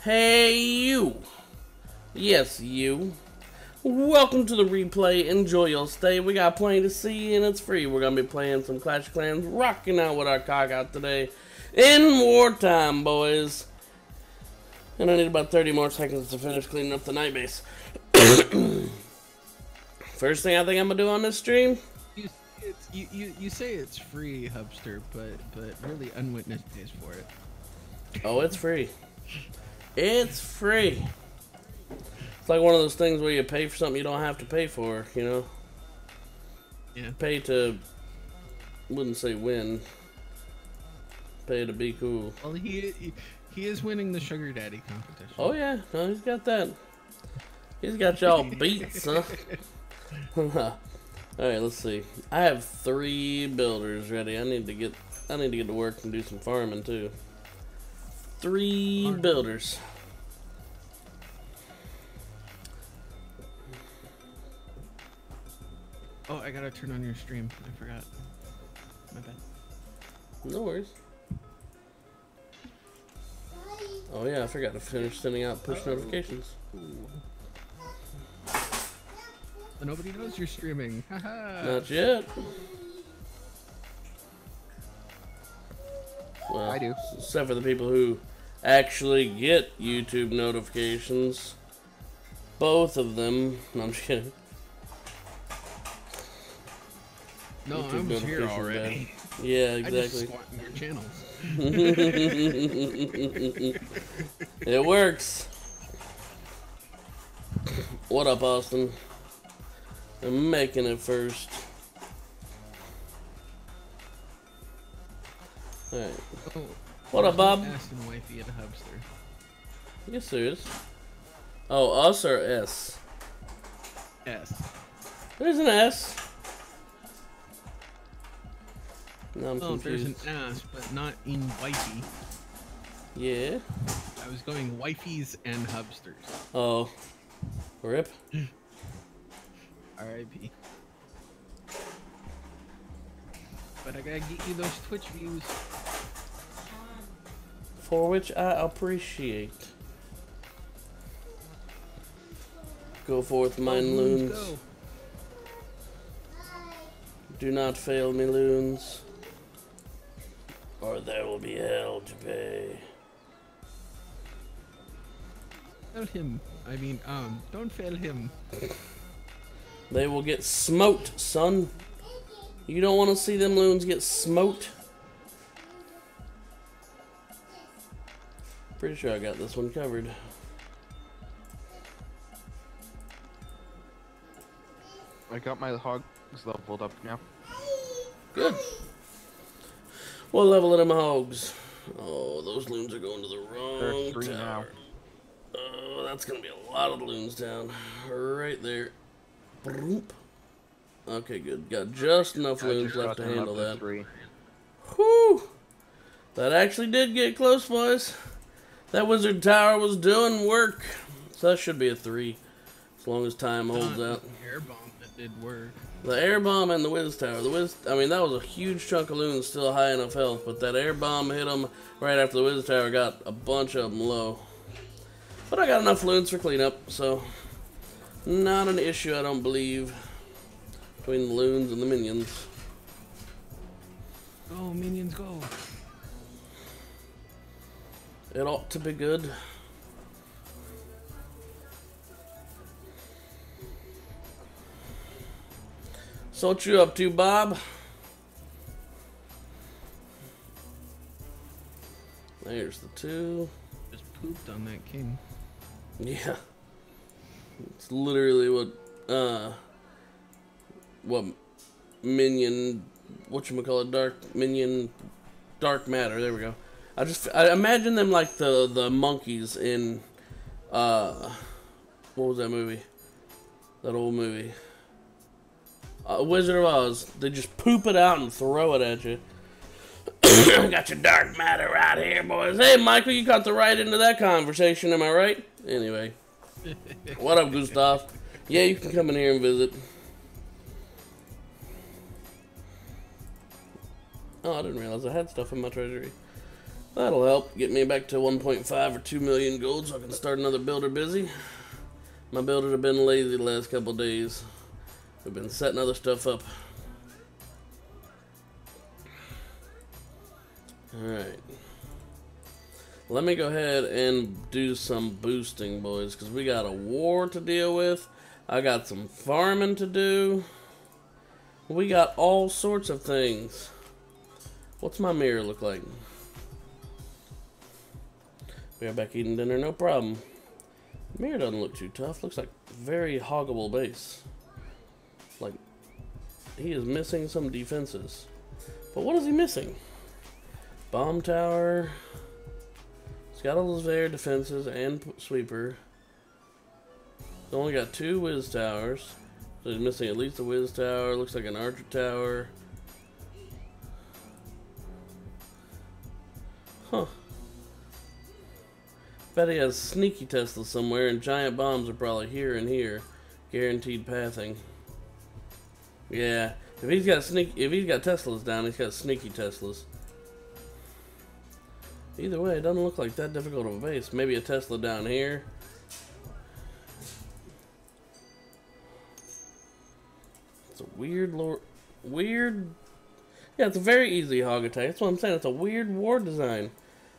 Hey you! Yes, you. Welcome to the replay. Enjoy your stay. We got plenty to see and it's free. We're gonna be playing some Clash of Clans, rocking out with our cock out today in wartime, boys. And I need about 30 more seconds to finish cleaning up the night base. First thing I think I'm gonna do on this stream. You say it's free, Hubster, but really Unwitnessed pays for it. Oh, it's free. It's free. It's like one of those things where you pay for something you don't have to pay for, you know? Yeah. Pay to, wouldn't say win. Pay to be cool. Well, he is winning the sugar daddy competition. Oh yeah, no, he's got that. He's got y'all beats, huh? Alright, let's see. I have 3 builders ready. I need to get to work and do some farming too. 3 builders. Oh, I gotta turn on your stream. I forgot. My bad. No worries. Oh yeah, I forgot to finish sending out push notifications. But nobody knows you're streaming. Haha. Not yet. Well, I do. Except for the people who actually get YouTube notifications. Both of them. No, I'm just kidding. No, YouTube I was here notifications already. bad. Yeah, I just exactly. squat in your channels. It works. What up, Austin? I'm making it first. Alright. Oh, What up, Bob? Asking WifieandHubster. You serious? Oh, us or S? S. There's an S. No, I'm Oh, there's confused. an S, but not in wifey. Yeah. I was going wifies and hubsters. Oh. Rip. R.I.P. But I gotta get you those Twitch views. For which I appreciate. Go forth, mine loons. Go. Do not fail me, loons. Or there will be hell to pay. Fail him. I mean, don't fail him. They will get smoked, son. You don't want to see them loons get smoked? Pretty sure I got this one covered. I got my hogs leveled up now. Good. What level are them hogs? Oh, those loons are going to the wrong There are 3 tower. now. Oh, that's gonna be a lot of loons down. Right there. Broop. Okay, good. Got just enough I loons just left got to them handle up to that. 3. Whew! That actually did get close, boys. That wizard tower was doing work. So that should be a 3. As long as time holds out. Air bomb that did work. The air bomb and the whiz tower. I mean, that was a huge chunk of loons, still high enough health, but that air bomb hit them right after the whiz tower got a bunch of them low. But I got enough loons for cleanup, so not an issue, I don't believe, between the loons and the minions. Go, minions, go. It ought to be good. So what you up to, Bob? There's the 2. Just pooped on that king. Yeah. It's literally what minion, whatchamacallit, dark matter, there we go. I imagine them like the monkeys in, what was that movie? That old movie. Wizard of Oz. They just poop it out and throw it at you. Got your dark matter right here, boys. Hey, Michael, you got the right into that conversation, am I right? Anyway. What up, Gustav? Yeah, you can come in here and visit. Oh, I didn't realize I had stuff in my treasury. That'll help get me back to 1.5 or 2 million gold so I can start another builder busy. My builders have been lazy the last couple days. We've been setting other stuff up. Alright. Let me go ahead and do some boosting, boys, because we got a war to deal with. I got some farming to do. We got all sorts of things. What's my mirror look like? We are back eating dinner, no problem. Mirror doesn't look too tough. Looks like very hoggable base. Like, he is missing some defenses. But what is he missing? Bomb tower. He's got all those air defenses and sweeper. He's only got 2 whiz towers. So he's missing at least a whiz tower. Looks like an archer tower. Huh. Bet he has sneaky Teslas somewhere, and giant bombs are probably here and here. Guaranteed pathing. Yeah, if he's got Teslas down, he's got sneaky Teslas. Either way, it doesn't look like that difficult of a base. Maybe a Tesla down here. It's a weird yeah, it's a very easy hog attack. That's what I'm saying. It's a weird war design.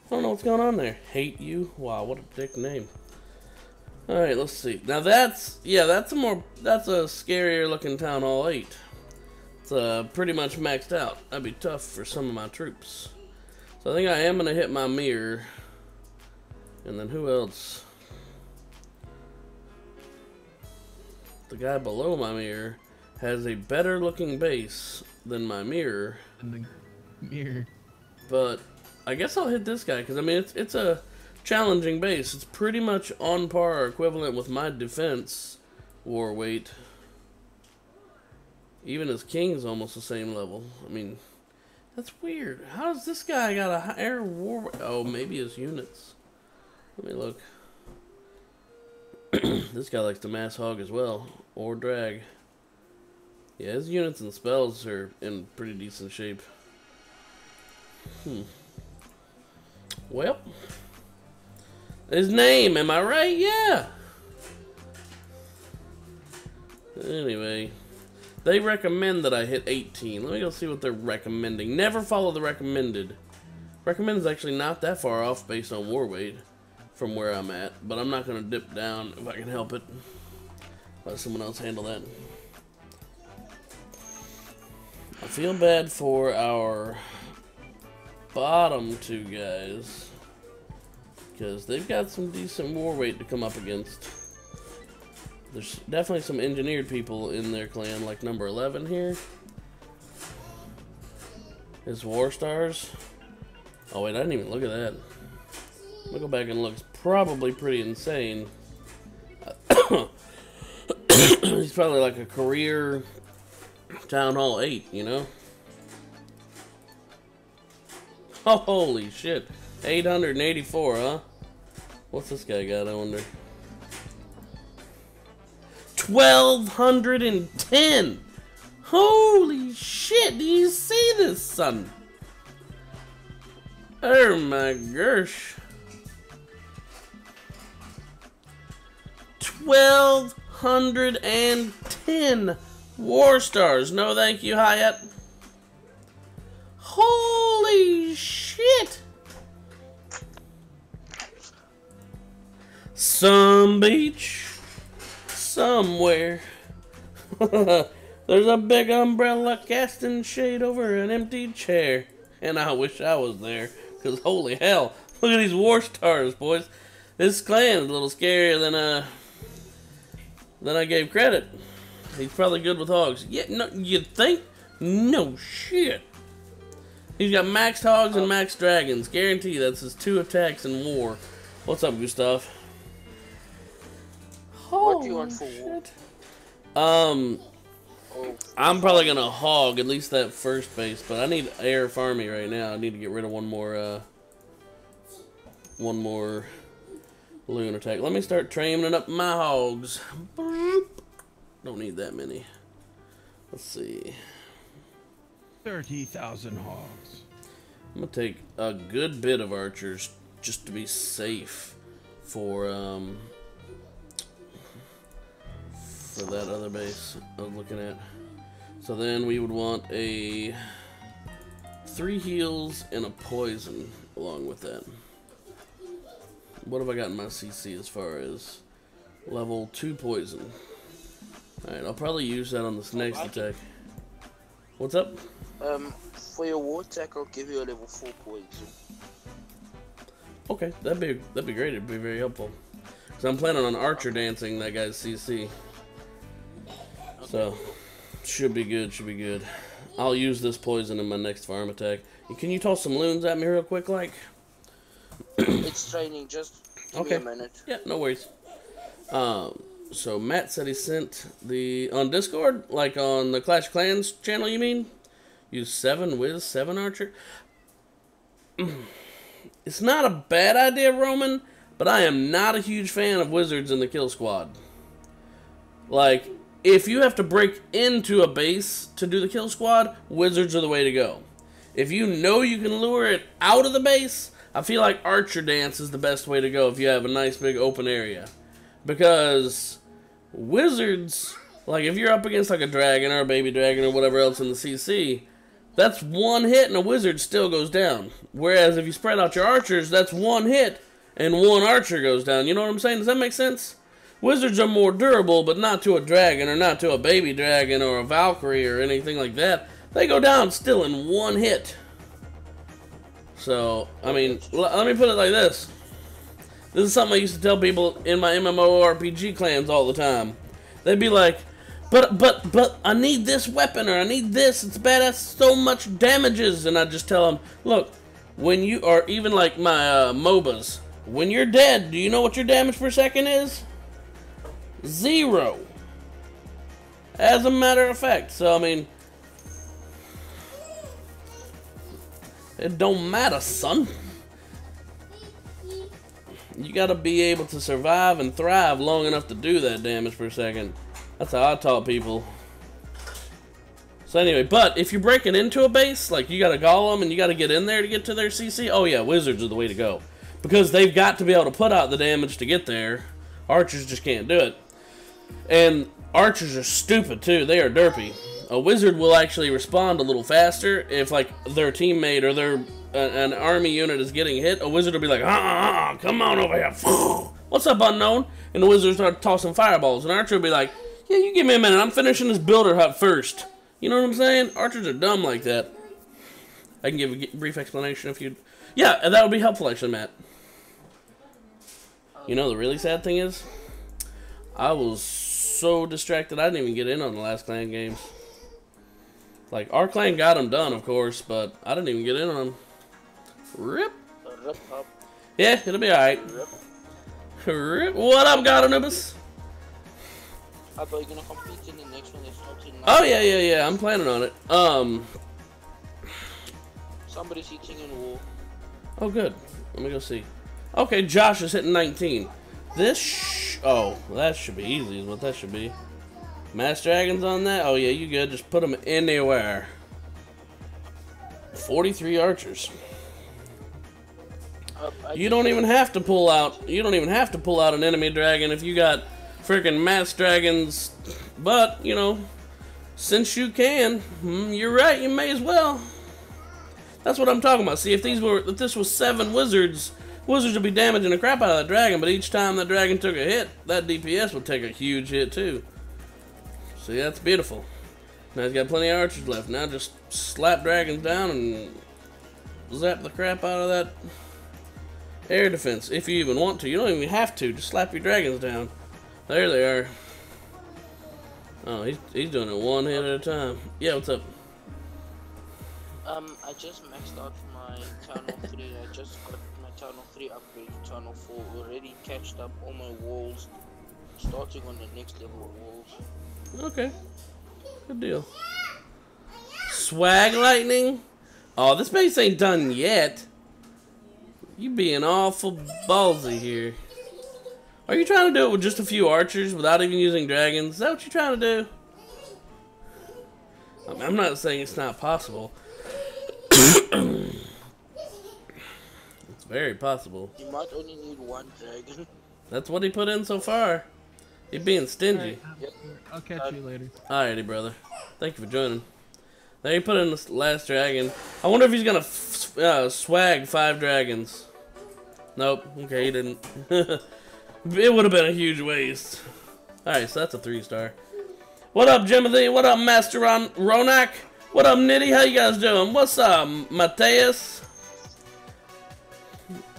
I don't know what's going on there. Hate you? Wow, what a dick name. Alright, let's see. Now that's a scarier looking Town Hall 8. It's pretty much maxed out. That'd be tough for some of my troops. So I think I am gonna hit my mirror. And then who else? The guy below my mirror has a better looking base than my mirror. And the mirror. But I guess I'll hit this guy, because I mean it's a challenging base. It's pretty much on par or equivalent with my defense war weight. Even his king's almost the same level. I mean, that's weird. How does this guy got a higher war weight? Oh, maybe his units. Let me look. This guy likes to mass hog as well, or drag. Yeah, his units and spells are in pretty decent shape. Well, his name, am I right? Yeah. Anyway, they recommend that I hit 18. Let me go see what they're recommending. Never follow the recommended. Recommended is actually not that far off based on war weight from where I'm at, but I'm not going to dip down if I can help it. Let someone else handle that. I feel bad for our bottom 2 guys, because they've got some decent war weight to come up against. There's definitely some engineered people in their clan, like number 11 here. His war stars. Oh wait, I didn't even look at that. Let me go back and look. It's probably pretty insane. He's probably like a career Town Hall 8, you know? Oh, holy shit. 884, huh? What's this guy got, I wonder? 1,210! Holy shit, do you see this, son? Oh my gosh. 1,210 war stars. No thank you, Hyatt. Holy shit. Some beach somewhere. There's a big umbrella casting shade over an empty chair. And I wish I was there, because holy hell, look at these war stars, boys. This clan is a little scarier than I gave credit. He's probably good with hogs. Yeah, no, you think? No shit. He's got maxed hogs and maxed dragons. Guarantee that's his 2 attacks in war. What's up, Gustav? What do you want for war? I'm probably gonna hog at least that first base, but I need air farming right now. I need to get rid of one more loon attack. Let me start training up my hogs. Boop. Don't need that many. Let's see. 30,000 hogs. I'm gonna take a good bit of archers just to be safe for that other base I was looking at. So then we would want a 3 heals and a poison along with that. What have I got in my CC as far as level 2 poison? Alright, I'll probably use that on this next attack. What's up? For your war attack, I'll give you a level 4 poison. Okay, that'd be great. It'd be very helpful. Cause I'm planning on archer dancing that guy's CC. So should be good. Should be good. I'll use this poison in my next farm attack. Can you toss some loons at me real quick, like? It's training. Just give me a minute. Yeah, no worries. So Matt said he sent on Discord, like on the Clash of Clans channel. You mean? Use 7 with 7 archer. It's not a bad idea, Roman, but I am not a huge fan of wizards in the kill squad. Like, if you have to break into a base to do the kill squad, wizards are the way to go. If you know you can lure it out of the base, I feel like archer dance is the best way to go if you have a nice big open area. Because wizards, like if you're up against like a dragon or a baby dragon or whatever else in the CC, that's 1 hit and a wizard still goes down. Whereas if you spread out your archers, that's 1 hit and 1 archer goes down. You know what I'm saying? Does that make sense? Wizards are more durable, but not to a dragon or not to a baby dragon or a Valkyrie or anything like that. They go down still in 1 hit. So, I mean, let me put it like this. This is something I used to tell people in my MMORPG clans all the time. They'd be like, but I need this weapon, or I need this, it's badass, so much damages. And I just tell them, look, when you are, even like my MOBAs, when you're dead, do you know what your damage per second is? 0. As a matter of fact. So, I mean, it don't matter, son. You gotta be able to survive and thrive long enough to do that damage per second. That's how I taught people. So anyway, but if you're breaking into a base, like you got a golem and you got to get in there to get to their CC, oh yeah, wizards are the way to go. Because they've got to be able to put out the damage to get there. Archers just can't do it. And archers are stupid too, they are derpy. A wizard will actually respond a little faster if like their teammate or their an army unit is getting hit. A wizard will be like, come on over here. What's up, unknown? And the wizard start tossing fireballs. And archer will be like, yeah, you give me a minute. I'm finishing this builder hut first. You know what I'm saying? Archers are dumb like that. I can give a brief explanation if you... Yeah, that would be helpful, actually, Matt. You know, the really sad thing is, I was so distracted, I didn't even get in on the last clan games. Like, our clan got them done, of course, but I didn't even get in on them. Rip. Yeah, it'll be alright. Rip. What up, God Anubis? I thought you're gonna compete in the next one that's starting now. Oh yeah, I'm planning on it. Somebody's hitting in wall. Oh good. Let me go see. Okay, Josh is hitting 19. Oh, that should be easy is what that should be. Mass Dragons on that? Oh yeah, you good. Just put them anywhere. 43 archers. You don't even have to pull out. You don't even have to pull out an enemy dragon if you got freaking mass dragons. But you know, since you can, you're right. You may as well. That's what I'm talking about. See, if this was 7 wizards, wizards would be damaging the crap out of that dragon. But each time that dragon took a hit, that DPS would take a huge hit too. See, that's beautiful. Now he's got plenty of archers left. Now just slap dragons down and zap the crap out of that air defense, if you even want to. You don't even have to. Just slap your dragons down. There they are. Oh, he's doing it 1 hit at a time. Yeah, what's up? I just maxed out my Town Hall 3. I just got my Town Hall 3 upgrade to Town Hall 4. Already catched up all my walls. Starting on the next level of walls. Okay. Good deal. Swag lightning? Oh, this base ain't done yet. You being awful ballsy here. Are you trying to do it with just a few archers without even using dragons? Is that what you're trying to do? I mean, I'm not saying it's not possible. very possible. You might only need one dragon. That's what he put in so far. He being stingy. Alright, I'll catch you later. Alrighty, brother. Thank you for joining. There he put in the last dragon. I wonder if he's gonna swag 5 dragons. Nope. Okay, he didn't. It would have been a huge waste. Alright, so that's a 3-star. What up, Jimothy? What up, Master Ronak? What up, Nitty? How you guys doing? What's up, Mateus?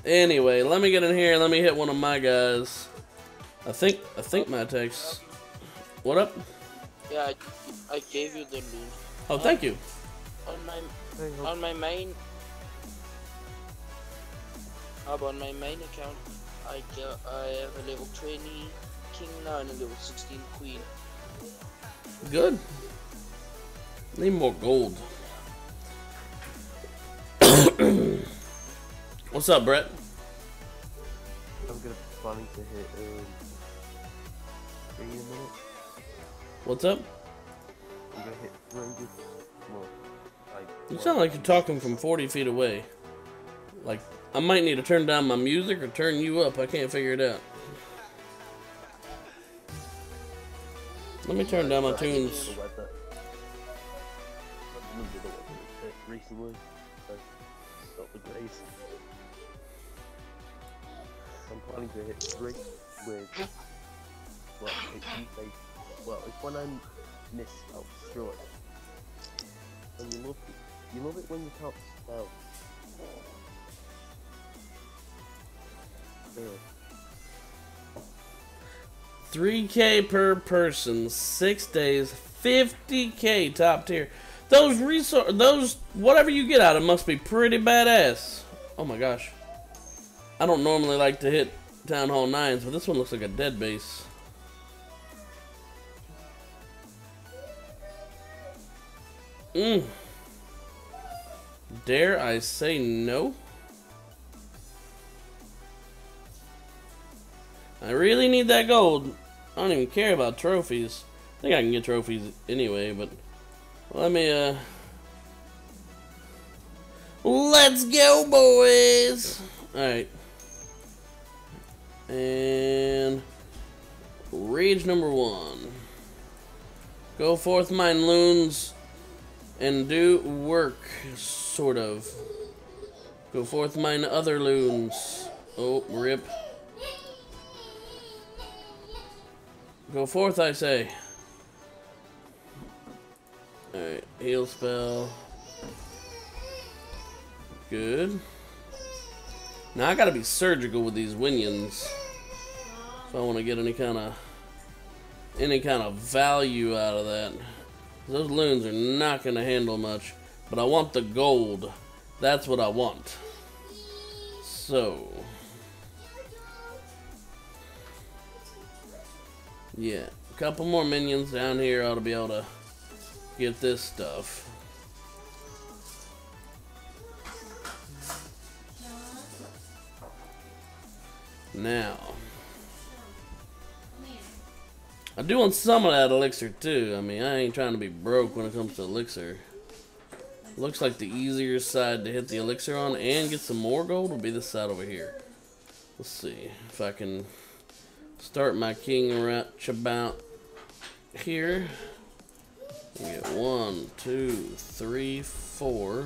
Anyway, let me get in here and let me hit one of my guys. I think my text. What up? Yeah, I gave you the loot. Oh, thank you. On my main on my main account, I have a level 20 king now and a level 16 queen. Good. Need more gold. What's up, Brett? I'm gonna planning to hit 3 in a minute. What's up? I'm gonna hit 300. Well, You sound like you're talking from 40 feet away. Like, I might need to turn down my music or turn you up. I can't figure it out. Let me turn down my tunes. Recently, stop the grace. I'm planning to hit 3 with, well, it's when I miss spell destroy. And you love it when you can't spell. 3K per person, 6 days, 50K top tier. Those whatever you get out of it must be pretty badass. Oh my gosh. I don't normally like to hit Town Hall 9s, but this one looks like a dead base. Dare I say no? I really need that gold. I don't even care about trophies. I think I can get trophies anyway, but let me, let's go, boys! Alright. And rage number 1. Go forth, mine loons, and do work, sort of. Go forth, mine other loons. Oh, rip. Go forth, I say. Alright, heal spell. Good. Now I gotta be surgical with these winions if I want to get any kind of value out of that. Those loons are not gonna handle much, but I want the gold. That's what I want. So yeah, a couple more minions down here ought to be able to get this stuff. Now, I do want some of that elixir too. I mean, I ain't trying to be broke when it comes to elixir. Looks like the easier side to hit the elixir on and get some more gold will be this side over here. Let's see if I can start my king ratch about here. We get 1, 2, 3, 4.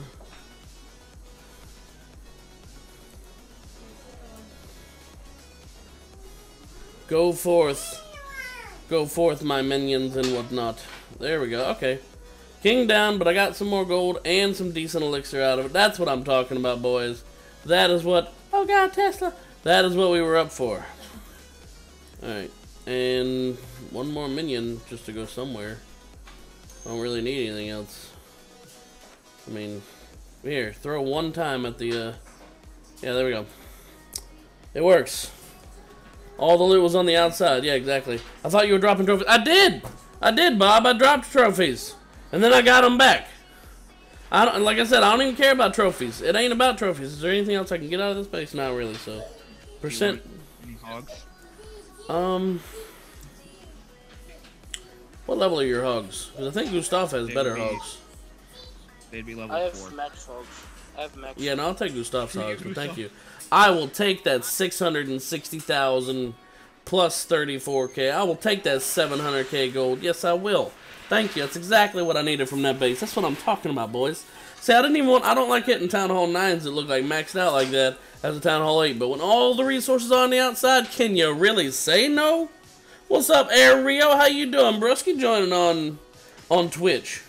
Go forth, my minions and whatnot. There we go. Okay, king down, but I got some more gold and some decent elixir out of it. That's what I'm talking about, boys. That is what. Oh God, Tesla. That is what we were up for. All right, and one more minion just to go somewhere. I don't really need anything else. I mean, here, throw one time at the, yeah, there we go. It works. All the loot was on the outside. Yeah, exactly. I thought you were dropping trophies. I did, Bob. I dropped trophies. And then I got them back. Like I said, I don't even care about trophies. It ain't about trophies. Is there anything else I can get out of this base? Not really, so. Percent. Any hogs? What level are your hogs? Because I think Gustav has better hogs. They'd be level I have 4. max hogs. I have max. Yeah, no, I'll take Gustav's hogs, but thank you. I will take that 660,000 plus 34k. I will take that 700k gold. Yes, I will. Thank you. That's exactly what I needed from that base. That's what I'm talking about, boys. See, I don't like hitting Town Hall 9s that look like maxed out like that as a Town Hall 8. But when all the resources are on the outside, can you really say no? What's up, Air Rio? How you doing, broski? Joining on Twitch.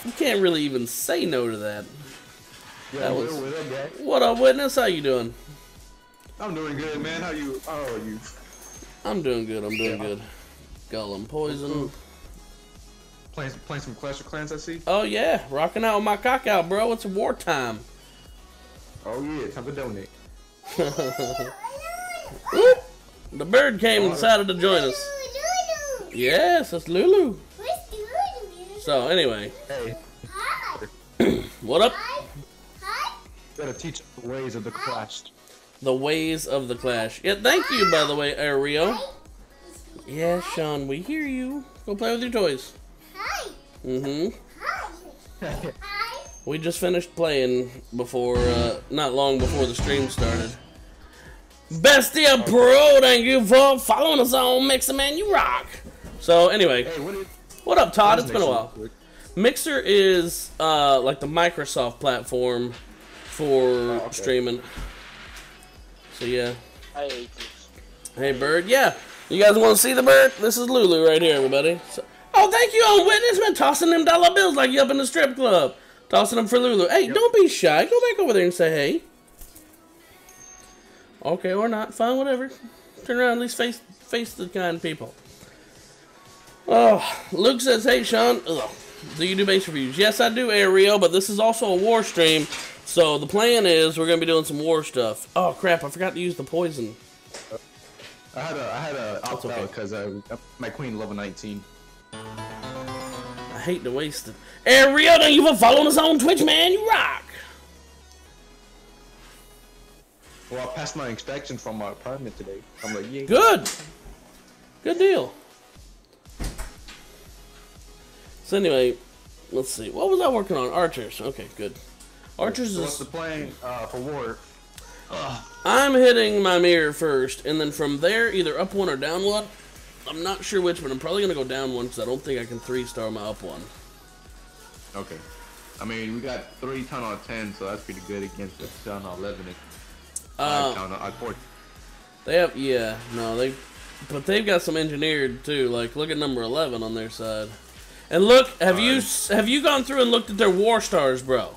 You can't really even say no to that. Yeah, That was- what up, guys? What up, Witness? How you doing? I'm doing good, man. How are you? I'm doing good. I'm doing good. Golem poison. Playing some Clash of Clans, I see. Oh yeah, rocking out with my cock out, bro. It's wartime. Oh yeah, time to donate. Oop. The bird came and decided to join us. Yes, that's Lulu. So anyway, Hey, what up? gotta teach the ways of the Clash. The ways of the Clash. Yeah, thank you, by the way, Ario. Yeah, Sean, we hear you. Go play with your toys. Mm-hmm. We just finished playing before, not long before the stream started. Bestia Pro, thank you for following us on Mixer, man. You rock. So anyway, Hey, what up, Todd? what is It's been a while. Mixer? Mixer is like the Microsoft platform for streaming. So yeah. I hate this. Hey, bird. Yeah. You guys want to see the bird? This is Lulu right here, everybody. So, oh, thank you on Witness, man. Tossing them dollar bills like you up in the strip club. Tossing them for Lulu. Hey, don't be shy. Go back over there and say hey. Okay, or not. Fine, whatever. Turn around, at least face the kind people. Oh, Luke says, hey, Sean. Ugh. Do you do base reviews? Yes, I do, Ario, but this is also a war stream. So the plan is we're going to be doing some war stuff. Oh, crap. I forgot to use the poison. I had a opt okay. out because my queen level 19. I hate to waste it. Ario, thank you for following us on Twitch, man. You rock. Well, I passed my inspection from my apartment today. I'm like, yeah. Good. Good deal. So anyway, let's see. What was I working on? Archers. Okay, good. Archers So what's is... the plan for war? I'm hitting my mirror first, and then from there, either up one or down one. I'm not sure which, but I'm probably going to go down one because I don't think I can 3-star my up one. Okay. I mean, we got 3 ton on 10, so that's pretty good against the ton on 11 and 5 ton on 14. They have, yeah, no, but they've got some engineered too. Like, look at number 11 on their side. And look, have you gone through and looked at their war stars, bro?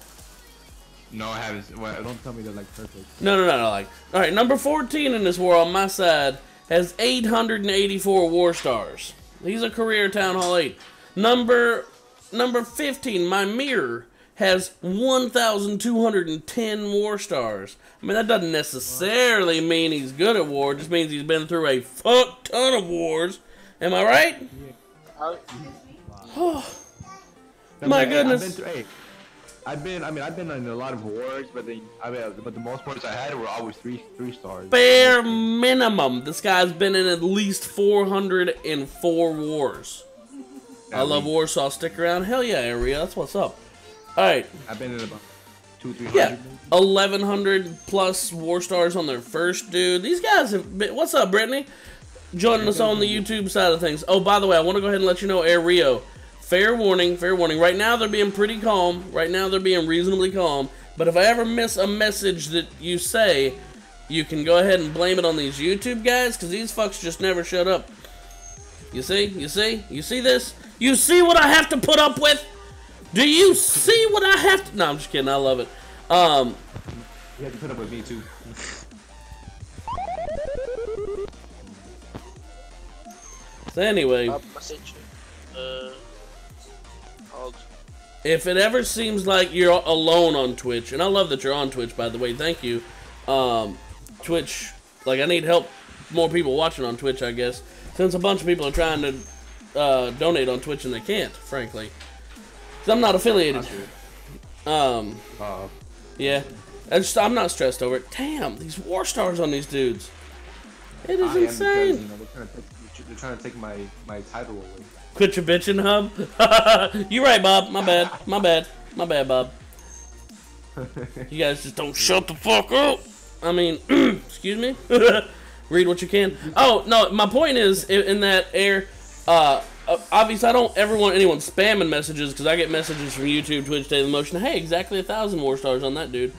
No, I haven't. Well, don't tell me they're like perfect. No. Like, all right, number 14 in this war on my side has 884 war stars. He's a career Town Hall 8. Number 15, my mirror, has 1,210 war stars. I mean, that doesn't necessarily mean he's good at war. It just means he's been through a fuck ton of wars. Am I right? Oh, my goodness. I've been in a lot of wars, but the most wars I had were always three stars. Bare minimum. This guy's been in at least 404 wars. I love war, so I'll stick around. Hell yeah, area. That's what's up. Alright. I've been in about 200-300. Yeah. 1,100 plus war stars on their first dude. These guys have been... What's up, Brittany? Joining us on the YouTube side of things. Oh, by the way, I want to go ahead and let you know, Air Rio. Fair warning, fair warning. Right now, they're being pretty calm. Right now, they're being reasonably calm. But if I ever miss a message that you say, you can go ahead and blame it on these YouTube guys, because these fucks just never shut up. You see? You see? You see this? You see what I have to put up with? Do you see what I have to... No, I'm just kidding. I love it. You have to put up with me, too. So anyway... If it ever seems like you're alone on Twitch, and I love that you're on Twitch, by the way, thank you. Twitch, like, I need help, more people watching on Twitch, I guess, since a bunch of people are trying to donate on Twitch and they can't, frankly. 'Cause I'm not affiliated. Yeah. I'm not stressed over it. Damn, these war stars on these dudes. It is insane. Because, they're trying to take my title away. Quit your bitching, Hub. You're right, Bob. My bad. My bad. My bad, Bob. You guys just don't shut the fuck up. I mean, excuse me? Read what you can. Oh, no, my point is, in that air, obviously I don't ever want anyone spamming messages, because I get messages from YouTube, Twitch, Daily Motion. Hey, exactly 1,000 war stars on that dude.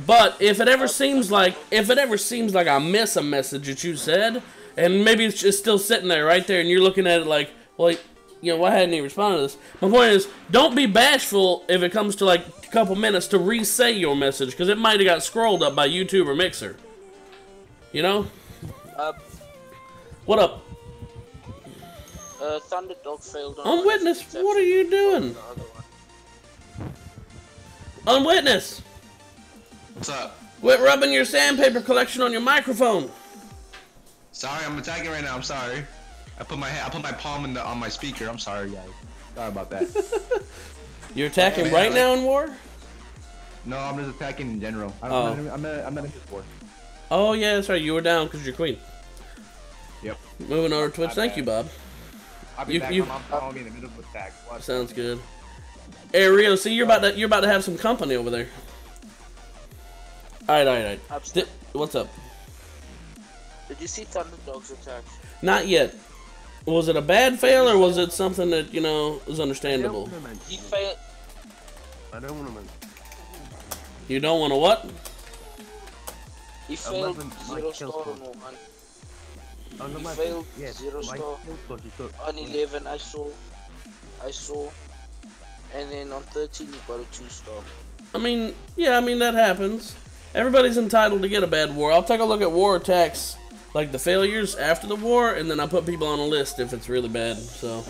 But if it ever seems like I miss a message that you said, and maybe it's just still sitting there right there, and you're looking at it like, well, you know, why hadn't he responded to this? My point is, don't be bashful if it comes to like a couple minutes to re-say your message, because it might have got scrolled up by YouTube or Mixer. You know? What up? Thunderdog failed on Unwitness, what are you doing? Unwitness! What's up? Quit rubbing your sandpaper collection on your microphone. Sorry, I'm attacking right now. I'm sorry. I put my palm on my speaker. I'm sorry, guys. Sorry about that. You're attacking right now in war? No, I'm just attacking in general. I'm not in this war. Oh yeah, that's right. You were down because you're queen. Yep. Moving over to Twitch. Thank you, Bob. I'll be back. I'm in the middle of attack. Sounds good. Hey Rio, see you're about to have some company over there. All right. What's up? Did you see Thunderdog's attack? Not yet. Was it a bad fail or was it something that, you know, was understandable? He failed. I don't want to mention. You don't want to what? He failed 0 star on 1. He failed 0 star. On 11 I saw. And then on 13 he got a 2 star. I mean, yeah, that happens. Everybody's entitled to get a bad war. I'll take a look at war attacks, like the failures after the war, and then I put people on a list if it's really bad. So,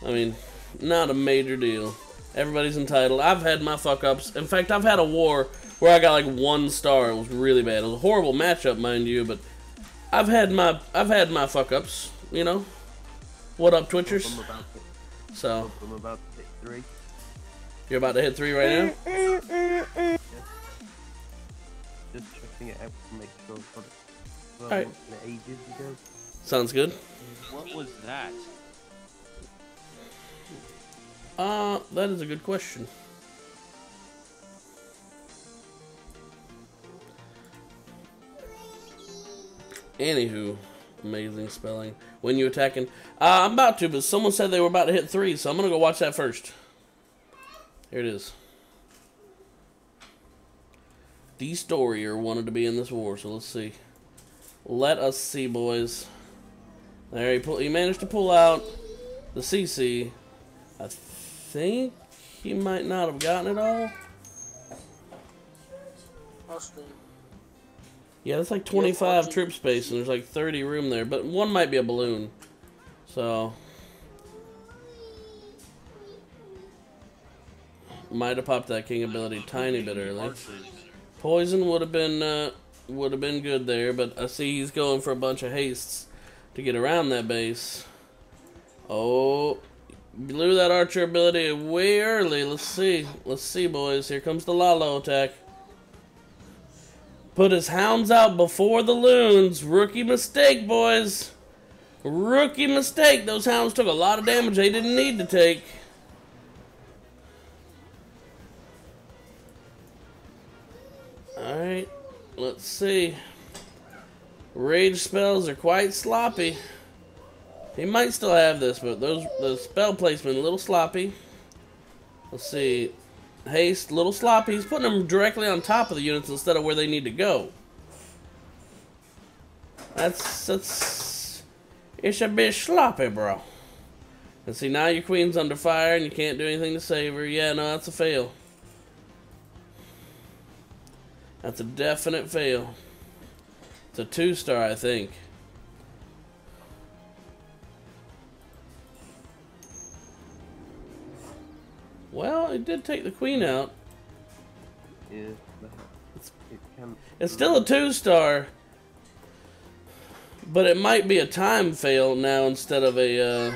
I mean, not a major deal. Everybody's entitled. I've had my fuck-ups. In fact, I've had a war where I got like 1 star. It was really bad. It was a horrible matchup, mind you, but I've had my fuck-ups, you know? What up, Twitchers? I'm about to hit 3. You're about to hit 3 right now? Just checking it out to make sure I've got it. Alright. Ages ago. Sounds good. What was that? That is a good question. Anywho, amazing spelling. When you attacking? I'm about to, but someone said they were about to hit 3, so I'm gonna go watch that first. Here it is. The Storier wanted to be in this war, so let's see. Let us see, boys. There, he managed to pull out the CC. I think he might not have gotten it all. Yeah, that's like 25 troop space, and there's like 30 room there, but one might be a balloon. So, might have popped that king ability a tiny bit early. Poison would have been good there, but I see he's going for a bunch of hastes to get around that base. Oh, blew that archer ability way early. Let's see, boys. Here comes the Lalo attack. Put his hounds out before the loons. Rookie mistake, boys. Rookie mistake. Those hounds took a lot of damage they didn't need to take. Alright, let's see. Rage spells are quite sloppy. He might still have this, but the spell placement a little sloppy. Let's see. Haste, little sloppy. He's putting them directly on top of the units instead of where they need to go. It's a bit sloppy, bro. And see, now your queen's under fire and you can't do anything to save her. Yeah, no, that's a fail. That's a definite fail. It's a 2-star, I think. Well, it did take the queen out. Yeah, It's still a 2-star. But it might be a time fail now instead of a,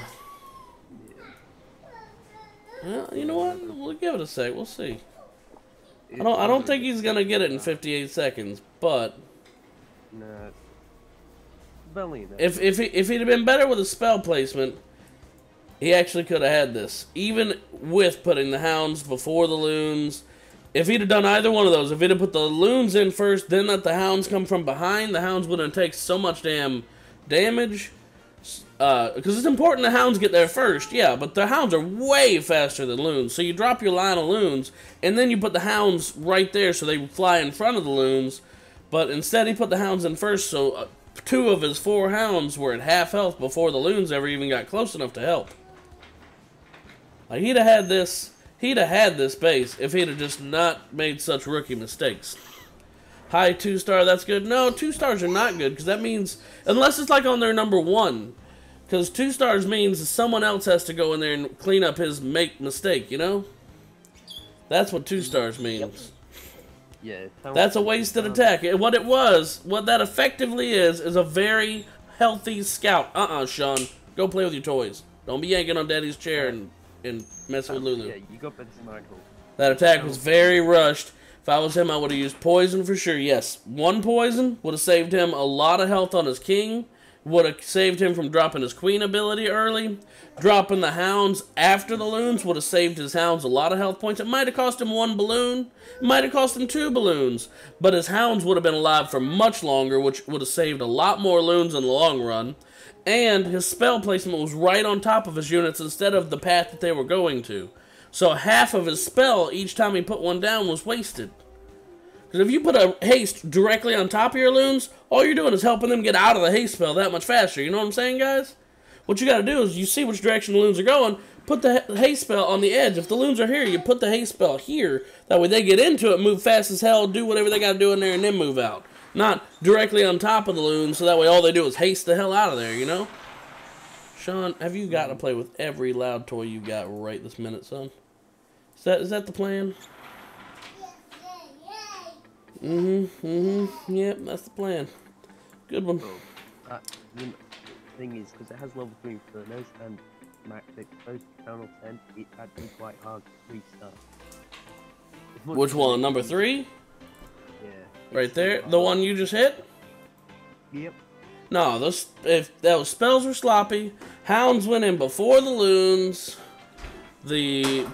Well, you know what? We'll give it a sec. We'll see. I don't think he's gonna get it in 58 seconds, but nah, if he'd have been better with a spell placement, He actually could have had this. Even with putting the hounds before the loons. If he'd have done either one of those, if he'd have put the loons in first, then let the hounds come from behind, the hounds wouldn't take so much damn damage. Because it's important the hounds get there first, yeah, but the hounds are way faster than loons. So you drop your line of loons, and then you put the hounds right there so they fly in front of the loons. But instead he put the hounds in first, so 2 of his 4 hounds were at half health before the loons ever even got close enough to help. Like, he'd have had this base if he'd have just not made such rookie mistakes. High 2-star, that's good. No, 2 stars are not good, because that means, unless it's like on their number 1. Because 2 stars means someone else has to go in there and clean up his mistake, you know? That's what 2 stars means. Yeah. That's a wasted attack. And what that effectively is a very healthy scout. Sean. Go play with your toys. Don't be yanking on Daddy's chair and messing with Lulu. Yeah, you got better than I got. That attack was very rushed. If I was him, I would have used poison for sure. Yes, 1 poison would have saved him a lot of health on his king. Would have saved him from dropping his queen ability early. Dropping the hounds after the loons would have saved his hounds a lot of health points. It might have cost him 1 balloon. It might have cost him 2 balloons. But his hounds would have been alive for much longer, which would have saved a lot more loons in the long run. And his spell placement was right on top of his units instead of the path that they were going to. So half of his spell each time he put one down was wasted. Because if you put a haste directly on top of your loons, all you're doing is helping them get out of the haste spell that much faster. You know what I'm saying, guys? What you got to do is you see which direction the loons are going, put the haste spell on the edge. If the loons are here, you put the haste spell here. That way they get into it, move fast as hell, do whatever they got to do in there, and then move out. Not directly on top of the loons, so that way all they do is haste the hell out of there, you know? Sean, have you got to play with every loud toy you got right this minute, son? Is that the plan? Yep, that's the plan. Good one. The thing is, because it has level 3 for nose and max exposed channel 10, it's actually quite hard to restart. Which one? Number 3? Yeah. Right there? The one you just hit? Yep. No, if those spells were sloppy, hounds went in before the loons, the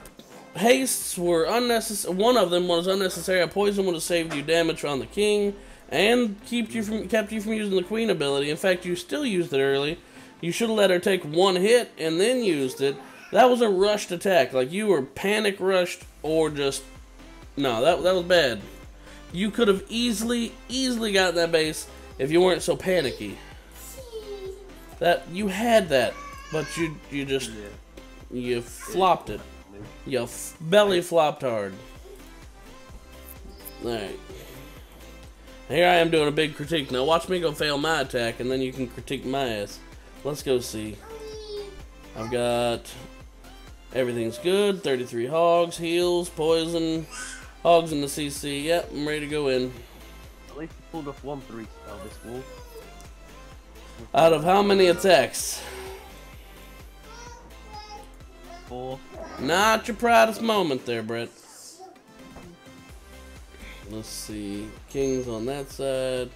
hastes were unnecessary. One of them was unnecessary. A poison would have saved you damage on the king and kept you from using the queen ability. In fact, you still used it early. You should have let her take 1 hit and then used it. That was a rushed attack. Like, you were panic rushed or just... No, that was bad. You could have easily gotten that base if you weren't so panicky. You had that, but you just... You flopped it. You belly flopped hard. Alright. Here I am doing a big critique. Now watch me go fail my attack, and then you can critique my ass. Let's go see. I've got... Everything's good. 33 hogs, heals, poison, hogs in the CC. Yep, I'm ready to go in. At least you pulled off 1 3 spell this wall. Out of how many attacks? 4. Not your proudest moment there, Brett. Let's see. King's on that side.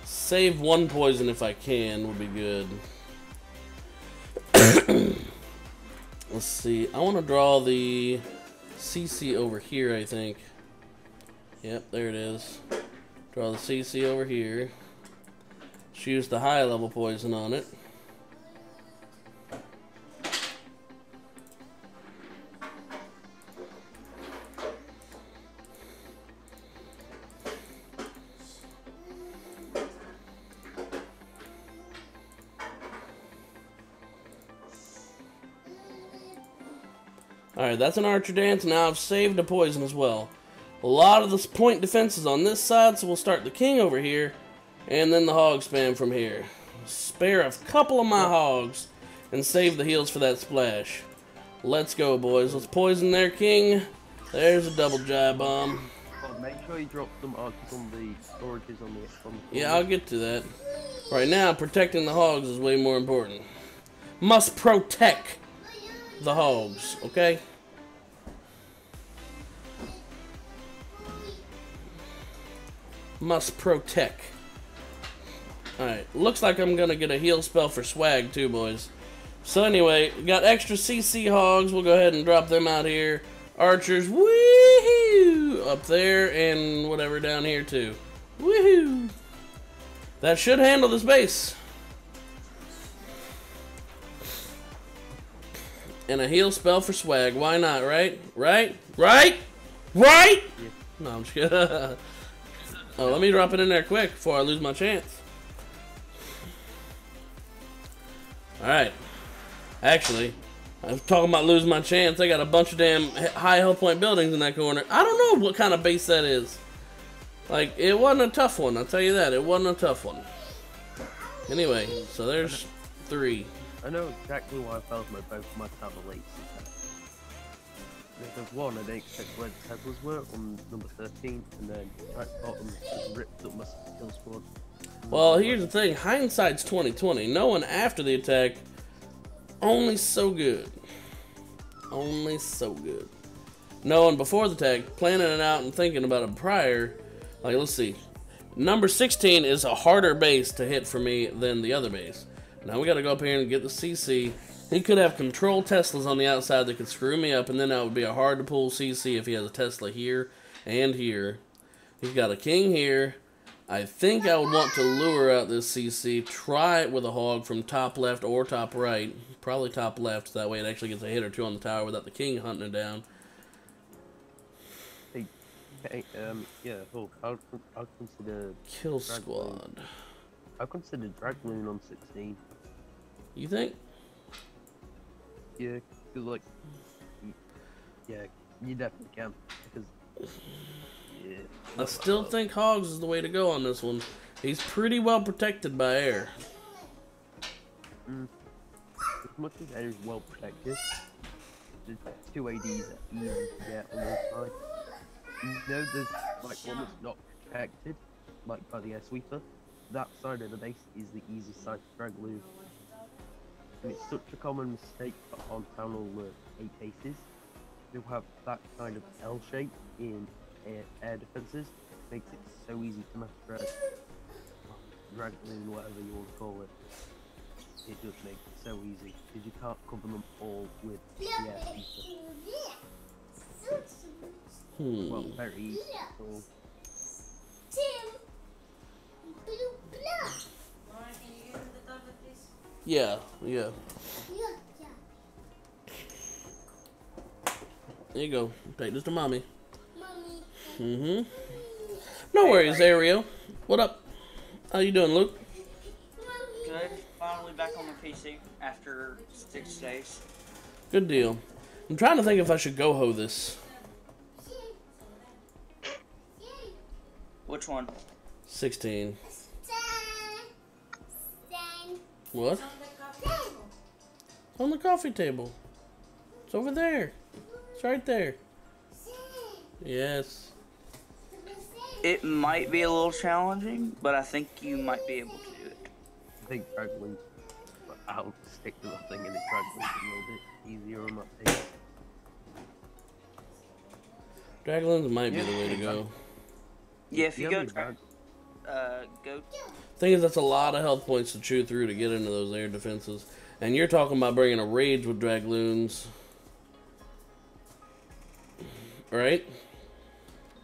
Save 1 poison if I can would be good. Let's see. I want to draw the CC over here, I think. Yep, there it is. Draw the CC over here. Choose the high level poison on it. Alright, that's an archer dance. Now I've saved a poison as well. A lot of the point defenses on this side, so we'll start the king over here, and then the hog spam from here. Spare a couple of my hogs, and save the heals for that splash. Let's go, boys. Let's poison their king. There's a double jive bomb. Oh, make sure you drop some archers on the storages on the Yeah, I'll get to that. Right now, protecting the hogs is way more important. Must protect the hogs, okay? Must protect. Alright, looks like I'm gonna get a heal spell for swag too, boys. So anyway, got extra CC hogs. We'll go ahead and drop them out here. Archers, woohoo! Up there and whatever down here too. Woohoo! That should handle this base. And a heal spell for swag. Why not, right? Right? Right? Right? Yeah. No, I'm just kidding. Oh, let me drop it in there quick before I lose my chance. Alright. Actually, I'm talking about losing my chance. I got a bunch of damn high health point buildings in that corner. I don't know what kind of base that is. Like, it wasn't a tough one. I'll tell you that. It wasn't a tough one. Anyway, so there's 3. I know exactly why I failed both my travel leads. Because one, I didn't expect where the Teslas were on number 13, and then right bottom just ripped up my skill squad. Well, here's the thing. Hindsight's 20/20. Knowing after the attack, only so good. Only so good. Knowing before the attack, planning it out and thinking about it prior, like, let's see. Number 16 is a harder base to hit for me than the other base. Now we gotta go up here and get the CC. He could have control Teslas on the outside that could screw me up, and then that would be a hard to pull CC if he has a Tesla here and here. He's got a king here. I think I would want to lure out this CC, try it with a hog from top left or top right. Probably top left, so that way it actually gets a hit or two on the tower without the king hunting it down. Hey, yeah, look, I'll consider... Kill squad. I'll consider Dragloon on 16. You think? Yeah, cause like... Yeah, you definitely can, because... Yeah. I still think hogs is the way to go on this one. He's pretty well protected by air. As much as air is well protected, the 2 ADs are easy to get on one side. You know there's like one that's not protected, like by the air sweeper. That side of the base is the easiest side to Dragloon. And it's such a common mistake on Town Hall 8 bases to have that kind of L shape in air defenses. Makes it so easy to mass Dragloon, whatever you want to call it. It just makes it so easy because you can't cover them all with the air sweeper. Well, very easy. So. Yeah, yeah. There you go. Take this to mommy. Mm-hmm. No worries, Ariel. What up? How you doing, Luke? Good. Finally back on the PC after 6 days. Good deal. I'm trying to think if I should go-ho this. Which one? 16. What? It's on the coffee table. It's over there. It's right there. Yes. It might be a little challenging, but I think you might be able to do it. I think Dragloon's I'll stick to the thing and it Dragloon's a little bit easier on that page. Dragloons might be the way to go. Yeah, if you go Thing is, that's a lot of health points to chew through to get into those air defenses. And you're talking about bringing a rage with Dragloons. Right?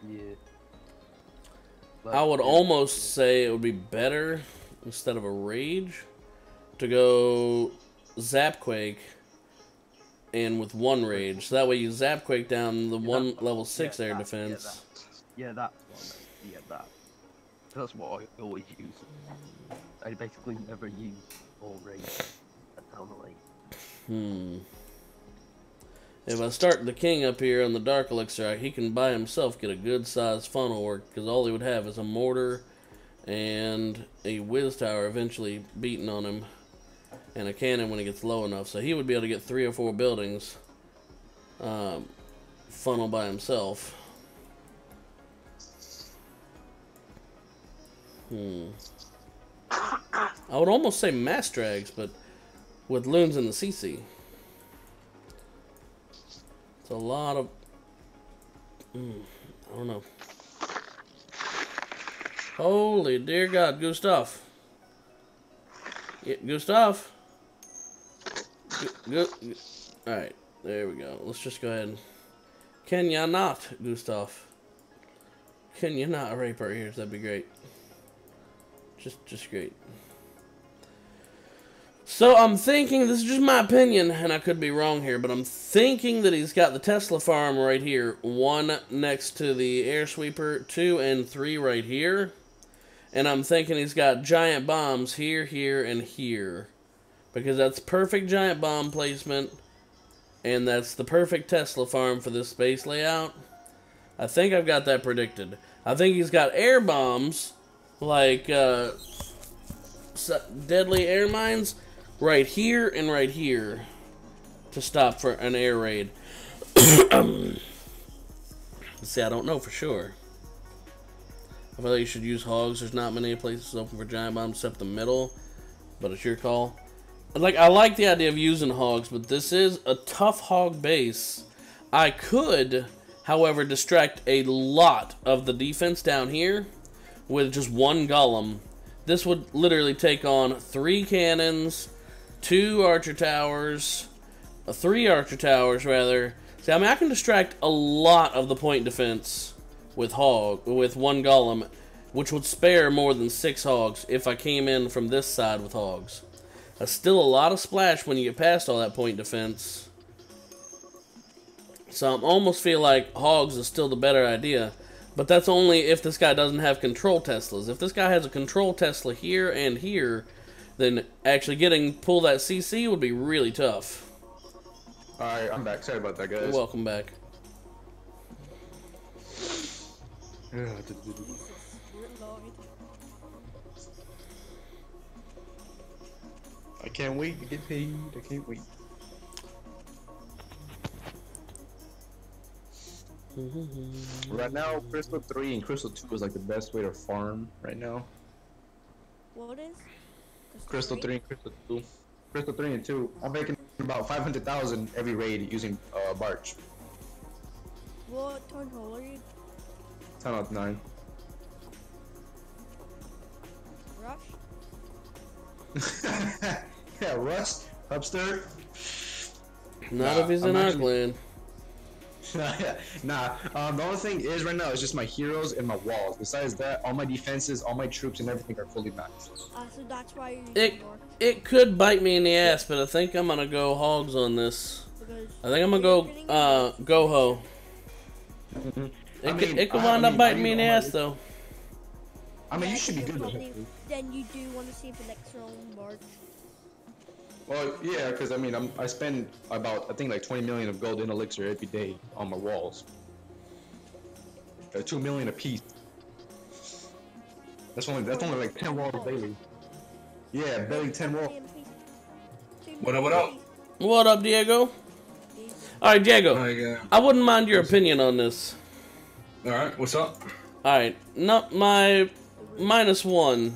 Yeah. I would almost say it would be better, instead of a rage, to go Zapquake and with 1 rage. So that way you Zapquake down the one level 6 air defense. Yeah, that's one. Yeah, that. That's what I always use. I basically never use all rage at Town Hall 8. If I start the king up here on the Dark Elixir, he can by himself get a good sized funnel work, because all he would have is a mortar and a whiz tower eventually beating on him, and a cannon when he gets low enough. So he would be able to get 3 or 4 buildings funnel by himself. I would almost say mass drags, but with loons in the CC. It's a lot of... I don't know. Holy dear God, Gustav. Yeah, Gustav. Good. Alright, there we go. Let's just go ahead. Can ya not, Gustav? Can you not rape our ears? That'd be great. Just great. So I'm thinking, this is just my opinion, and I could be wrong here, but I'm thinking that he's got the Tesla farm right here. 1 next to the air sweeper, 2 and 3 right here. And I'm thinking he's got giant bombs here, here, and here. Because that's perfect giant bomb placement. And that's the perfect Tesla farm for this space layout. I think I've got that predicted. I think he's got air bombs, like deadly air mines, right here and right here to stop for an air raid. See, I don't know for sure. I feel like you should use hogs. There's not many places open for giant bombs except the middle, but it's your call. Like, I like the idea of using hogs, but this is a tough hog base. I could, however, distract a lot of the defense down here with just 1 golem. This would literally take on 3 cannons, 2 archer towers, 3 archer towers rather. See, I mean, I can distract a lot of the point defense with 1 golem, which would spare more than 6 hogs if I came in from this side with hogs. That's still a lot of splash when you get past all that point defense. So I almost feel like hogs is still the better idea. But that's only if this guy doesn't have control Teslas. If this guy has a control Tesla here and here, then actually pull that CC would be really tough. Alright, I'm back. Sorry about that, guys. Welcome back. I can't wait to get paid. I can't wait. Right now, Crystal 3 and Crystal 2 is like the best way to farm right now. What is? Crystal 3 and Crystal 2. Crystal 3 and 2. I'm making about 500,000 every raid using Barch. What turn hole are you? 10 out of 9. Rush? Yeah, Rush, Hubster. Not if he's in our clan. Nah, the only thing is right now is just my heroes and my walls. Besides that, all my defenses, all my troops and everything are fully maxed. So that's why you're using more. It could bite me in the ass, but I think I'm gonna go hogs on this. I think I'm gonna go go-ho. It could wind up biting me in the ass though. I mean, you should be good with it. Then you do want to save the next round March. Well, yeah, because I mean, I spend about, I think, like 20 million of gold in elixir every day on my walls. 2 million a piece. That's only like 10 walls daily. Yeah, barely 10 walls. What up? What up? What up, Diego? All right, Diego. I wouldn't mind your opinion on this. All right, what's up? All right, not my -1.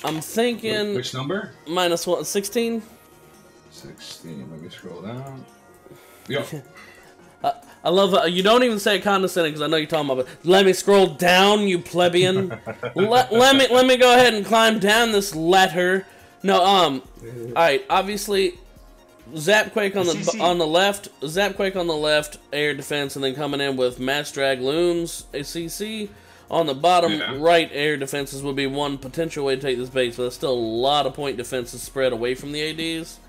I'm thinking. Which number? -1, 16. 16. Let me scroll down. Yo. I love you don't even say it condescending because I know you're talking about. But let me scroll down, you plebeian. let me go ahead and climb down this ladder. No, all right. Obviously, Zapquake on the left. Zapquake on the left, air defense, and then coming in with mass drag loons, a CC. On the bottom right, air defenses would be one potential way to take this base, but there's still a lot of point defenses spread away from the ADs.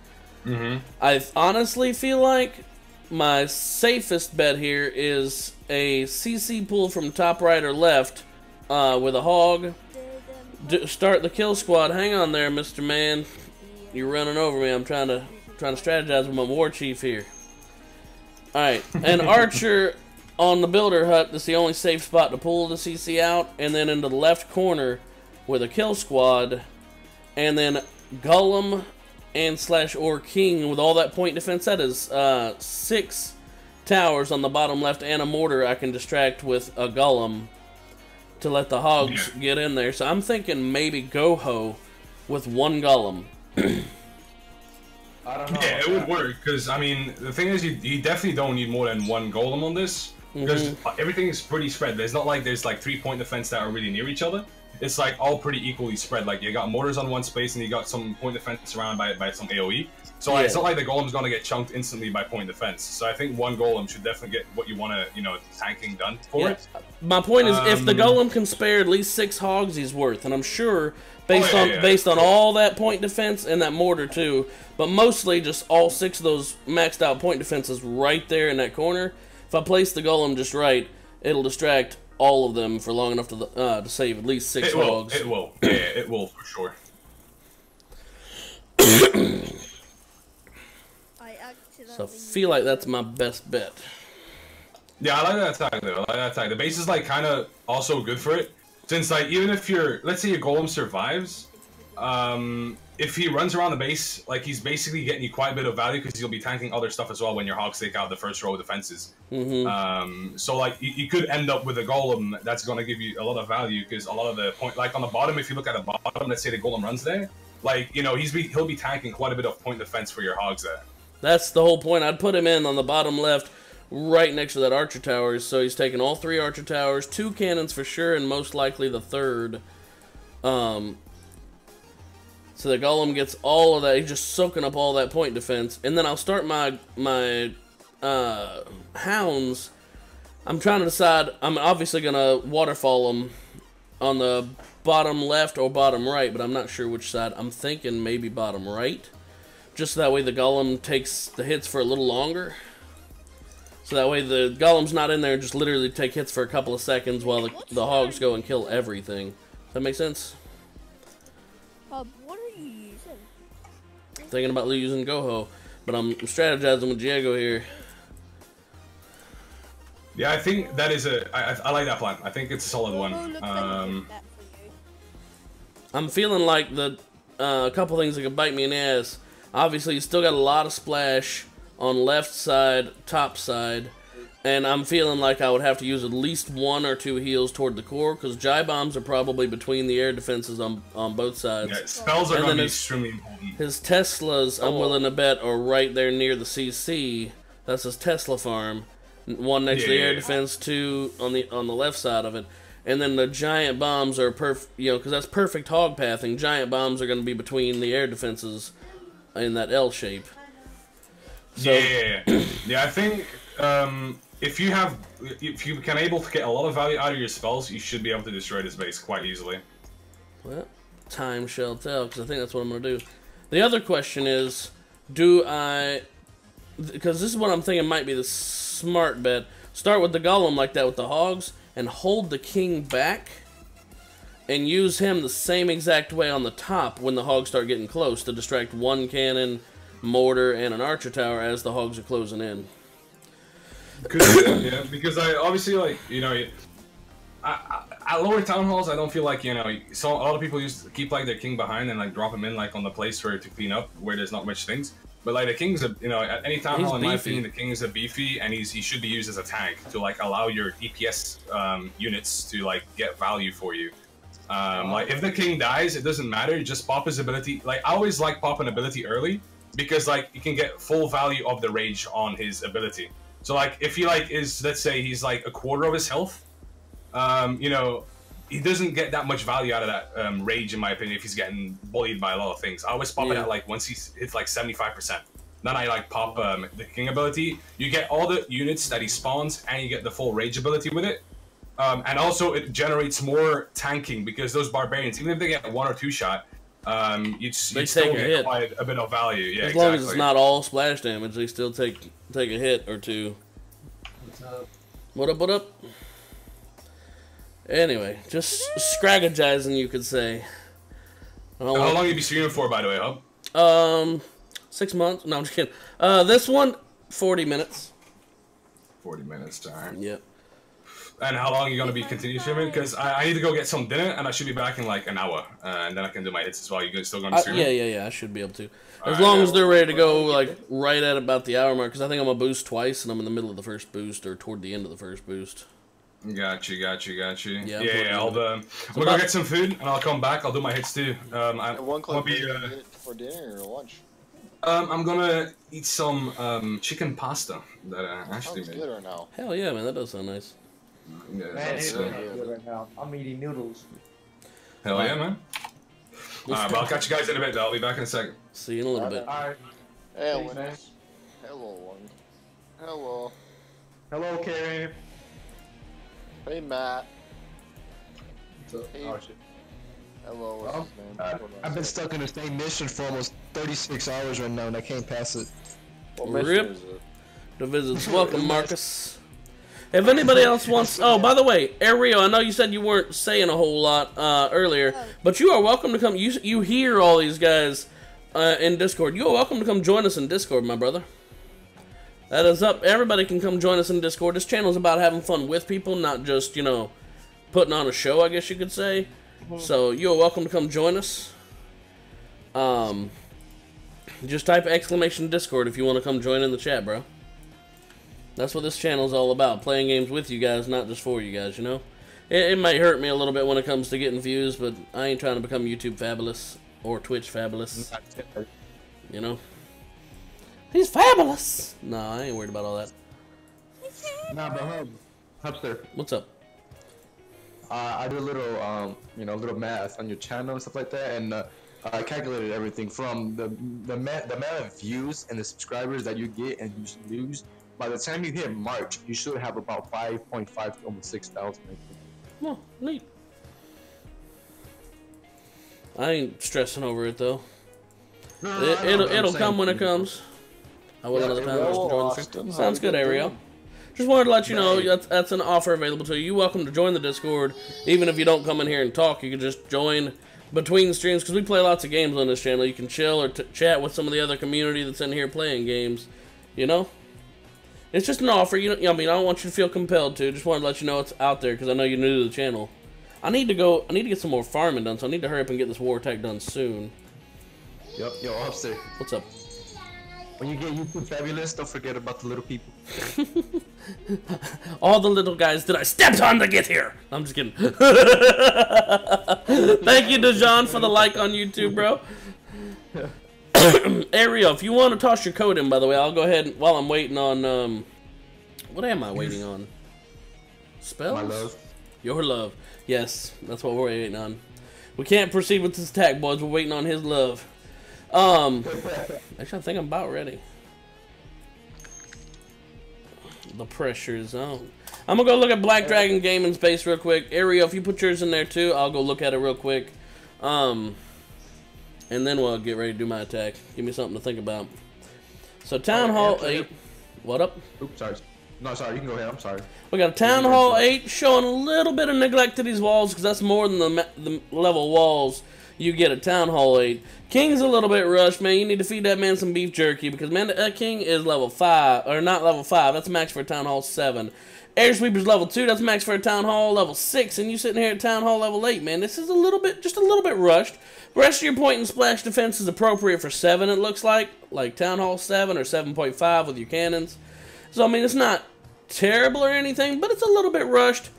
I honestly feel like my safest bet here is a CC pull from top right or left with a hog. Start the kill squad. Hang on there, Mr. Man. You're running over me. I'm trying to strategize with my war chief here. All right, and Archer on the builder hut. That's the only safe spot to pull the CC out, and then into the left corner with a kill squad, and then Golem and /or King with all that point defense. That is 6 towers on the bottom left and a mortar I can distract with a Golem to let the hogs get in there. So I'm thinking maybe Go-Ho with 1 Golem. I don't know. Yeah, it would work, because, I mean, the thing is, you definitely don't need more than 1 golem on this, because everything is pretty spread. There's not like there's like 3 point defense that are really near each other. it's like all pretty equally spread. Like you got mortars on one space and you got some point defense surrounded by some AoE. So like, it's not like the golem's gonna get chunked instantly by point defense. So I think one golem should definitely get what you want to, you know, tanking done for it. My point is, if the golem can spare at least 6 hogs, he's worth, and I'm sure based on all that point defense and that mortar too, but mostly just all 6 of those maxed out point defenses right there in that corner. If I place the golem just right, it'll distract all of them for long enough to save at least 6 hogs. It will. Yeah, it will for sure. So I feel like that's my best bet. Yeah, I like that attack though. I like that attack. The base is like kind of also good for it, since like even if let's say your golem survives, if he runs around the base, like he's basically getting you quite a bit of value because you'll be tanking other stuff as well when your hogs take out the first row of defenses. So like you could end up with a golem that's going to give you a lot of value because a lot of the point, like on the bottom, if you look at the bottom, let's say the golem runs there, like you know he'll be tanking quite a bit of point defense for your hogs there. That's the whole point. I'd put him in on the bottom left, right next to that archer towers. So he's taking all 3 archer towers, 2 cannons for sure, and most likely the 3rd. So the golem gets all of that. He's just soaking up all that point defense. And then I'll start my hounds. I'm trying to decide. I'm obviously going to waterfall them on the bottom left or bottom right, but I'm not sure which side. I'm thinking maybe bottom right. Just that way the golem takes the hits for a little longer. So that way the golem's not in there and just literally take hits for a couple of seconds while the hogs go and kill everything. Does that make sense? What are you using? Thinking about using Goho, but I'm strategizing with Diego here. Yeah, I think that is I like that plan. I think it's a solid one. I'm feeling like a couple things that could bite me in the ass. Obviously, you still got a lot of splash on left side, top side, and I'm feeling like I would have to use at least 1 or 2 heals toward the core, because Jai bombs are probably between the air defenses on both sides. Yeah, spells are going to be extremely important. His Teslas, I'm willing to bet, are right there near the CC. That's his Tesla farm. 1 next to the air defense, 2 on the left side of it. And then the giant bombs are perfect, you know, because that's perfect hog pathing. Giant bombs are going to be between the air defenses in that L shape. So, yeah. I think if you can able to get a lot of value out of your spells, you should be able to destroy this base quite easily. Well, time shall tell, because I think that's what I'm going to do. The other question is, do I, because this is what I'm thinking might be the smart bet, start with the golem like that with the hogs, and hold the king back, and use him the same exact way on the top when the hogs start getting close to distract 1 cannon, mortar, and an archer tower as the hogs are closing in. Could do that, yeah, because I obviously, like, you know, at lower town halls, I don't feel like, you know, a lot of people used to keep like their king behind and like drop him in like on the place where to clean up where there's not much things. But like the king's a, you know, at any town hall in my opinion, the king is a beefy, and he should be used as a tank to like allow your DPS units to like get value for you. Like if the king dies, it doesn't matter. Just pop his ability. Like I always like popping ability early because like you can get full value of the rage on his ability. So like if he like is, let's say he's like a quarter of his health, you know, he doesn't get that much value out of that rage in my opinion if he's getting bullied by a lot of things. I always pop it at like once he hits like 75%. Then I like pop the king ability. You get all the units that he spawns and you get the full rage ability with it. And also it generates more tanking because those barbarians, even if they get 1 or 2 shot, you still get quite a bit of value. Yeah, as long as it's not all splash damage, they still take a hit or 2. What's up? What up, what up? Anyway, just strategizing, you could say. How long you be streaming for, by the way, Hub? 6 months. No, I'm just kidding. This one, 40 minutes. 40 minutes, alright. Yep. And how long are you going to be continuing streaming? Because I need to go get some dinner, and I should be back in like an hour. And then I can do my hits as well. You guys still going to stream? Yeah, I should be able to. As long as they're ready to go, like, right at about the hour mark. Because I think I'm going to boost twice, and I'm in the middle of the first boost, or toward the end of the first boost. Got you. Yeah, I'm gonna go get some food, and I'll come back. I'll do my hits too. One club for dinner or lunch? I'm gonna eat some chicken pasta that Ashley made. Good or no? Hell yeah, man, that does sound nice. Yeah, Man, that's good right now. I'm eating noodles. Hell yeah, man. Alright, well, I'll catch you guys in a bit, though. I'll be back in a second. See you in a little bit. Alright. Hey, hello, one. Hello. Hello, Karen. Hey, Matt. Hey. Oh, shit. Hello, what's his name? I've been stuck in the same mission for almost 36 hours right now, and I can't pass it. What mission is it? The visits. Welcome, Marcus. If anybody else wants... Oh, by the way, Ariel, I know you said you weren't saying a whole lot earlier, but you are welcome to come... You hear all these guys in Discord. You are welcome to come join us in Discord, my brother. That is up. Everybody can come join us in Discord. This channel is about having fun with people, not just, you know, putting on a show, I guess you could say. So, you are welcome to come join us. Just type exclamation Discord if you want to come join in the chat, bro. That's what this channel is all about. Playing games with you guys, not just for you guys, you know? It might hurt me a little bit when it comes to getting views, but I ain't trying to become YouTube fabulous or Twitch fabulous. You know? He's fabulous! No, I ain't worried about all that. Nah, but Hubster. What's up? I did a little, you know, little math on your channel and stuff like that, and I calculated everything from the amount of views and the subscribers that you get and you lose. By the time you hit March, you should have about 5.5 to almost 6,000. Oh, neat. I ain't stressing over it though. It'll come when it comes. I will another time just join the stream. Sounds good, Ariel. Just wanted to let you know that's an offer available to you. You're welcome to join the Discord. Even if you don't come in here and talk, you can just join between streams because we play lots of games on this channel. You can chill or chat with some of the other community that's in here playing games. You know? It's just an offer. I mean, I don't want you to feel compelled to. Just wanted to let you know it's out there because I know you're new to the channel. I need to get some more farming done, so I need to hurry up and get this war tech done soon. Yep, yo, Hubster. What's up? When you get YouTube fabulous, don't forget about the little people. All the little guys that I stepped on to get here. I'm just kidding. Thank you, Dejan, for the like on YouTube, bro. Ariel, if you want to toss your code in, by the way, I'll go ahead while I'm waiting on, what am I waiting on? Spells? My love. Your love. Yes, that's what we're waiting on. We can't proceed with this attack, boys. We're waiting on his love. Actually, I think I'm about ready. The pressure is on. I'm gonna go look at Black Dragon Gaming Space real quick. Ariel, if you put yours in there too, I'll go look at it real quick. And then we'll get ready to do my attack. Give me something to think about. So, Town Hall 8. What up? Oops, sorry. No, sorry, you can go ahead. I'm sorry. We got a Town Hall 8 showing a little bit of neglect to these walls because that's more than the level walls you get at Town Hall 8. King's a little bit rushed, man. You need to feed that man some beef jerky because, man, that King is level 5. Or not level 5. That's max for Town Hall 7. Air Sweeper's level 2. That's max for a Town Hall level 6. And you sitting here at Town Hall level 8, man. This is just a little bit rushed. The rest of your point and splash defense is appropriate for 7, it looks like Town Hall 7 or 7.5 with your cannons. So, I mean, it's not terrible or anything, but it's a little bit rushed.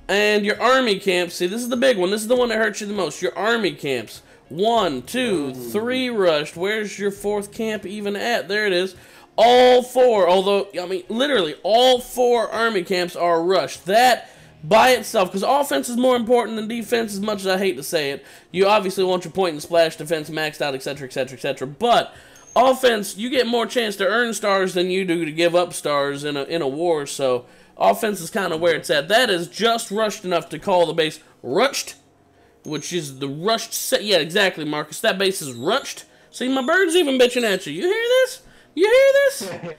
And your army camps, see, this is the big one. This is the one that hurts you the most. Your army camps. 1, 2, 3 rushed. Where's your 4th camp even at? There it is. All 4, although, I mean, literally, all 4 army camps are rushed. That by itself, because offense is more important than defense, as much as I hate to say it. You obviously want your point and splash defense maxed out, etc., etc., etc. But offense, you get more chance to earn stars than you do to give up stars in a war. So offense is kind of where it's at. That is just rushed enough to call the base rushed, which is the rushed set. Yeah, exactly, Marcus. That base is rushed. See, my bird's even bitching at you. You hear this? You hear this?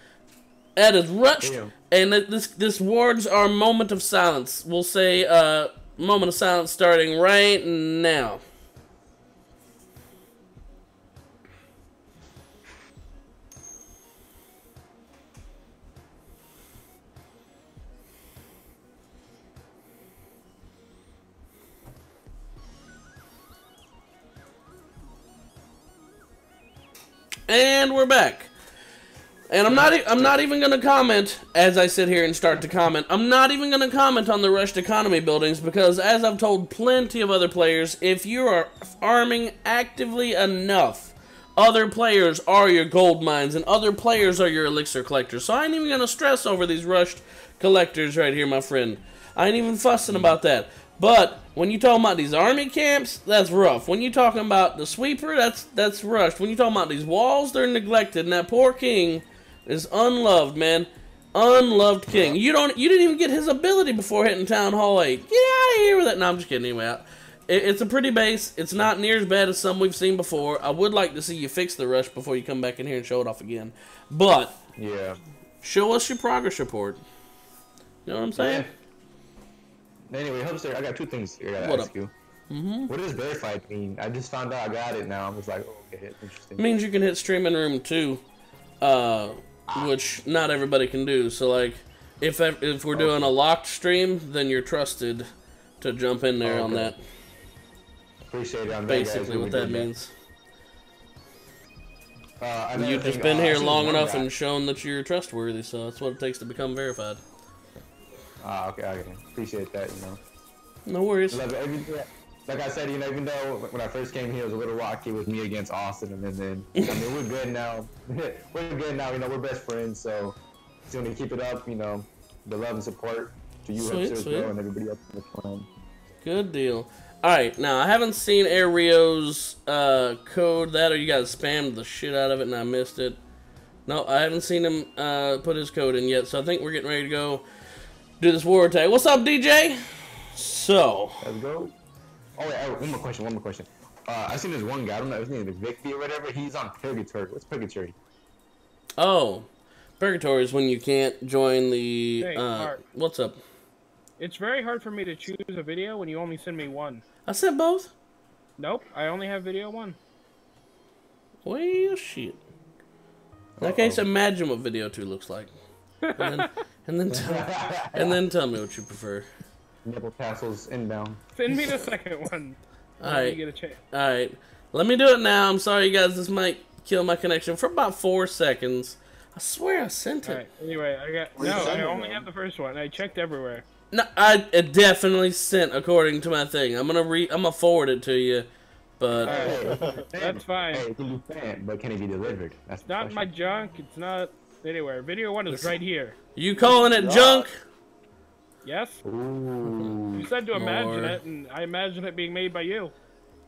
That is rushed. Damn. And this wards our moment of silence. We'll say moment of silence starting right now. And we're back. And I'm not even going to comment as I sit here and start to comment. I'm not even going to comment on the rushed economy buildings because, as I've told plenty of other players, if you are farming actively enough, other players are your gold mines and other players are your elixir collectors. So I ain't even going to stress over these rushed collectors right here, my friend. I ain't even fussing about that. But when you talking about these army camps, that's rough. When you talking about the sweeper, that's rushed. When you talking about these walls, they're neglected, and that poor king is unloved, man. Unloved king. You didn't even get his ability before hitting Town Hall 8. Get out of here with that. No, I'm just kidding. Anyway, it's a pretty base. It's not near as bad as some we've seen before. I would like to see you fix the rush before you come back in here and show it off again. But yeah, show us your progress report. You know what I'm saying? Yeah. Anyway, Hubster, I got two things here I gotta ask you. What does verified mean? I just found out I got it now. I was like, oh, okay, interesting. It means you can hit streaming room 2, which not everybody can do. So like, if we're doing a locked stream, then you're trusted to jump in there on that. Appreciate it. Basically, what that means. You've just thing, been here long enough and shown that you're trustworthy, so that's what it takes to become verified. Okay. Appreciate that, you know. No worries. Like I said, you know, even though when I first came here, it was a little rocky with me against Austin, and then I mean, we're good now. We're good now, you know, we're best friends, so just gonna keep it up, you know, the love and support to you, Hubster, and everybody else in the clan. Good deal. Alright, now, I haven't seen Air Rio's code that, or you guys spammed the shit out of it and I missed it. No, I haven't seen him put his code in yet, so I think we're getting ready to go do this war attack. What's up, DJ? So. Let's go. Oh, wait, one more question. I seen this one guy, I don't know his name, Vicky or whatever, he's on Purgatory. What's Purgatory? Oh, Purgatory is when you can't join the, Hey, what's up? It's very hard for me to choose a video when you only send me one. I said both. Nope, I only have video 1. Well, shit. In that case, imagine what video 2 looks like. And then tell me what you prefer. Nipple tassels inbound. Send me the second one. Alright. Get a chance. Alright. Let me do it now. I'm sorry, you guys. This might kill my connection for about 4 seconds. I swear I sent it. Alright, anyway, I only have the first one. I checked everywhere. No, it definitely sent according to my thing. I'm gonna forward it to you, but that's fine. Hey, it can be sent, but can it be delivered? That's not my junk. It's not anywhere. Video 1 is right here. You calling it junk? Yes. Ooh, you said to imagine it, and I imagine it being made by you.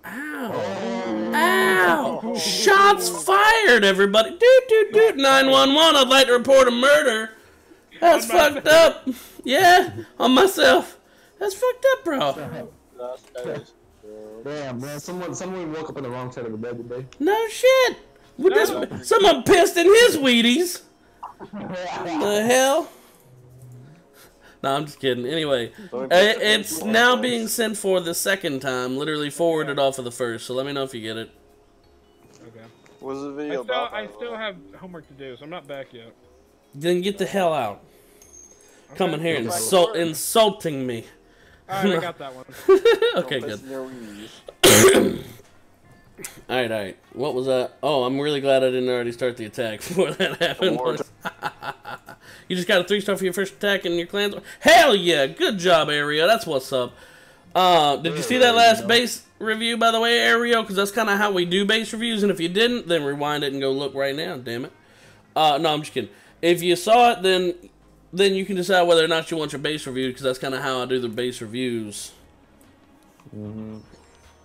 Ow! Ow! Shots fired, everybody! Doot 911. I'd like to report a murder. That's fucked up. Yeah, on myself. That's fucked up, bro. Damn, man. Someone woke up on the wrong side of the bed today. No shit. Someone pissed in his Wheaties. The hell? No, I'm just kidding. Anyway, it's now being sent for the second time, literally forwarded off of the first, so let me know if you get it. Okay. What's the video about? I still have homework to do, so I'm not back yet. Then get the hell out. Okay. Coming here insulting me. Alright, I got that one. Okay, good. Alright. What was that? Oh, I'm really glad I didn't already start the attack before that happened. You just got a 3-star for your first attack in your clan's. Hell yeah! Good job, Ario. That's what's up. Did you see that last base review, by the way, Ario? Because that's kind of how we do base reviews, and if you didn't, then rewind it and go look right now, damn it. No, I'm just kidding. If you saw it, then you can decide whether or not you want your base reviewed, because that's kind of how I do the base reviews.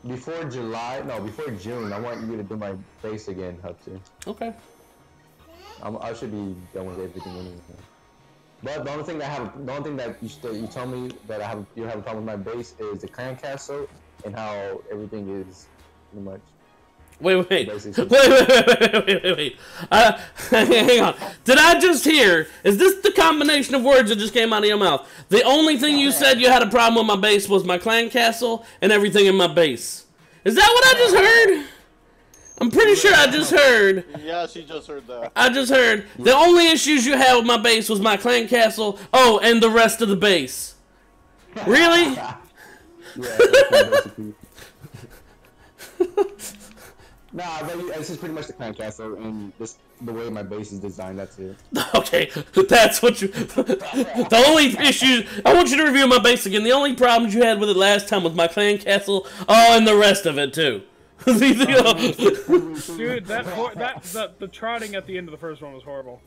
Before June, I want you to do my base again, Hubster. Okay. I should be done with everything anyway. But the only thing that you tell me that you have a problem with my base is the clan castle and how everything is pretty much. Wait. Hang on. Did I just hear? Is this the combination of words that just came out of your mouth? The only thing you said you had a problem with my base was my clan castle and everything in my base. Is that what I just heard? I'm pretty sure I just heard. Yeah, she just heard that. I just heard. The only issues you had with my base was my clan castle. Oh, and the rest of the base. Really? Nah, but it's just pretty much the clan castle and just the way my base is designed. That's it. Okay, that's what you. The only issues. I want you to review my base again. The only problems you had with it last time was my clan castle. Oh, and the rest of it too. Dude, the trotting at the end of the first one was horrible.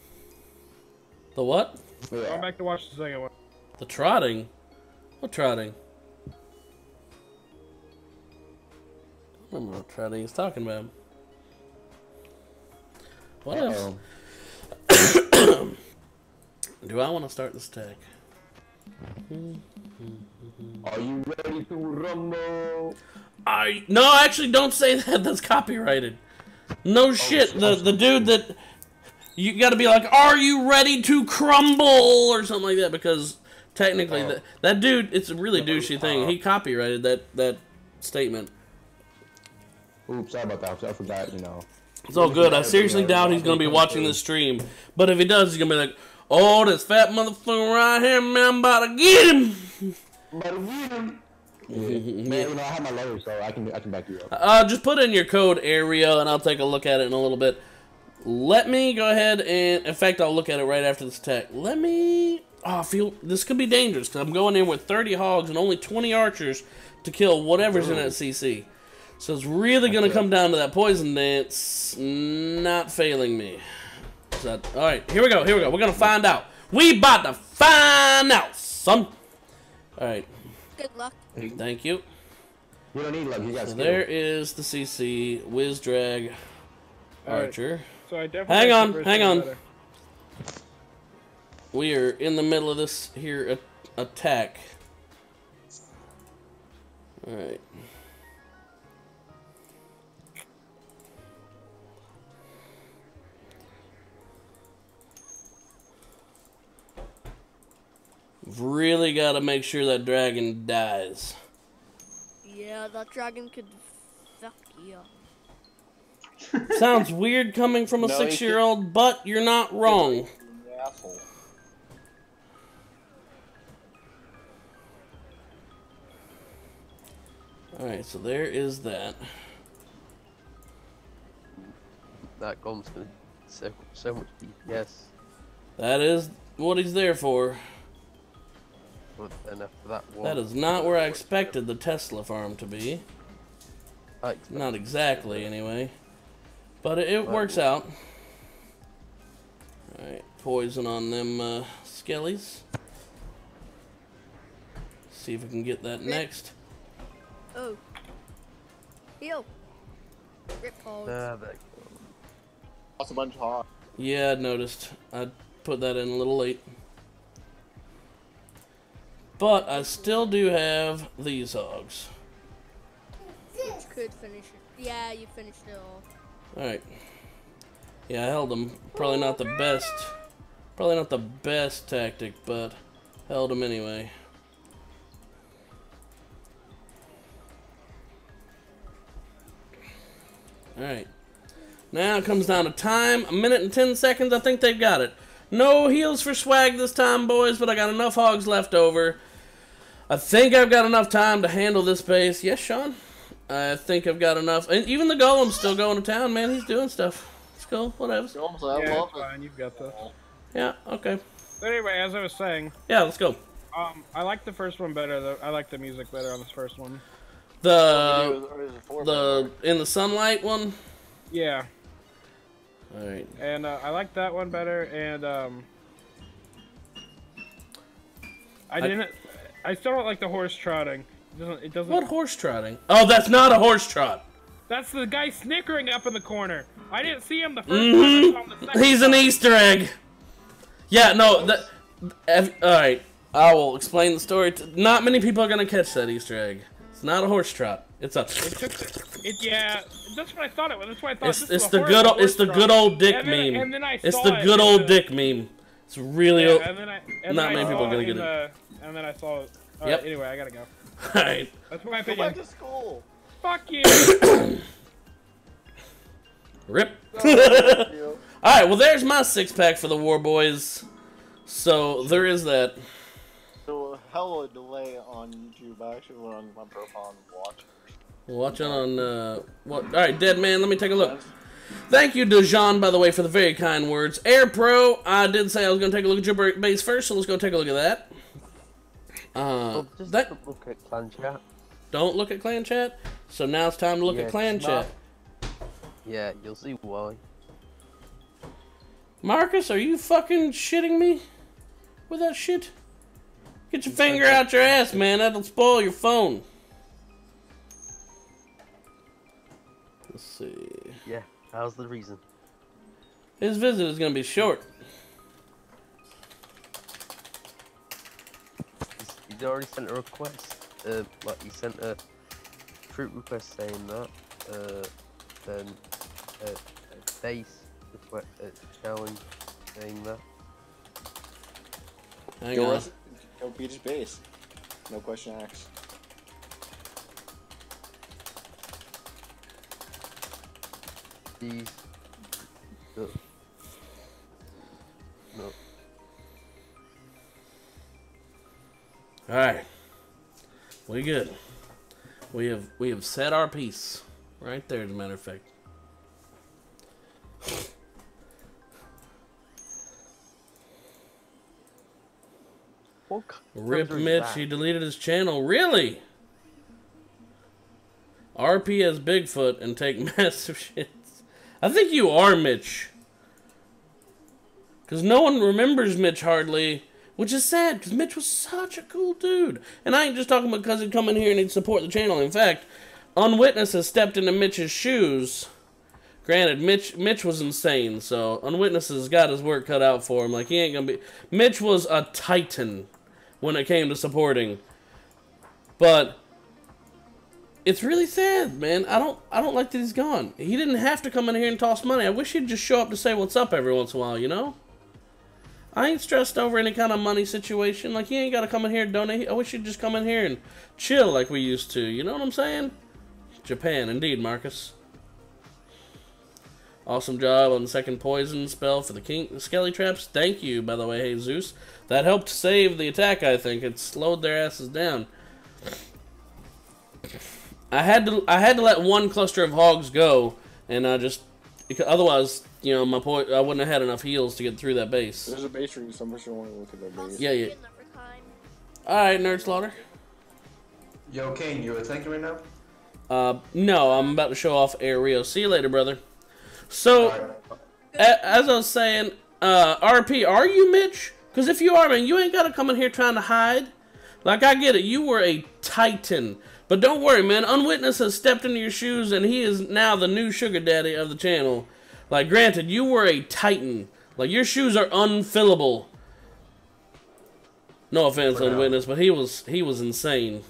The what? Going back to watch the second one. The trotting? What trotting? I'm gonna try to he's talking about. What else? Do I want to start this tag? Are you ready to rumble? No, actually, don't say that. That's copyrighted. No shit. The dude that you got to be like, "Are you ready to crumble?" or something like that, because technically that dude, it's a really douchey thing. He copyrighted that statement. Oops, sorry about that. I forgot. You know. It's all good. I seriously doubt he's gonna be watching this stream, but if he does, he's gonna be like, "Oh, this fat motherfucker right here, man, I'm about to get him." Man, you know, I have my letters, so I can back you up. Just put in your code area, and I'll take a look at it in a little bit. Let me go ahead and, in fact, I'll look at it right after this attack. Let me. Oh, I feel this could be dangerous because I'm going in with 30 hogs and only 20 archers to kill whatever's in that CC. So it's really gonna come down to that poison dance not failing me. All right, here we go. Here we go. We're gonna find out. We about to find out, son. All right. Good luck. Thank you. You don't need luck. You got So there is the CC, Wiz Drag, Archer. So I definitely Hang on. We are in the middle of this here attack. All right. Really got to make sure that dragon dies. Yeah, that dragon could fuck you up. Sounds weird coming from a 6-year-old, but you're not wrong. Asshole. Alright, so there is that. That comes with so much DPS. That is what he's there for. But enough for that one. That is not where I expected the Tesla farm to be. Not exactly, anyway. But it works out. Alright, poison on them skellies. See if we can get that next. Oh. Heal. Rip hogs. Lost a bunch of hogs. Yeah, I noticed. I put that in a little late. But I still do have these hogs. Which could finish it. Yeah, you finished it all. Alright. Yeah, I held them. Probably not the best. Probably not the best tactic, but held them anyway. Alright. Now it comes down to time. 1 minute and 10 seconds. I think they've got it. No heals for swag this time, boys, but I got enough hogs left over. I think I've got enough time to handle this base. Yes, Sean? I think I've got enough. And even the golem's still going to town, man. He's doing stuff. It's cool. Whatever. Yeah, it's fine. You've got this. Yeah, okay. But anyway, as I was saying. Yeah, let's go. I like the first one better. Though. I like the music better on this first one. The in the sunlight one? Yeah. Alright. And I like that one better, and I still don't like the horse trotting. It doesn't. What horse trotting? Oh, that's not a horse trot. That's the guy snickering up in the corner. I didn't see him the first time. I saw him the second He's time. an Easter egg. Yeah, no. Alright. I will explain the story. Not many people are gonna catch that Easter egg. It's not a horse trot. It's a. Yeah, that's what I thought it was. That's why I thought It's the good old dick meme. And then I it's saw the good old dick meme. It's really old. Not many people are gonna get it. And then I saw it. Yep. Anyway, I gotta go. Alright. That's my Go opinion. back to school. Fuck you. Rip. Alright, well there's my 6-pack for the War Boys. So there is that. So hella delay on YouTube. I actually went on my profile and watched. Watch it on what? All right, Dead Man. Let me take a look. Thank you, Dejan, by the way, for the very kind words. Air Pro, I did say I was going to take a look at your base first, so let's go take a look at that. Just look at clan chat. Don't look at clan chat. So now it's time to look at clan chat. Yeah, you'll see why. Marcus, are you fucking shitting me with that shit? Get your finger out your ass, man. That'll spoil your phone. Let's see. Yeah, how's the reason? His visit is gonna be short. He's already sent a request. Like he sent a fruit request saying that. Then a base request challenge saying that. Hang on. Go beat his base. No question asked. These. No. All right, we good. We have said our piece right there. As a matter of fact. Rip Mitch, he deleted his channel. Really? RP as Bigfoot and take massive shits. I think you are Mitch. Because no one remembers Mitch hardly. Which is sad, because Mitch was such a cool dude. And I ain't just talking about because he'd come in here and he'd support the channel. In fact, Unwitness has stepped into Mitch's shoes. Granted, Mitch was insane, so Unwitness has got his work cut out for him. Like, he ain't gonna be... Mitch was a titan when it came to supporting. But it's really sad, man. I don't like that he's gone. He didn't have to come in here and toss money. I wish he'd just show up to say what's up every once in a while, you know? I ain't stressed over any kind of money situation. Like, he ain't got to come in here and donate. I wish he'd just come in here and chill like we used to. You know what I'm saying? Japan, indeed, Marcus. Awesome job on the second poison spell for the Skelly Traps. Thank you, by the way, Jesus. That helped save the attack, I think. It slowed their asses down. I had to let one cluster of hogs go, and I just... Otherwise... You know, I wouldn't have had enough heals to get through that base. There's a base for you. Somebody should want to look at that base. Yeah, yeah. Alright, Nerd Slaughter. Yo, Kane, you attacking right now? No, I'm about to show off Air Rio. See you later, brother. So, as I was saying, RP, are you Mitch? Because if you are, man, you ain't got to come in here trying to hide. Like, I get it. You were a titan. But don't worry, man. Unwitness has stepped into your shoes, and he is now the new sugar daddy of the channel. Like, granted, you were a titan. Like, your shoes are unfillable. No offense, Unwitness, but he was insane.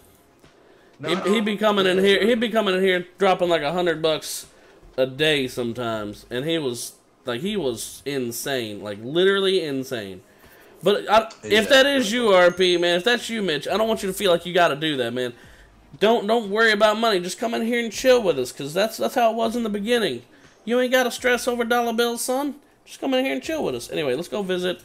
He'd be coming in here dropping like $100 a day sometimes, and he was insane, like literally insane. But if that is you, RP, man, if that's you, Mitch, I don't want you to feel like you got to do that, man. Don't worry about money. Just come in here and chill with us, because that's how it was in the beginning. You ain't got to stress over dollar bills, son. Just come in here and chill with us. Anyway, let's go visit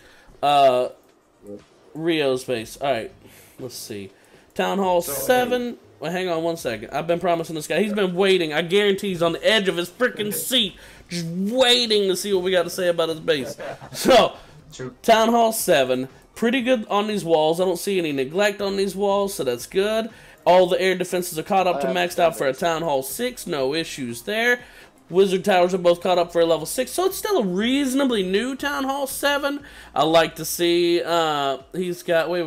Rio's base. All right, let's see. Town Hall 7. Well, hang on one second. I've been promising this guy. He's been waiting. I guarantee he's on the edge of his freaking seat, just waiting to see what we got to say about his base. So, Town Hall 7. Pretty good on these walls. I don't see any neglect on these walls, so that's good. All the air defenses are caught up to maxed out for a Town Hall 6. No issues there. Wizard Towers are both caught up for a level 6, so it's still a reasonably new Town Hall 7. I like to see, he's got, wait.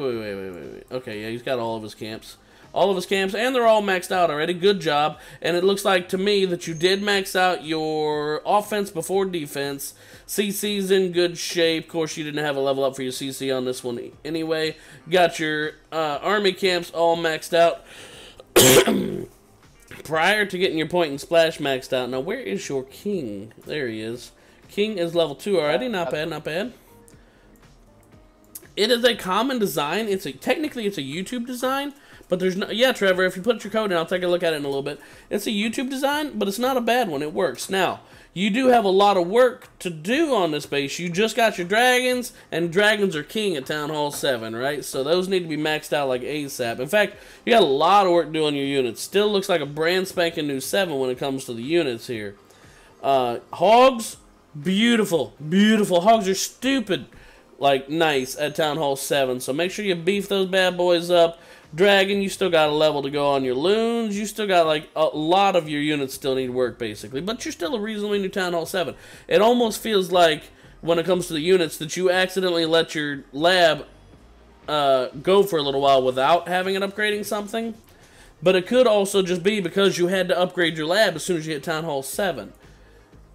Okay, yeah, he's got all of his camps. All of his camps, and they're all maxed out already. Good job. And it looks like to me that you did max out your offense before defense. CC's in good shape. Of course, you didn't have a level up for your CC on this one anyway. Got your army camps all maxed out. Prior to getting your point and splash maxed out. Now, where is your king? There he is. King is level 2 already. Not bad, not bad. It is a common design. Technically, it's a YouTube design. But there's no... Yeah, Trevor, if you put your code in, I'll take a look at it in a little bit. It's a YouTube design, but it's not a bad one. It works. Now, you do have a lot of work to do on this base. You just got your dragons, and dragons are king at Town Hall 7, right? So those need to be maxed out like ASAP. In fact, you got a lot of work to do on your units. Still looks like a brand spanking new 7 when it comes to the units here. Hogs, beautiful. Beautiful. Hogs are stupid, like, nice at Town Hall 7. So make sure you beef those bad boys up. Dragon, you still got a level to go on your loons. You still got, like, a lot of your units still need work, basically. But you're still a reasonably new Town Hall 7. It almost feels like, when it comes to the units, that you accidentally let your lab go for a little while without having it upgrading something. But it could also just be because you had to upgrade your lab as soon as you hit Town Hall 7.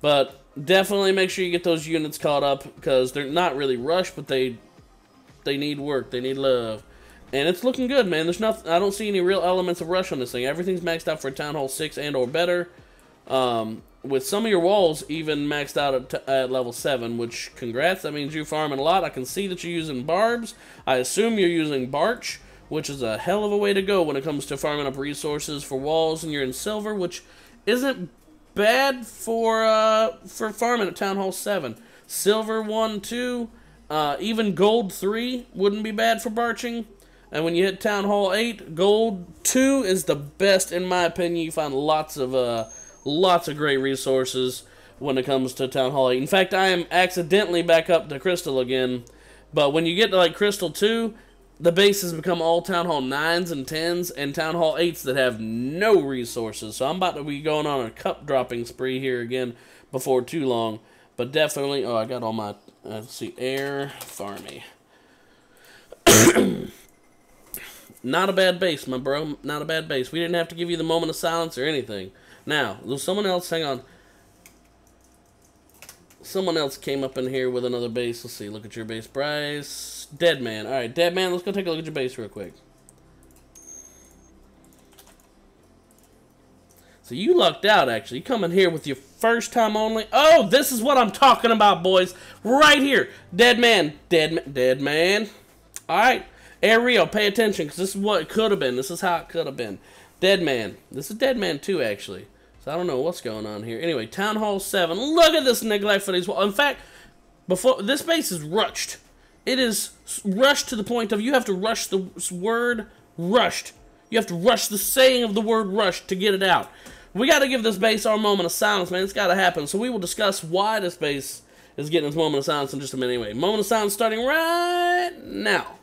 But definitely make sure you get those units caught up, because they're not really rushed, but they need work, they need love. And it's looking good, man. There's nothing, I don't see any real elements of rush on this thing. Everything's maxed out for Town Hall 6 and or better. With some of your walls even maxed out at level 7, which, congrats, that means you're farming a lot. I can see that you're using barbs. I assume you're using barch, which is a hell of a way to go when it comes to farming up resources for walls, and you're in silver, which isn't bad for farming at Town Hall 7. Silver 1, 2, even gold 3 wouldn't be bad for barching. And when you hit Town Hall 8, gold 2 is the best in my opinion. You find lots of great resources when it comes to Town Hall 8. In fact, I am accidentally back up to Crystal again. But when you get to like Crystal 2, the bases become all Town Hall 9s and 10s and Town Hall 8s that have no resources. So I'm about to be going on a cup dropping spree here again before too long. But definitely, oh, I got all my, let's see, air, farmy. Not a bad base, my bro. Not a bad base. We didn't have to give you the moment of silence or anything. Now, there's someone else, hang on. Someone else came up in here with another base. Let's see, look at your base, Bryce. Dead Man. Alright, Dead Man, let's go take a look at your base real quick. So you lucked out, actually. You come in here with your first time only. Oh, this is what I'm talking about, boys. Right here. Dead Man. Dead Man. Alright. Ariel, pay attention, because this is what it could have been. This is how it could have been. Dead Man. This is Dead Man 2, actually. So I don't know what's going on here. Anyway, Town Hall 7. Look at this neglect for these walls. In fact, before this base is rushed. It is rushed to the point of you have to rush the word rushed. You have to rush the saying of the word rushed to get it out. We got to give this base our moment of silence, man. It's got to happen. So we will discuss why this base is getting its moment of silence in just a minute. Anyway, moment of silence starting right now.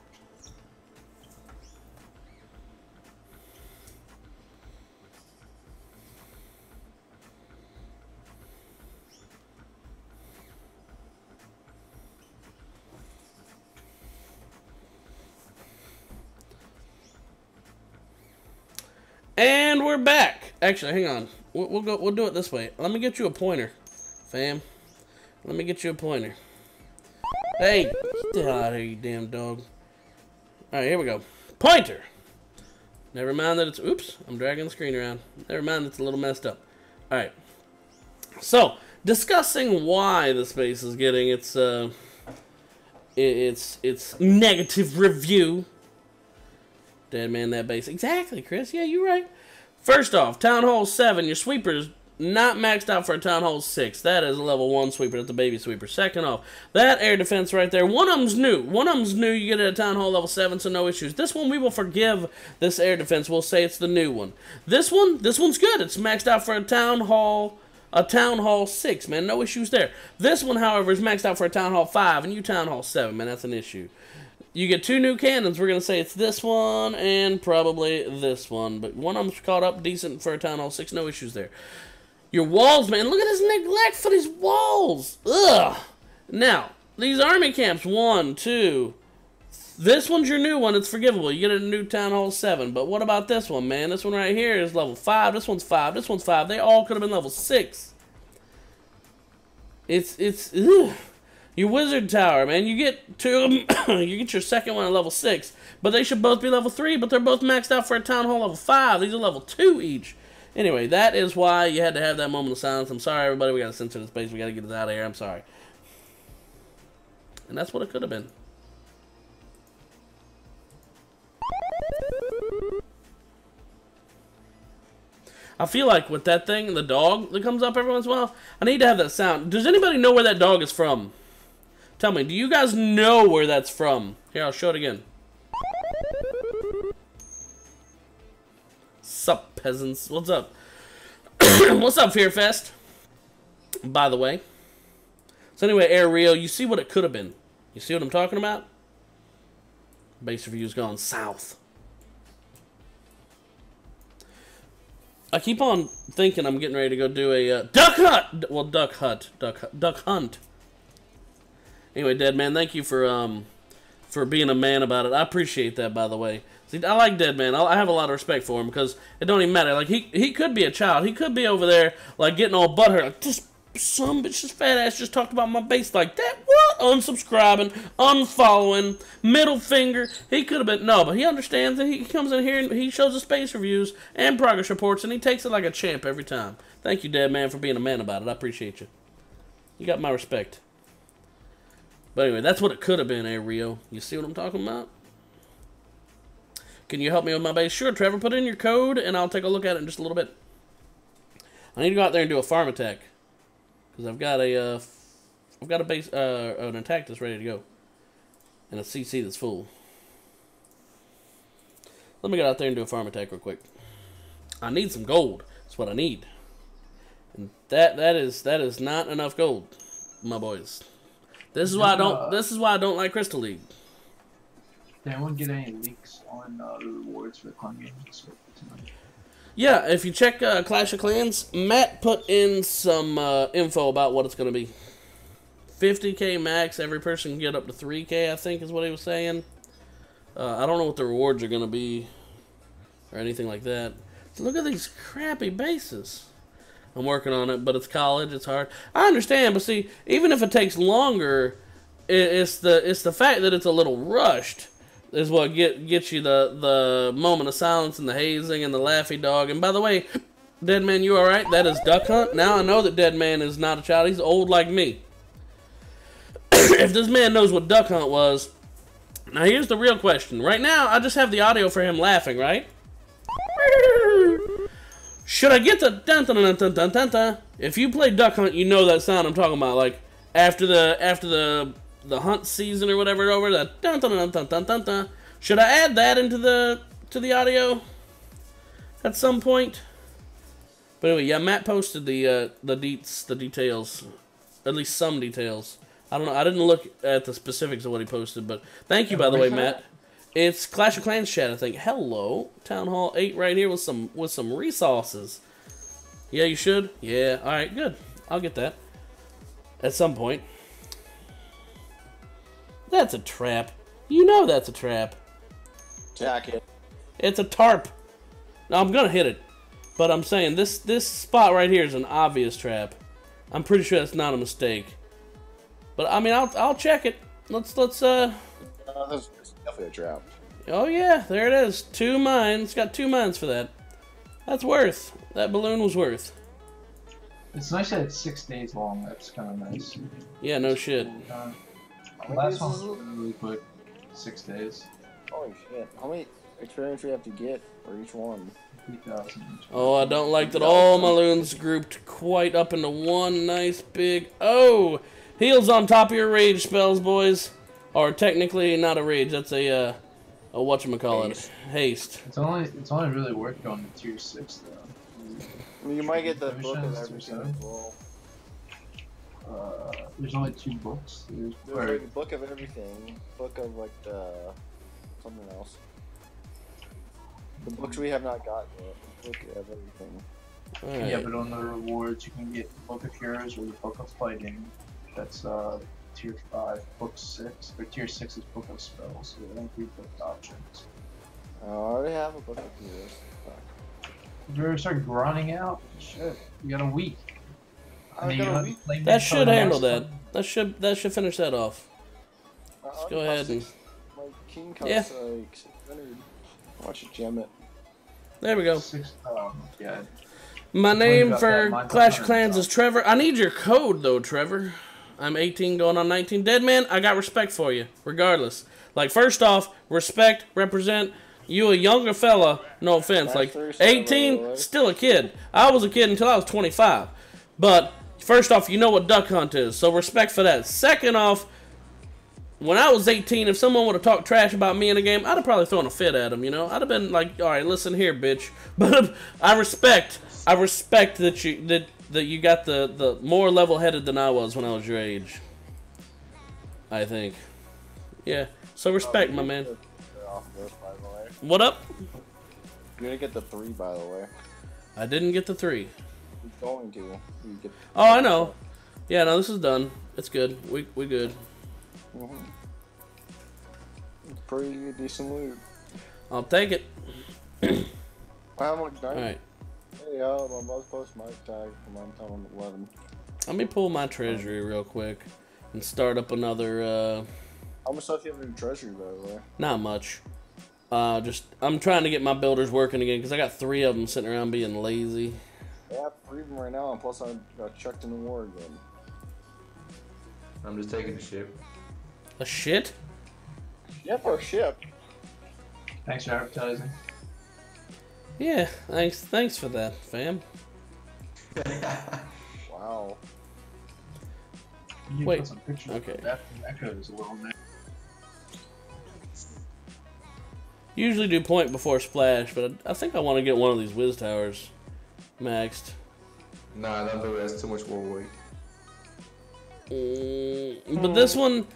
And we're back. Actually, hang on. We'll do it this way. Let me get you a pointer, fam. Let me get you a pointer. Hey, get the hell out of here, you damn dog. All right, here we go. Pointer. Never mind that it's. Oops, I'm dragging the screen around. Never mind, it's a little messed up. All right. So, discussing why the space is getting its negative review. Dead Man, that base. Exactly, Chris. Yeah, you're right. First off, Town Hall 7, your sweeper's not maxed out for a Town Hall 6. That is a level 1 sweeper. That's a baby sweeper. Second off, that air defense right there, one of them's new. One of them's new. You get it at Town Hall level 7, so no issues. This one, we will forgive this air defense. We'll say it's the new one. This one's good. It's maxed out for a Town Hall 6, man. No issues there. This one, however, is maxed out for a Town Hall 5, and you Town Hall 7, man. That's an issue. You get 2 new cannons. We're going to say it's this one and probably this one. But one of them's caught up decent for a Town Hall 6. No issues there. Your walls, man. Look at this neglect for these walls. Ugh. Now, these army camps. 1, 2. This one's your new one. It's forgivable. You get a new Town Hall 7. But what about this one, man? This one right here is level 5. This one's 5. This one's 5. They all could have been level 6. Ugh. Your wizard tower, man, you get 2 of them, you get your second one at level 6, but they should both be level 3, but they're both maxed out for a Town Hall level 5. These are level 2 each. Anyway, that is why you had to have that moment of silence. I'm sorry, everybody, we got to censor this base. We got to get this out of here. I'm sorry. And that's what it could have been. I feel like with that thing, the dog that comes up every once in a while, I need to have that sound. Does anybody know where that dog is from? Tell me, do you guys know where that's from? Here, I'll show it again. Sup, peasants? What's up? What's up, Fearfest? By the way. So anyway, Air Rio, you see what it could have been. You see what I'm talking about? Base review's gone south. I keep on thinking I'm getting ready to go do a duck hunt. Well, duck hunt. Anyway, Dead Man, thank you for being a man about it. I appreciate that, by the way. See, I like Dead Man. I have a lot of respect for him because it don't even matter. Like, he could be a child. He could be over there, like, getting all butthurt. Like, this some bitch, this fat ass just talked about my base like that. What? Unsubscribing, unfollowing, middle finger. He could have been, no, but he understands that he comes in here and he shows us space reviews and progress reports, and he takes it like a champ every time. Thank you, Dead Man, for being a man about it. I appreciate you. You got my respect. But anyway, that's what it could have been, Rio. You see what I'm talking about? Can you help me with my base? Sure, Trevor. Put in your code, and I'll take a look at it in just a little bit. I need to go out there and do a farm attack. Because I've got a base, an attack that's ready to go. And a CC that's full. Let me get out there and do a farm attack real quick. I need some gold. That's what I need. And that is not enough gold, my boys. This is why I don't like Crystal League. Did anyone get any leaks on the rewards for the clan games tonight? Yeah, if you check Clash of Clans, Matt put in some info about what it's going to be. 50k max, every person can get up to 3k, I think is what he was saying. I don't know what the rewards are going to be or anything like that. So look at these crappy bases. I'm working on it, but it's college, it's hard. I understand, but see, even if it takes longer, it's the fact that it's a little rushed is what gets you the moment of silence and the hazing and the laughy dog. And by the way, Dead Man, you alright? That is Duck Hunt. Now I know that Dead Man is not a child. He's old like me. If this man knows what Duck Hunt was... Now here's the real question. Right now, I just have the audio for him laughing, right? Should I get the dun dun dun dun dun dun dun? If you play Duck Hunt, you know that sound I'm talking about. Like after the hunt season or whatever over, that dun dun dun dun dun dun dun. Should I add that into the audio at some point? But anyway, yeah, Matt posted the details, at least some details. I don't know. I didn't look at the specifics of what he posted, but thank you by the way, Matt. It's Clash of Clans chat, I think. Hello, Town Hall 8 right here with some resources. Yeah, you should. Yeah, all right, good. I'll get that at some point. That's a trap. You know that's a trap. Jacket. It's a tarp. No, I'm gonna hit it, but I'm saying this spot right here is an obvious trap. I'm pretty sure that's not a mistake. But I mean, I'll check it. Let's That's definitely a trap. Oh yeah, there it is. 2 mines. Got 2 mines for that. That's worth. That balloon was worth. It's nice that it's 6 days long. That's kind of nice. Yeah, no shit. The last one was really quick. 6 days. Holy shit. How many experience do you have to get for each one? 3,000. Oh, I don't like that all my loons grouped quite up into one nice big... Oh! Heals on top of your rage spells, boys. Or technically not a rage, that's a whatchamacallit. Haste. It's only really worth going to tier 6 though. I mean, you might get the book of everything as well. There's only 2 books. There's like a book of everything. Book of like something else. The books we have not gotten yet. The book of everything. Right. Yeah, but on the rewards you can get Book of Heroes or the Book of Fighting. That's tier 5, book 6, or tier 6 is book of spells, so they don't do book options. I already have a book of heroes. If you ever start grinding out, shit, you got a week. That should handle that. That should finish that off. Let's go ahead and... My king costs like 600. Watch it gem it. There we go. Yeah. My name for Clash of Clans is Trevor. I need your code though, Trevor. I'm 18 going on 19. Dead Man, I got respect for you, regardless. Like, first off, respect, represent. You a younger fella, no offense. Like, 18, still a kid. I was a kid until I was 25. But, first off, you know what Duck Hunt is, so respect for that. Second off, when I was 18, if someone would have talked trash about me in a game, I'd have probably thrown a fit at him, you know? I'd have been like, alright, listen here, bitch. But I respect that you got the more level-headed than I was when I was your age. I think. Yeah. So respect, my man. What up? You're gonna get the 3, by the way. I didn't get the 3. You're going to. You get Oh, I know. Yeah, no, this is done. It's good. We good. Pretty decent loot. I'll take it. I'm like, All right. Hey, I'm about to post my tag from I'm telling 11. Let me pull my treasury real quick and start up another. How much stuff do you have in your treasury, by the way? Not much. Just I'm trying to get my builders working again because I got 3 of them sitting around being lazy. I have 3 of them right now, and plus I got checked in the war again. I'm just taking a ship. A shit? Yep, or ship. Thanks for advertising. Yeah, thanks for that, fam. Wow. You can Wait, put some pictures okay. of that echoes a little bit. Usually do point before splash, but I think I want to get one of these whiz towers maxed. Nah, don't do it. That's too much war weight. But this one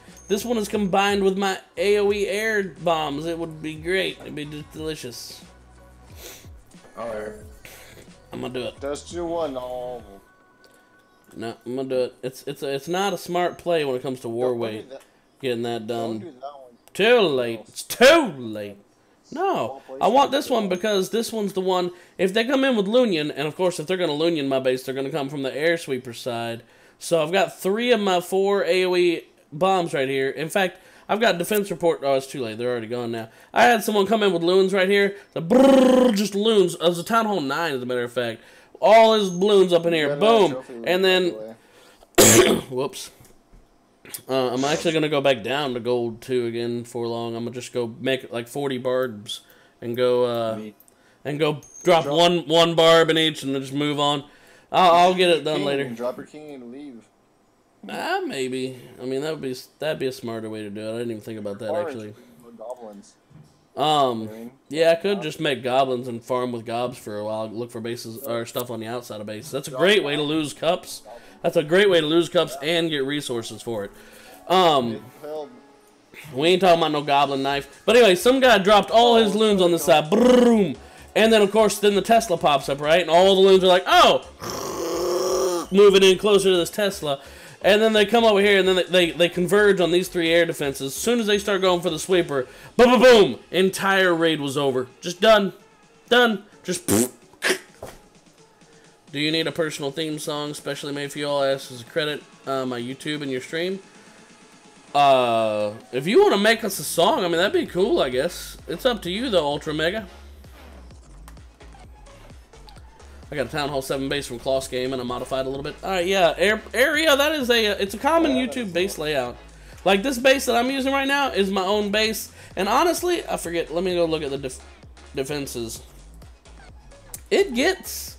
is combined with my AoE air bombs. It would be great. It'd be just delicious. Alright. I'm gonna do it. Just do one, all. No, I'm gonna do it. It's not a smart play when it comes to war weight. Getting that done. Don't do that one. Too late. It's too late. No, I want this one because this one's the one. If they come in with Lunion, and of course if they're gonna Lunion my base, they're gonna come from the air sweeper side. So I've got 3 of my 4 AoE bombs right here. In fact, I've got defense report. Oh, it's too late. They're already gone now. I had someone come in with loons right here. The brrrr, just loons. It was a Town Hall 9, as a matter of fact. All his balloons up in here. Boom. And then, whoops. I'm actually going to go back down to gold 2 again for long. I'm going to just go make like 40 barbs and go drop one barb in each and then just move on. I'll get it done later. Drop your king and leave. Maybe. I mean, that'd be a smarter way to do it. I didn't even think about that, actually. Goblins. Yeah, I could just make goblins and farm with gobs for a while. Look for bases or stuff on the outside of bases. That's a great way to lose cups. That's a great way to lose cups and get resources for it. We ain't talking about no goblin knife. But anyway, some guy dropped all his loons on the side. Boom. And then, of course, then the Tesla pops up, right? And all the loons are like, oh! Moving in closer to this Tesla. And then they come over here, and then they converge on these 3 air defenses. As soon as they start going for the sweeper, boom, boom, boom! Entire raid was over. Just done. Done. Just... Do you need a personal theme song, specially made for you all? Ask as a credit, my YouTube and your stream. If you want to make us a song, I mean, that'd be cool, I guess. It's up to you, though, Ultra Mega. I got a Town Hall 7 base from Kloss Game, and I modified a little bit. Alright, yeah, area, that is it's a common YouTube base layout. Like, this base that I'm using right now is my own base. And honestly, I forget, let me go look at the defenses. It gets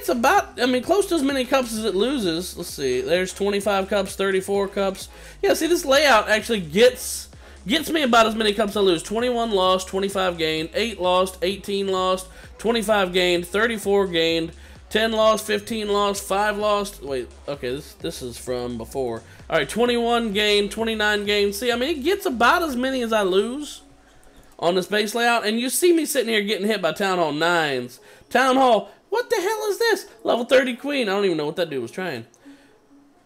about, I mean, close to as many cups as it loses. Let's see, there's 25 cups, 34 cups. Yeah, see, this layout actually gets me about as many cups I lose. 21 lost, 25 gained, 8 lost, 18 lost, 25 gained, 34 gained, 10 lost, 15 lost, 5 lost. Wait, okay, this is from before. All right, 21 gained, 29 gained. See, I mean, it gets about as many as I lose on this base layout. And you see me sitting here getting hit by Town Hall 9s. Town Hall, what the hell is this? Level 30 Queen. I don't even know what that dude was trying.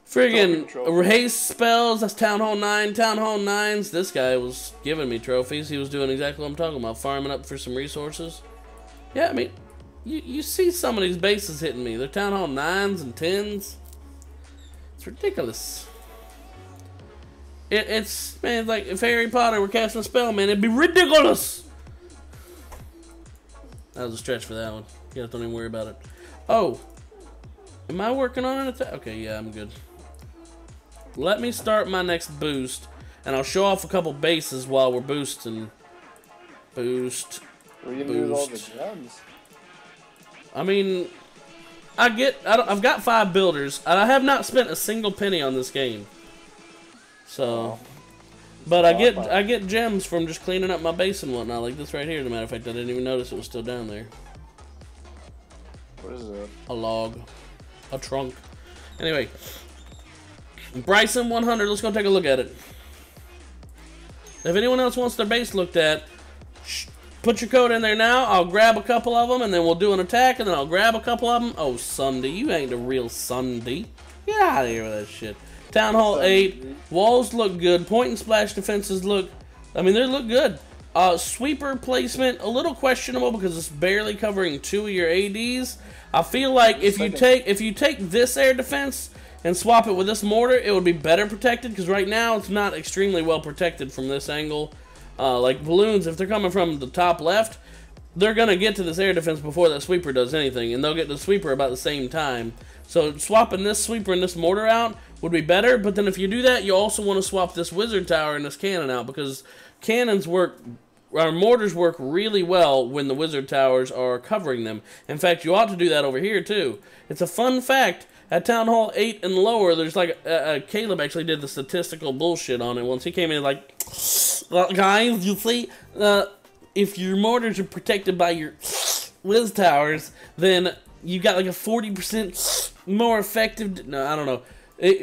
Friggin' haste spells, that's Town Hall 9, Town Hall 9s. This guy was giving me trophies. He was doing exactly what I'm talking about, farming up for some resources. Yeah, I mean, you see some of these bases hitting me. They're Town Hall 9s and 10s. It's ridiculous. It's, man, like if Harry Potter were casting a spell, man, it'd be ridiculous. That was a stretch for that one. You guys don't even worry about it. Oh, am I working on an attack? Okay, yeah, I'm good. Let me start my next boost, and I'll show off a couple bases while we're boosting. Boost. What are you gonna do with all the gems? I mean, I've got 5 builders, and I have not spent a single penny on this game. So, but I get gems from just cleaning up my base and whatnot, like this right here. As a matter of fact, I didn't even notice it was still down there. What is it? A log, a trunk. Anyway, Bryson 100. Let's go take a look at it. If anyone else wants their base looked at, put your code in there now. I'll grab a couple of them, and then we'll do an attack, and then I'll grab a couple of them. Oh, Sunday, you ain't the real Sunday. Get out of here with that shit. Town Hall 8. Walls look good. Point and splash defenses look, I mean, they look good. Sweeper placement, a little questionable because it's barely covering 2 of your ADs. I feel like if you take this air defense and swap it with this mortar, it would be better protected, because right now it's not extremely well protected from this angle. Like balloons, if they're coming from the top left, they're going to get to this air defense before that sweeper does anything, and they'll get to the sweeper about the same time. So swapping this sweeper and this mortar out would be better, but then if you do that, you also want to swap this wizard tower and this cannon out, because cannons work, or mortars work really well when the wizard towers are covering them. In fact, you ought to do that over here too. It's a fun fact. At Town Hall 8 and lower, there's like, Caleb actually did the statistical bullshit on it once. He came in like, guys, you see, if your mortars are protected by your whiz towers, then you got like a 40% more effective, no, I don't know.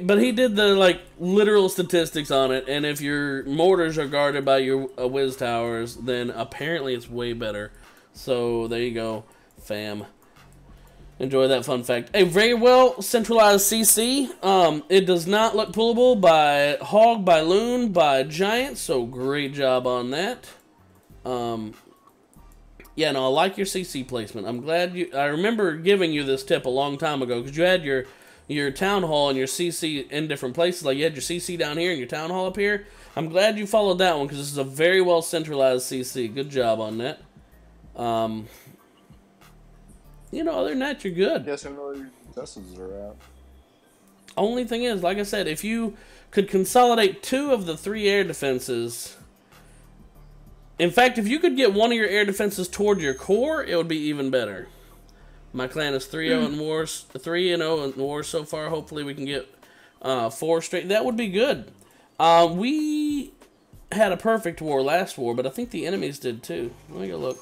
But he did the, like, literal statistics on it, and if your mortars are guarded by your whiz towers, then apparently it's way better. So, there you go, fam. Enjoy that fun fact. A very well centralized CC. It does not look pullable by Hog, by Loon, by Giant, so great job on that. Yeah, no, I like your CC placement. I'm glad you... I remember giving you this tip a long time ago, because you had your Town Hall and your CC in different places. Like, you had your CC down here and your Town Hall up here. I'm glad you followed that one, because this is a very well centralized CC. Good job on that. You know, other than that, you're good. Yes, I know your contestants are out. Only thing is, like I said, if you could consolidate 2 of the 3 air defenses... In fact, if you could get one of your air defenses toward your core, it would be even better. My clan is 3-0 in wars, 3-0 in wars so far. Hopefully we can get 4 straight. That would be good. We had a perfect war last war, but I think the enemies did too. Let me go look.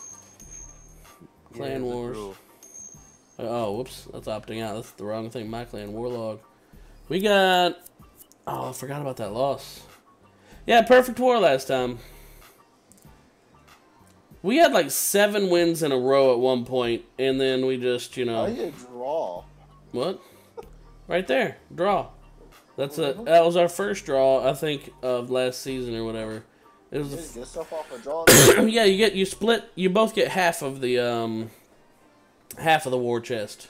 Clan wars. Oh, whoops. That's opting out. That's the wrong thing. My clan warlog. We got... Oh, I forgot about that loss. Yeah, perfect war last time. We had like 7 wins in a row at one point, and then we just, you know... How do you draw? What? Right there. Draw. That was our first draw, I think, of last season or whatever. It was get stuff off a draw? Yeah, you both get half of the war chest.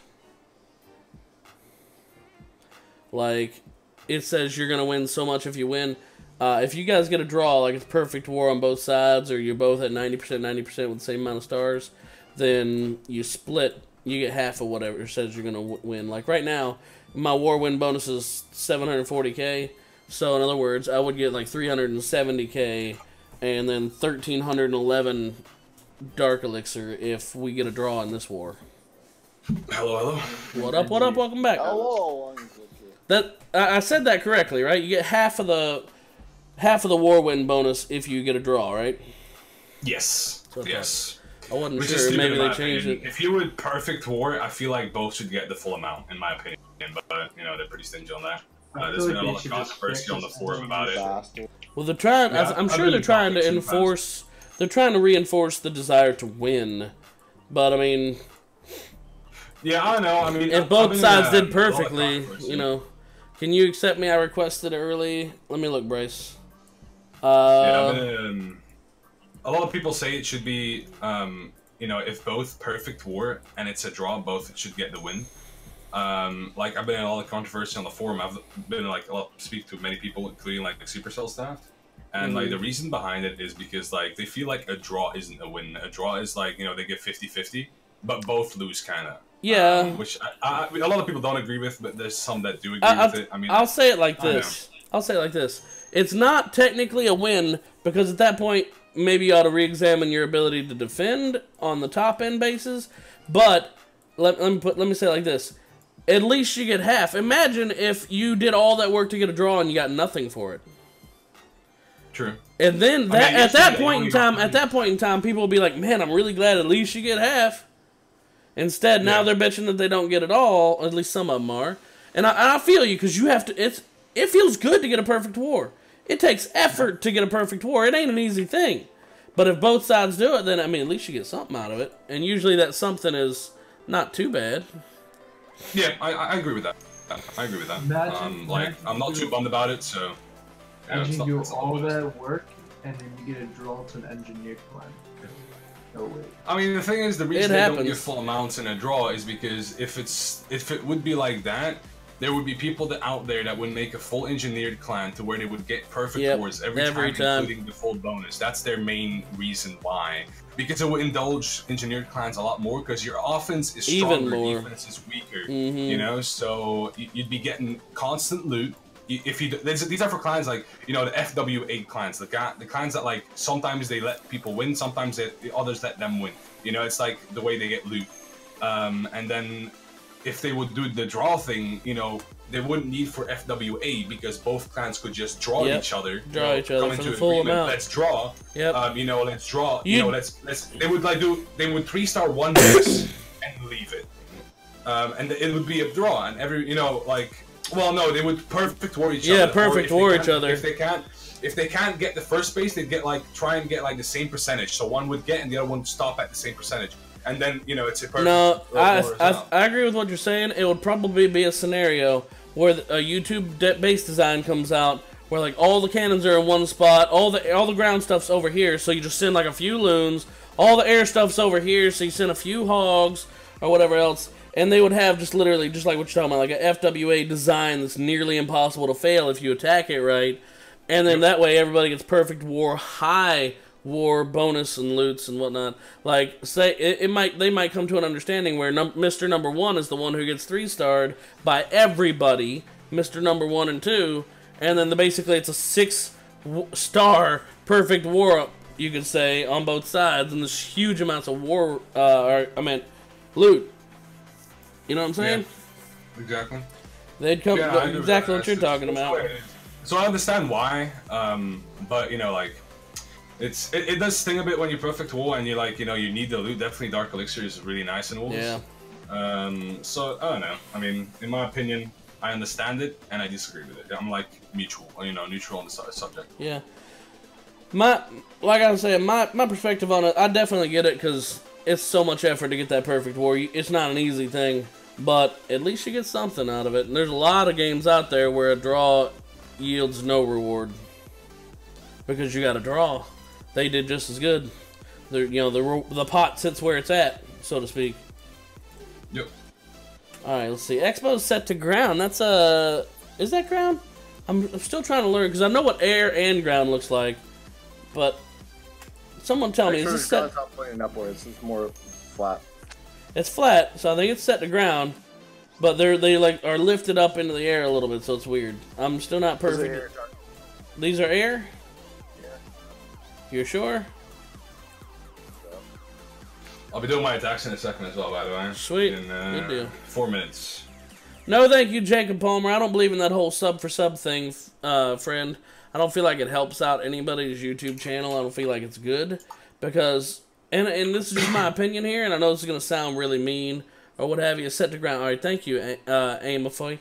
Like, it says you're gonna win so much if you win. If you guys get a draw, like it's perfect war on both sides, or you're both at 90% with the same amount of stars, then you split, you get half of whatever it says you're gonna win. Like right now, my war win bonus is 740k, so in other words, I would get like 370k, and then 1311 dark elixir if we get a draw in this war. Hello, hello. What up, what up, welcome back. Hello. I said that correctly, right? You get half of the war win bonus if you get a draw, right? Yes. Yes. I wasn't sure. Maybe they changed it. If you would perfect war, I feel like both should get the full amount, in my opinion. But you know, they're pretty stingy on that. There's been a lot of controversy on the forum about it. Well, they're trying. Yeah, I'm sure they're trying to enforce. They're trying to reinforce the desire to win. But I mean, yeah, I know. I mean, if both sides did perfectly, you know. Can you accept me? I requested it early. Let me look, Bryce. Yeah, a lot of people say it should be, you know, if both perfect war and it's a draw, both should get the win. Like, I've been in a lot of controversy on the forum. I've been, like, speak to many people, including, like, the Supercell staff. And, like, the reason behind it is because, like, they feel like a draw isn't a win. A draw is, like, you know, they get 50-50, but both lose, kind of. Yeah. Which a lot of people don't agree with, but there's some that do agree with it. I mean, I'll say it like this. I'll say it like this. It's not technically a win, because at that point, maybe you ought to re-examine your ability to defend on the top-end bases, but let me say it like this. At least you get half. Imagine if you did all that work to get a draw and you got nothing for it. True. And then at that point in time, people will be like, man, I'm really glad at least you get half. Instead, now they're bitching that they don't get it all. At least some of them are. And I feel you, because you have to... It feels good to get a perfect war. It takes effort to get a perfect war. It ain't an easy thing. But if both sides do it, then, I mean, at least you get something out of it. And usually that something is not too bad. Yeah, I agree with that. I agree with that. I'm not too bummed about it, so... Imagine you do all that work, and then you get a draw to an engineered clan. No way. I mean, the thing is, the reason they don't give full amounts in a draw is because if it would be like that, there would be people out there that would make a full engineered clan to where they would get perfect wars every time, including the full bonus. That's their main reason why. Because it would indulge engineered clans a lot more, because your offense is stronger, defense is weaker. You know, so you'd be getting constant loot. If you these are for clans like, you know, the FW8 clans, the clans that like sometimes they let people win, sometimes the others let them win. You know, it's like the way they get loot. And then if they would do the draw thing, you know, they wouldn't need for FWA because both clans could just draw each other. Come into the full amount. Let's draw. You know, let's draw. You know, let's. They would like they would 3-star one base and leave it. And it would be a draw, and every, you know, like, well, no, they would perfect war each other. Yeah, perfect war each other. If they can't get the first base, they'd get like try and get like the same percentage. So one would get and the other one would stop at the same percentage. And then, you know, it's a perfect. No, I agree with what you're saying. It would probably be a scenario where a YouTube base design comes out where like all the cannons are in one spot, all the ground stuff's over here, so you just send like a few loons. All the air stuff's over here, so you send a few hogs or whatever else, and they would have just literally just like what you're talking about, like a FWA design that's nearly impossible to fail if you attack it right, and then that way everybody gets perfect war, high war bonus and loots and whatnot. Like, say they might come to an understanding where Mr. Number 1 is the one who gets 3-starred by everybody, Mr. Number 1 and 2, and then basically it's a 6-star perfect war, you could say, on both sides, and there's huge amounts of war, loot. You know what I'm saying? Yeah, exactly. They'd come exactly what you're talking about. So I understand why, but you know, like, it does sting a bit when you perfect war and you like, you know, you need the loot. Definitely Dark Elixir is really nice in Wolves. Yeah. So I don't know. I mean, in my opinion, I understand it and I disagree with it. I'm like neutral, you know, neutral on the subject. Yeah. Like I was saying, my perspective on it, I definitely get it because it's so much effort to get that perfect war. It's not an easy thing, but at least you get something out of it. And there's a lot of games out there where a draw yields no reward because you got a draw. They did just as good. You know, the pot sits where it's at, so to speak. Yep. All right, let's see. Expo's set to ground. That's is that ground? I'm still trying to learn because I know what air and ground looks like, but someone tell me, is this set? It's not pointing upwards. It's more flat. It's flat, so I think it's set to ground, but they like are lifted up into the air a little bit, so it's weird. I'm still not perfect. These are air? Yeah. You're sure? I'll be doing my attacks in a second as well, by the way. Sweet. Good deal. 4 minutes. No, thank you, Jacob Palmer. I don't believe in that whole sub for sub thing, friend. I don't feel like it helps out anybody's YouTube channel. I don't feel like it's good because, and this is just my opinion here, and I know this is gonna sound really mean or what have you. Set to ground. All right, thank you, Amofi.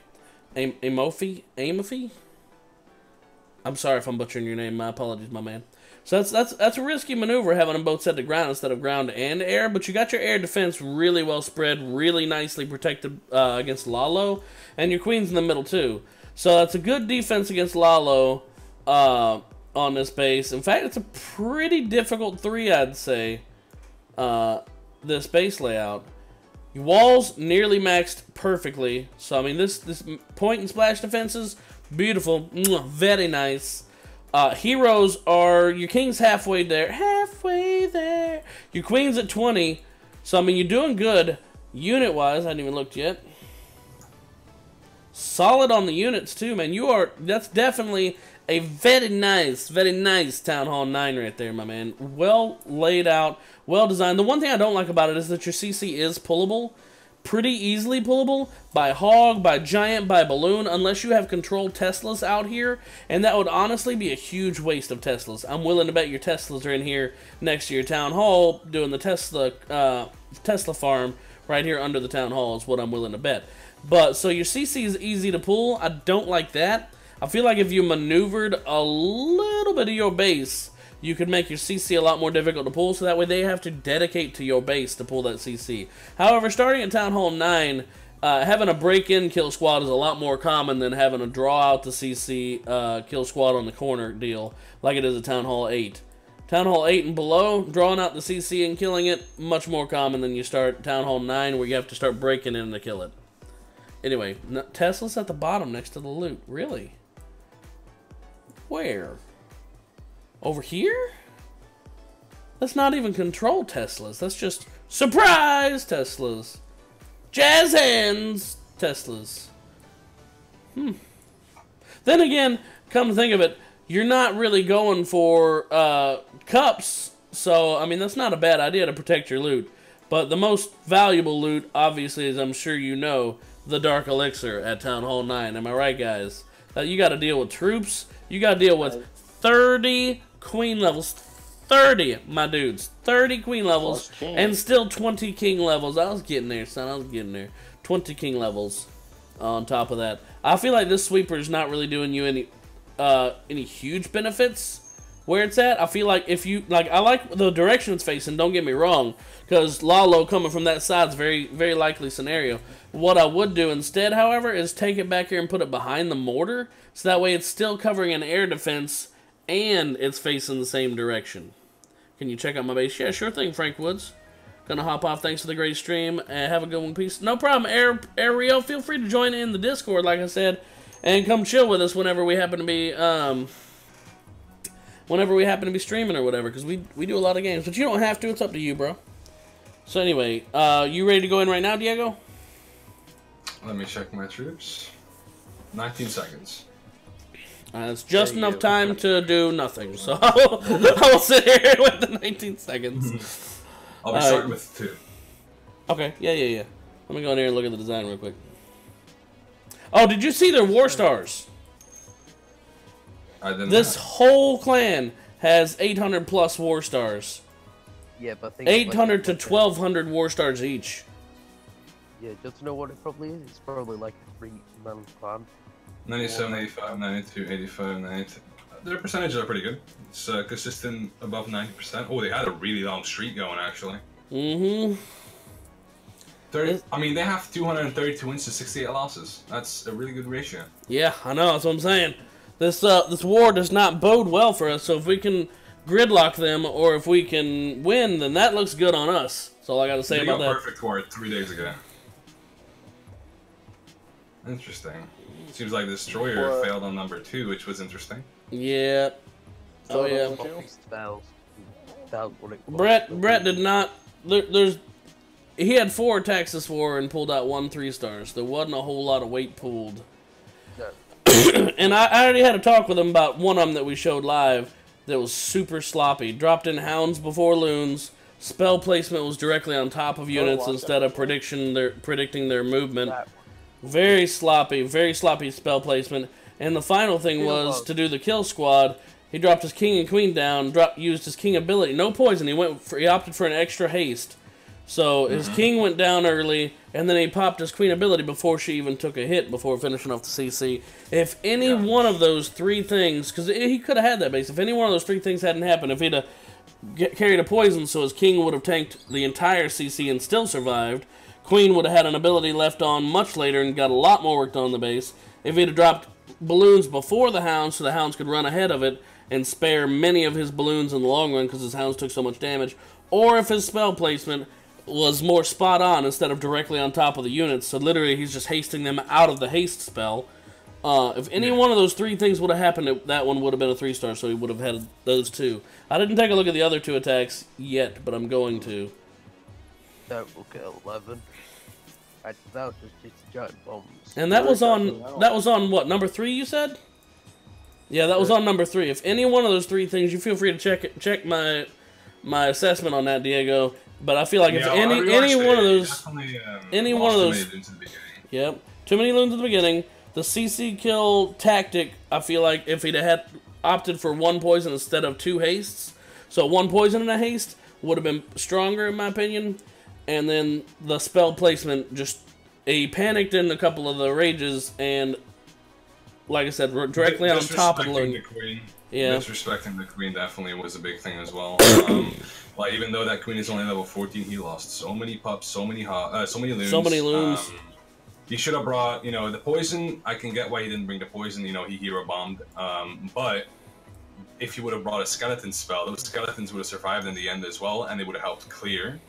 I'm sorry if I'm butchering your name. My apologies, my man. So that's a risky maneuver having them both set to ground instead of ground and air, but you got your air defense really well spread, really nicely protected against Lalo, and your queen's in the middle too. So that's a good defense against Lalo on this base. In fact, it's a pretty difficult 3, I'd say, this base layout. Your walls nearly maxed perfectly. So, I mean, this point and splash defenses, beautiful, very nice. Heroes are, your king's halfway there. Your queen's at 20. So, I mean, you're doing good unit-wise. I hadn't even looked yet. Solid on the units, too, man. That's definitely a very nice Town Hall 9 right there, my man. Well laid out, well designed. The one thing I don't like about it is that your CC is pullable. Pretty easily pullable by Hog, by Giant, by Balloon, unless you have controlled Teslas out here, and that would honestly be a huge waste of Teslas. I'm willing to bet your Teslas are in here next to your Town Hall doing the Tesla farm right here under the Town Hall is what I'm willing to bet. But, so your CC is easy to pull. I don't like that. I feel like if you maneuvered a little bit of your base, you could make your CC a lot more difficult to pull, so that way they have to dedicate to your base to pull that CC. However, starting at Town Hall 9, having a break-in kill squad is a lot more common than having a draw out the CC kill squad on the corner deal, like it is at Town Hall 8. Town Hall 8 and below, drawing out the CC and killing it, much more common than you start Town Hall 9, where you have to start breaking in to kill it. Anyway, Tesla's at the bottom next to the loot. Really? Where? Over here? That's not even control Teslas. That's just surprise Teslas. Jazz hands Teslas. Then again, come to think of it, you're not really going for cups, so, I mean, that's not a bad idea to protect your loot. But the most valuable loot, obviously, as I'm sure you know, the Dark Elixir at Town Hall 9. Am I right, guys? You got to deal with troops. You got to deal with 30 queen levels. 30, my dudes. 30 queen levels. And still 20 king levels. I was getting there, son. I was getting there. 20 king levels on top of that. I feel like this sweeper is not really doing you any huge benefits where it's at. I feel like if you, like, I like the direction it's facing, don't get me wrong, because Lalo coming from that side is very, very likely scenario. What I would do instead, however, is take it back here and put it behind the mortar, so that way it's still covering an air defense and it's facing the same direction. Can you check out my base? Yeah, sure thing, Frank Woods. Gonna hop off. Thanks for the great stream. Have a good one. Peace. No problem, Air Rio. Feel free to join in the Discord, like I said, and come chill with us whenever we happen to be streaming or whatever, because we do a lot of games. But you don't have to. It's up to you, bro. So anyway, you ready to go in right now, Diego? Let me check my troops. 19 seconds. It's just enough time to do nothing, so I will sit here with the 19 seconds. I'll be starting with 2. Okay, yeah. Let me go in here and look at the design real quick. Oh, did you see their war stars? I didn't. This whole clan has 800 plus war stars. Yeah, but I think 800 to 1200 war stars each. Yeah, just to know what it probably is. It's probably like a 3-man clan. 97, 85, 92, 85, 92. Their percentages are pretty good. It's consistent above 90%. Oh, they had a really long streak going, actually. 30. I mean, they have 232 wins to 68 losses. That's a really good ratio. Yeah, I know. That's what I'm saying. This war does not bode well for us. So if we can gridlock them, or if we can win, then that looks good on us. That's all I got to say about that. They got perfect war 3 days ago. Interesting. Seems like the Destroyer failed on number 2, which was interesting. Yeah. Oh yeah. Brett did not. He had 4 attacks this war and pulled out 1 3-stars. There wasn't a whole lot of weight pulled. No. And I already had a talk with him about one of them that we showed live that was super sloppy. Dropped in hounds before loons. Spell placement was directly on top of units instead of predicting their movement. Very sloppy spell placement. And the final thing was to do the kill squad. He dropped his king and queen down, used his king ability, no poison. He opted for an extra haste. So his king went down early, and then he popped his queen ability before she even took a hit before finishing off the CC. If any one of those 3 things, because he could have had that base, if any one of those 3 things hadn't happened, if he'd carried a poison, so his king would have tanked the entire CC and still survived. Queen would have had an ability left on much later and got a lot more worked on the base. If he'd have dropped balloons before the hounds, so the hounds could run ahead of it and spare many of his balloons in the long run because his hounds took so much damage. Or if his spell placement was more spot on instead of directly on top of the units, so literally he's just hasting them out of the haste spell. If any one of those 3 things would have happened, that one would have been a 3-star, so he would have had those 2. I didn't take a look at the other 2 attacks yet, but I'm going to. That will get 11. That was just giant bombs. And that was on what, number 3 you said? Yeah, that was on number 3. If any one of those 3 things, you feel free to check my assessment on that, Diego. But I feel like if any one of those, yep, too many loons at the beginning. The CC kill tactic, I feel like if he'd had opted for 1 poison instead of 2 hastes, so 1 poison and a haste would have been stronger in my opinion. And then the spell placement, just he panicked in a couple of the rages, and like I said, directly on top of the loon. Yeah. Disrespecting the queen definitely was a big thing as well. Like even though that queen is only level 14, he lost so many pups, so many loons. He should have brought, you know, the poison. I can get why he didn't bring the poison. You know, he hero bombed. But if he would have brought a skeleton spell, those skeletons would have survived in the end as well, and they would have helped clear.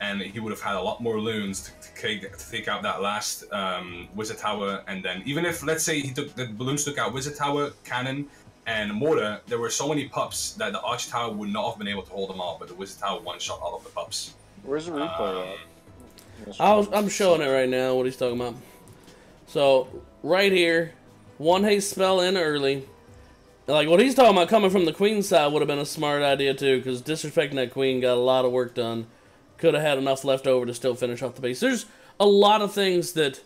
And he would have had a lot more loons to take out that last wizard tower. And then even if, let's say, the balloons took out wizard tower, cannon, and mortar, there were so many pups that the arch tower would not have been able to hold them off. But the wizard tower one-shot all of the pups. Where's the replay at? I'm showing it right now, what he's talking about. So, right here, one haste spell in early. Like, what he's talking about coming from the queen side would have been a smart idea, too, because disrespecting that queen got a lot of work done. Could have had enough left over to still finish off the base. There's a lot of things that,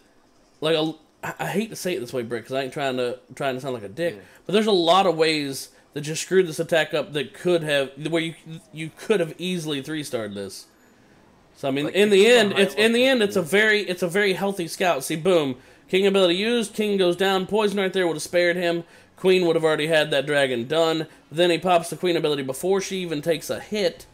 like, I hate to say it this way, Brick, because I ain't trying to sound like a dick, but there's a lot of ways that just screwed this attack up that could have, where you could have easily 3-starred this. So I mean, like, in the end, it's a very healthy scout. See, boom, king ability used, king goes down, poison right there would have spared him. Queen would have already had that dragon done. Then he pops the queen ability before she even takes a hit.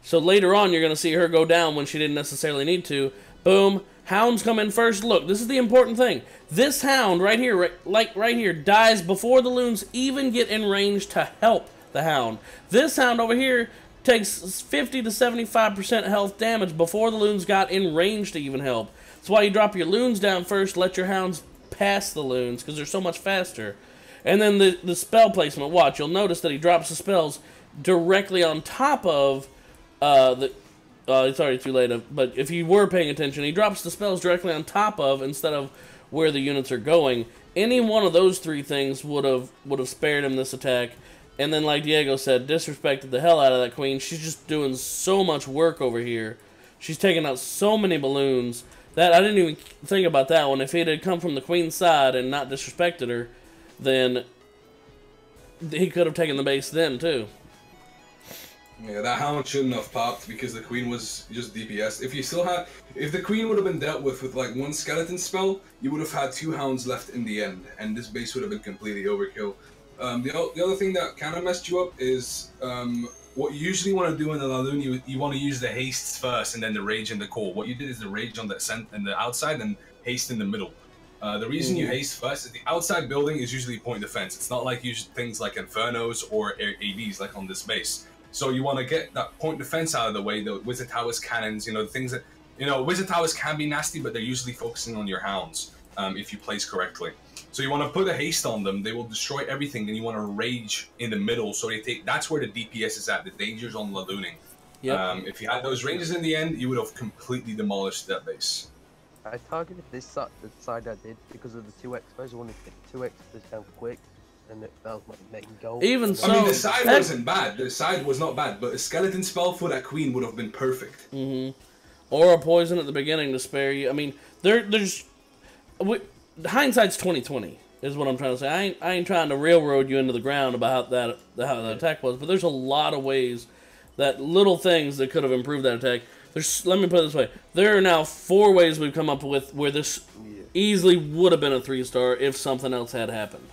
So later on, you're going to see her go down when she didn't necessarily need to. Boom. Hounds come in first. Look, this is the important thing. This hound right here, right here, dies before the loons even get in range to help the hound. This hound over here takes 50 to 75% health damage before the loons got in range to even help. That's why you drop your loons down first, let your hounds pass the loons, because they're so much faster. And then the spell placement, watch, you'll notice that he drops the spells directly on top of it's already too late, but if you were paying attention, he drops the spells directly on top of instead of where the units are going. Any one of those three things would have spared him this attack. And then, like Diego said, disrespected the hell out of that queen. She's just doing so much work over here. She's taking out so many balloons that I didn't even think about that one. If it had come from the queen's side and not disrespected her, then he could have taken the base then too. Yeah, that hound shouldn't have popped because the queen was just DPS. If the queen would have been dealt with like one skeleton spell, you would have had 2 hounds left in the end, and this base would have been completely overkill. The other thing that kind of messed you up is what you usually want to do in the Laloon, you want to use the haste first and then the rage in the core. What you did is the rage on the outside and haste in the middle. The reason you haste first is the outside building is usually point defense. It's not like you use things like Infernos or ADs like on this base. So you want to get that point defense out of the way, the Wizard Towers, cannons, the things that, Wizard Towers can be nasty, but they're usually focusing on your hounds if you place correctly. So you want to put a haste on them, they will destroy everything, then you want to rage in the middle, so that's where the DPS is at, the dangers on Lalooning. Yep. If you had those ranges in the end, you would have completely demolished that base. I targeted this side I did because of the 2 expos. I wanted to get 2 expos down quick, and that was my main goal. Even so, I mean, the side wasn't bad. The side was not bad, but a skeleton spell for that queen would have been perfect. Or a poison at the beginning to spare you. I mean, hindsight's 20/20 is what I'm trying to say. I ain't trying to railroad you into the ground about how that attack was, but there's a lot of ways that little things that could have improved that attack. Let me put it this way: there are now 4 ways we've come up with where this easily would have been a 3-star if something else had happened.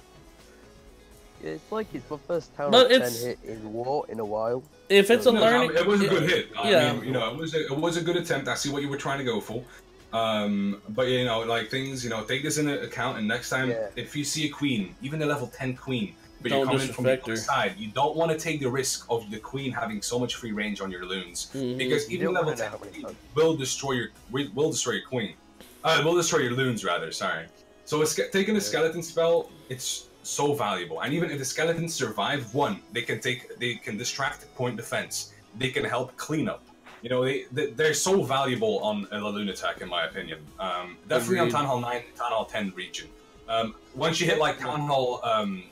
It's like it's my first town 10 hit in war in a while. If it's a learning, it was a good hit. Yeah. I mean, it was a good attempt. I see what you were trying to go for. But like things, take this into account, and next time if you see a queen, even a level 10 queen, but you're coming from the other side, you don't want to take the risk of the queen having so much free range on your loons, because even level 10 will destroy your queen. Will destroy your loons rather. Sorry. So taking a skeleton spell, it's so valuable, and even if the skeletons survive one, they can distract point defense. They can help clean up. They're so valuable on a Laloon attack, in my opinion. Definitely on Town Hall 9, Town Hall 10 region. Once you hit like Town Hall, Town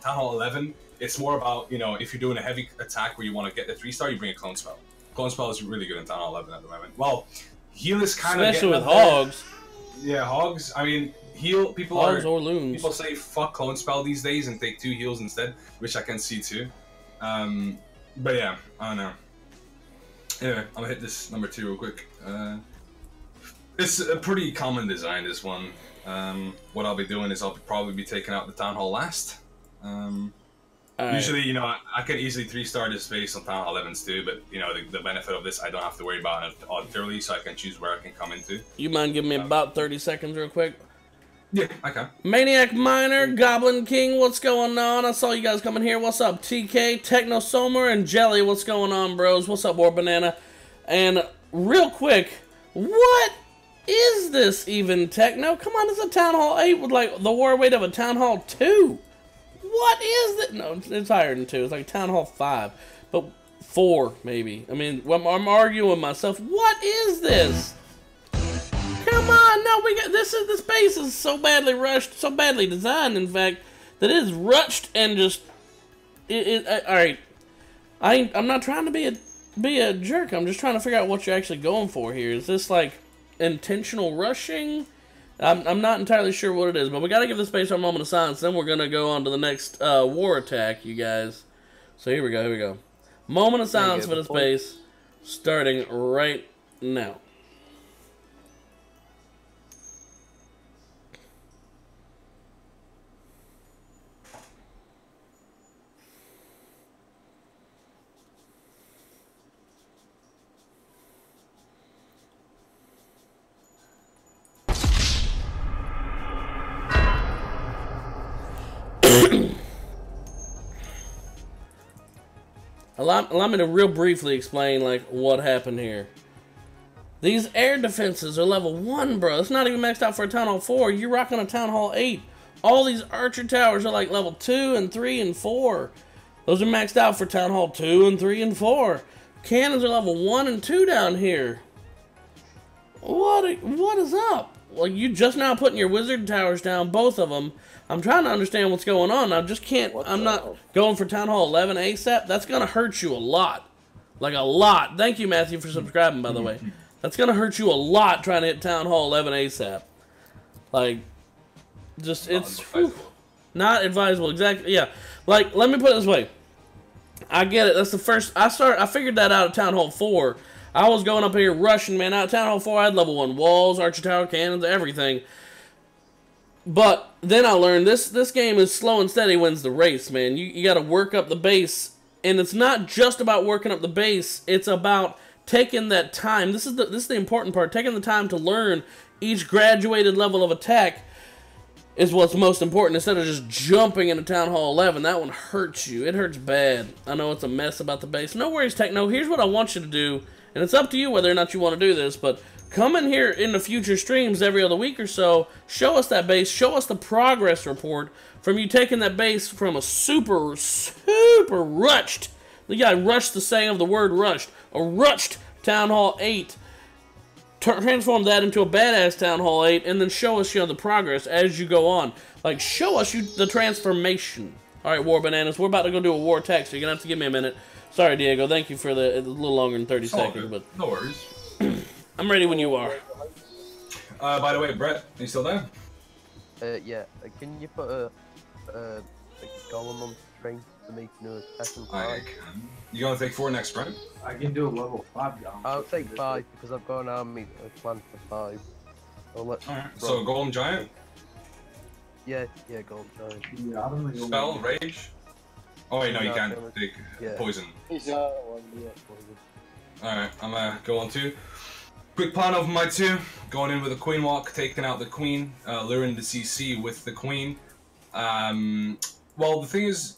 Hall 11, it's more about if you're doing a heavy attack where you want to get the 3-star, you bring a clone spell. Clone spell is really good in Town Hall 11 at the moment. Well, heal is kind of especially with hogs. Yeah, hogs. I mean, heal people hogs or loons. People say fuck clone spell these days and take 2 heals instead, which I can see too. But yeah, I don't know. Anyway, I'm gonna hit this number 2 real quick. It's a pretty common design, this one. What I'll be doing is I'll probably be taking out the Town Hall last. Usually, I can easily 3-star this base on Town Hall 11s too, but the benefit of this, I don't have to worry about it thoroughly, so I can choose where I can come into. You mind giving me about 30 seconds real quick? Yeah, I can. Maniac Miner, Goblin King, what's going on? I saw you guys coming here. What's up, TK, Techno Somer, and Jelly? What's going on, bros? What's up, War Banana? And real quick, what is this even, Techno? Come on, it's a Town Hall 8 with like the war weight of a Town Hall 2. What is it? No, it's higher than 2. It's like Town Hall 5, but 4 maybe. I mean, I'm arguing with myself. What is this? Come on, no, we got this base is so badly rushed, so badly designed, in fact, that it is rushed and just all right. I'm not trying to be a jerk. I'm just trying to figure out what you're actually going for here. Is this like intentional rushing? I'm not entirely sure what it is, but we got to give this base our moment of silence. Then we're gonna go on to the next war attack, you guys. So here we go. Here we go. Moment of silence for this base, starting right now. Allow me to real briefly explain like what happened here. These air defenses are level 1, bro. It's not even maxed out for a Town Hall 4. You're rocking a Town Hall 8. All these archer towers are like level 2 and 3 and 4. Those are maxed out for Town Hall 2 and 3 and 4. Cannons are level 1 and 2 down here. What is up? Well, you just now putting your wizard towers down, both of them. I'm trying to understand what's going on. I just can't. I'm not going for Town Hall 11 ASAP. That's going to hurt you a lot. Like a lot. Thank you, Matthew, for subscribing, by the way. That's going to hurt you a lot trying to hit Town Hall 11 ASAP. Like, just, it's not advisable. Exactly. Yeah. Like, let me put it this way. I get it. That's the first. I figured that out at Town Hall 4. I was going up here rushing, man. Out at Town Hall 4, I had level 1 walls, archer tower, cannons, everything. But then I learned this game is slow and steady wins the race, man. You got to work up the base, and it's not just about working up the base. It's about taking that time. This is the important part. Taking the time to learn each graduated level of attack is what's most important. Instead of just jumping into Town Hall 11, that one hurts you. It hurts bad. I know it's a mess about the base. No worries, Techno. Here's what I want you to do, and it's up to you whether or not you want to do this, but come in here in the future streams every other week or so, show us that base, show us the progress report from you taking that base from a super rushed, the guy rushed the saying of the word rushed, a rushed Town Hall 8, transform that into a badass Town Hall 8, and then show us, the progress as you go on. Like, show us the transformation. Alright, War Bananas, we're about to go do a war attack, so you're going to have to give me a minute. Sorry, Diego, thank you for a little longer than 30 seconds. But no worries. I'm ready when you are. By the way, Brett, are you still there? Yeah. Can you put a golem on string for me to do a second I five? can. You gonna take 4 next, right? I can do a level 5 golem. I'll take 5 because I've got an army plan for 5. Alright. So Golem Giant? Yeah, golem giant. Yeah, I don't really Spell, Rage? Oh wait, no, you can't take Poison. Alright, I'm gonna go on 2. Quick plan of my 2. Going in with a Queen Walk, taking out the Queen, luring the CC with the Queen. Well, the thing is,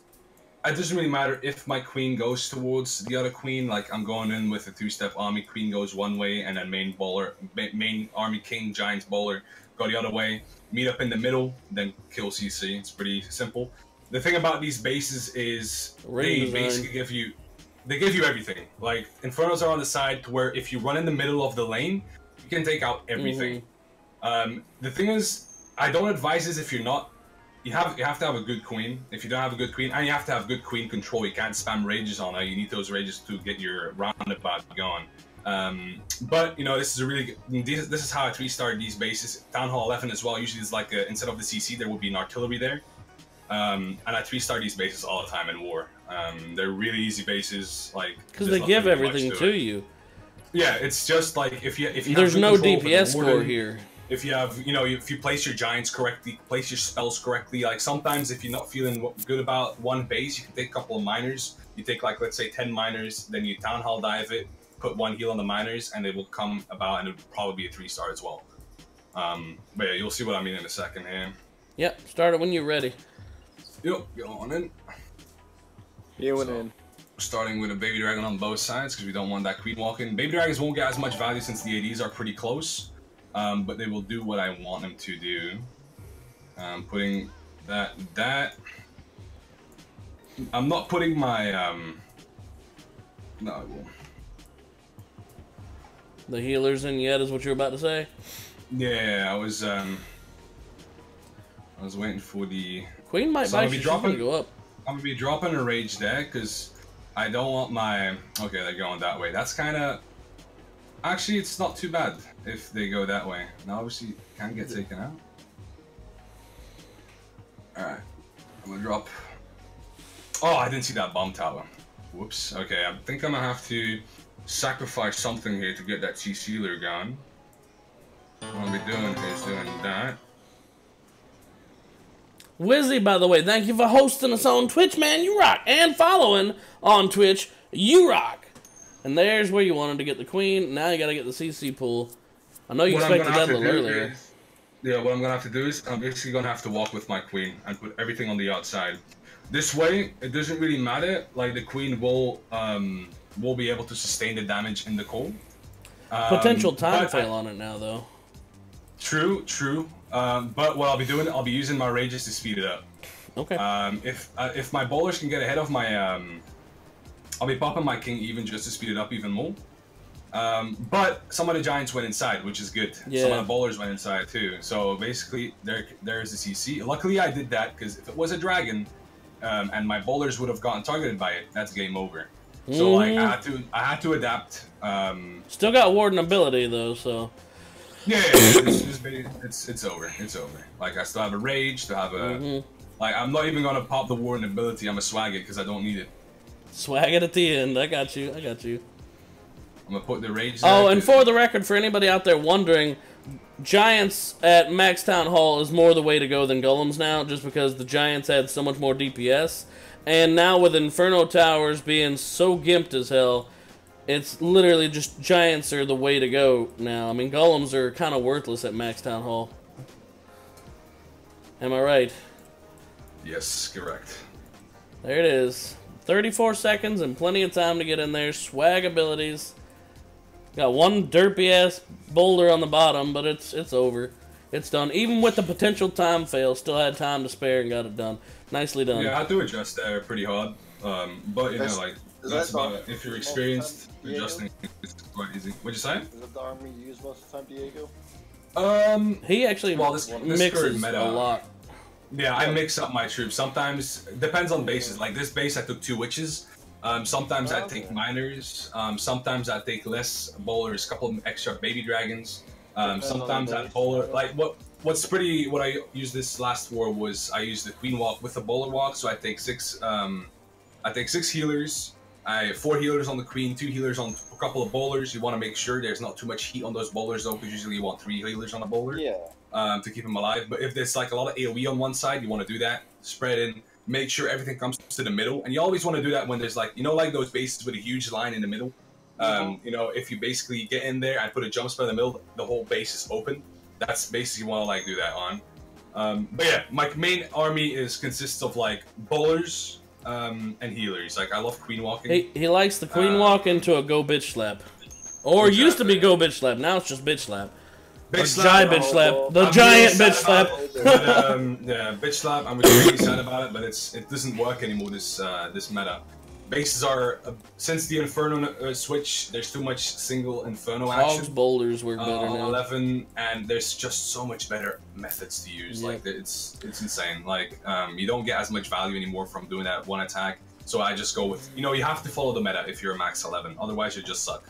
it doesn't really matter if my Queen goes towards the other Queen. Like, I'm going in with a 2-step army. Queen goes one way, and then main army King, Giant Bowler go the other way. Meet up in the middle, then kill CC. It's pretty simple. The thing about these bases is they basically give you everything. Like, Infernos are on the side to where if you run in the middle of the lane, you can take out everything. The thing is, I don't advise this if you're not. You have to have a good Queen. If you don't have a good Queen, and you have to have good Queen control. You can't spam rages on her. You need those rages to get your roundabout going. But this is a really good, this is how I 3-star these bases. Town Hall 11 as well. Usually it's like instead of the CC, there would be an artillery there. And I 3-star these bases all the time in war. They're really easy bases, like because they give everything to you. Yeah, it's just like if you there's no DPS score here. If you have, if you place your giants correctly, place your spells correctly. Like sometimes if you're not feeling good about one base, you can take a couple of miners. You take like let's say 10 miners, then you Town Hall dive it, put 1 heal on the miners, and they will come about, and it will probably be a 3-star as well. But yeah, you'll see what I mean in a second here. Yep, start it when you're ready. Yep, go on in. You went in. Starting with a baby dragon on both sides because we don't want that queen walking. Baby dragons won't get as much value since the ADs are pretty close, but they will do what I want them to do. Putting that. I'm not putting my no, I will. The healers in yet is what you're about to say? Yeah, I was waiting for the queen might buy you. Dropping go up. I'm gonna be dropping a rage there because I don't want my. Okay, they're going that way. That's kind of. Actually, it's not too bad if they go that way. Now, obviously, can get taken out. All right, I'm gonna drop. Oh, I didn't see that bomb tower. Whoops. Okay, I think I'm gonna have to sacrifice something here to get that T-sealer going. What I'll be doing is doing that. Wizzy, by the way, thank you for hosting us on Twitch, man. You rock. And following on Twitch, you rock. And there's where you wanted to get the queen. Now you got to get the CC pool. I know you expected that a little earlier. Yeah, what I'm going to have to do is I'm basically going to have to walk with my queen and put everything on the outside. This way, it doesn't really matter. Like, the queen will be able to sustain the damage in the coal. Potential time fail on it now, though. True, true. But what I'll be doing, I'll be using my rages to speed it up. Okay. If my bowlers can get ahead of my, I'll be popping my king even just to speed it up even more. But some of the giants went inside, which is good. Yeah. Some of the bowlers went inside too. So basically, there's the CC. Luckily, I did that because if it was a dragon, and my bowlers would have gotten targeted by it, that's game over. So like I had to adapt. Still got warden ability though, so. Yeah, it's over. It's over. Like I still have a rage, still have a like I'm not even gonna pop the warden ability. I'm gonna swag it because I don't need it. Swag it at the end. I got you. I got you. I'm gonna put the rage. Oh, and for the record, for anybody out there wondering, giants at Max Town Hall is more the way to go than golems now, just because the giants had so much more DPS, and now with Inferno Towers being so gimped as hell. It's literally just giants are the way to go now. I mean, golems are kind of worthless at Max Town Hall. Am I right? Yes, correct. There it is. 34 seconds and plenty of time to get in there. Swag abilities. Got one derpy-ass boulder on the bottom, but it's over. It's done. Even with the potential time fail, still had time to spare and got it done. Nicely done. Yeah, I had to adjust there pretty hard. But, you know, like, that's about it. If you're experienced, adjusting is quite easy. What'd you say? Is that the army you use most of the time, Diego? He actually mixes a lot. Yeah, I mix up my troops. Sometimes, depends on bases. Like this base, I took 2 witches. Sometimes I take miners. Sometimes I take less bowlers, a couple of extra baby dragons. Sometimes I bowler. Like what I used this last war was I used the queen walk with the bowler walk. So I take 6. I take 6 healers. I have 4 healers on the queen, 2 healers on a couple of bowlers. You want to make sure there's not too much heat on those bowlers though, because usually you want 3 healers on a bowler. Yeah. To keep them alive. But if there's like a lot of AoE on one side, you want to do that. Spread in. Make sure everything comes to the middle. And you always want to do that when there's like, you know, like those bases with a huge line in the middle. You know, if you basically get in there and put a jump spell in the middle, the whole base is open. That's basically you want to like do that on. But yeah, my main army consists of like bowlers, and healers. Like I love queen walking. He likes the queen walk into a go bitch slap, or exactly. Used to be go bitch slap. Now it's just bitch slap. Giant bitch slap. The giant bitch slap. Yeah, bitch slap. I'm really sad about it, but it doesn't work anymore. This meta. Bases are since the Inferno switch. There's too much single Inferno action. Hogs boulders work better now. 11, and there's just so much better methods to use. Like it's insane. Like you don't get as much value anymore from doing that one attack. So I just go with you have to follow the meta if you're a max 11. Otherwise you just suck.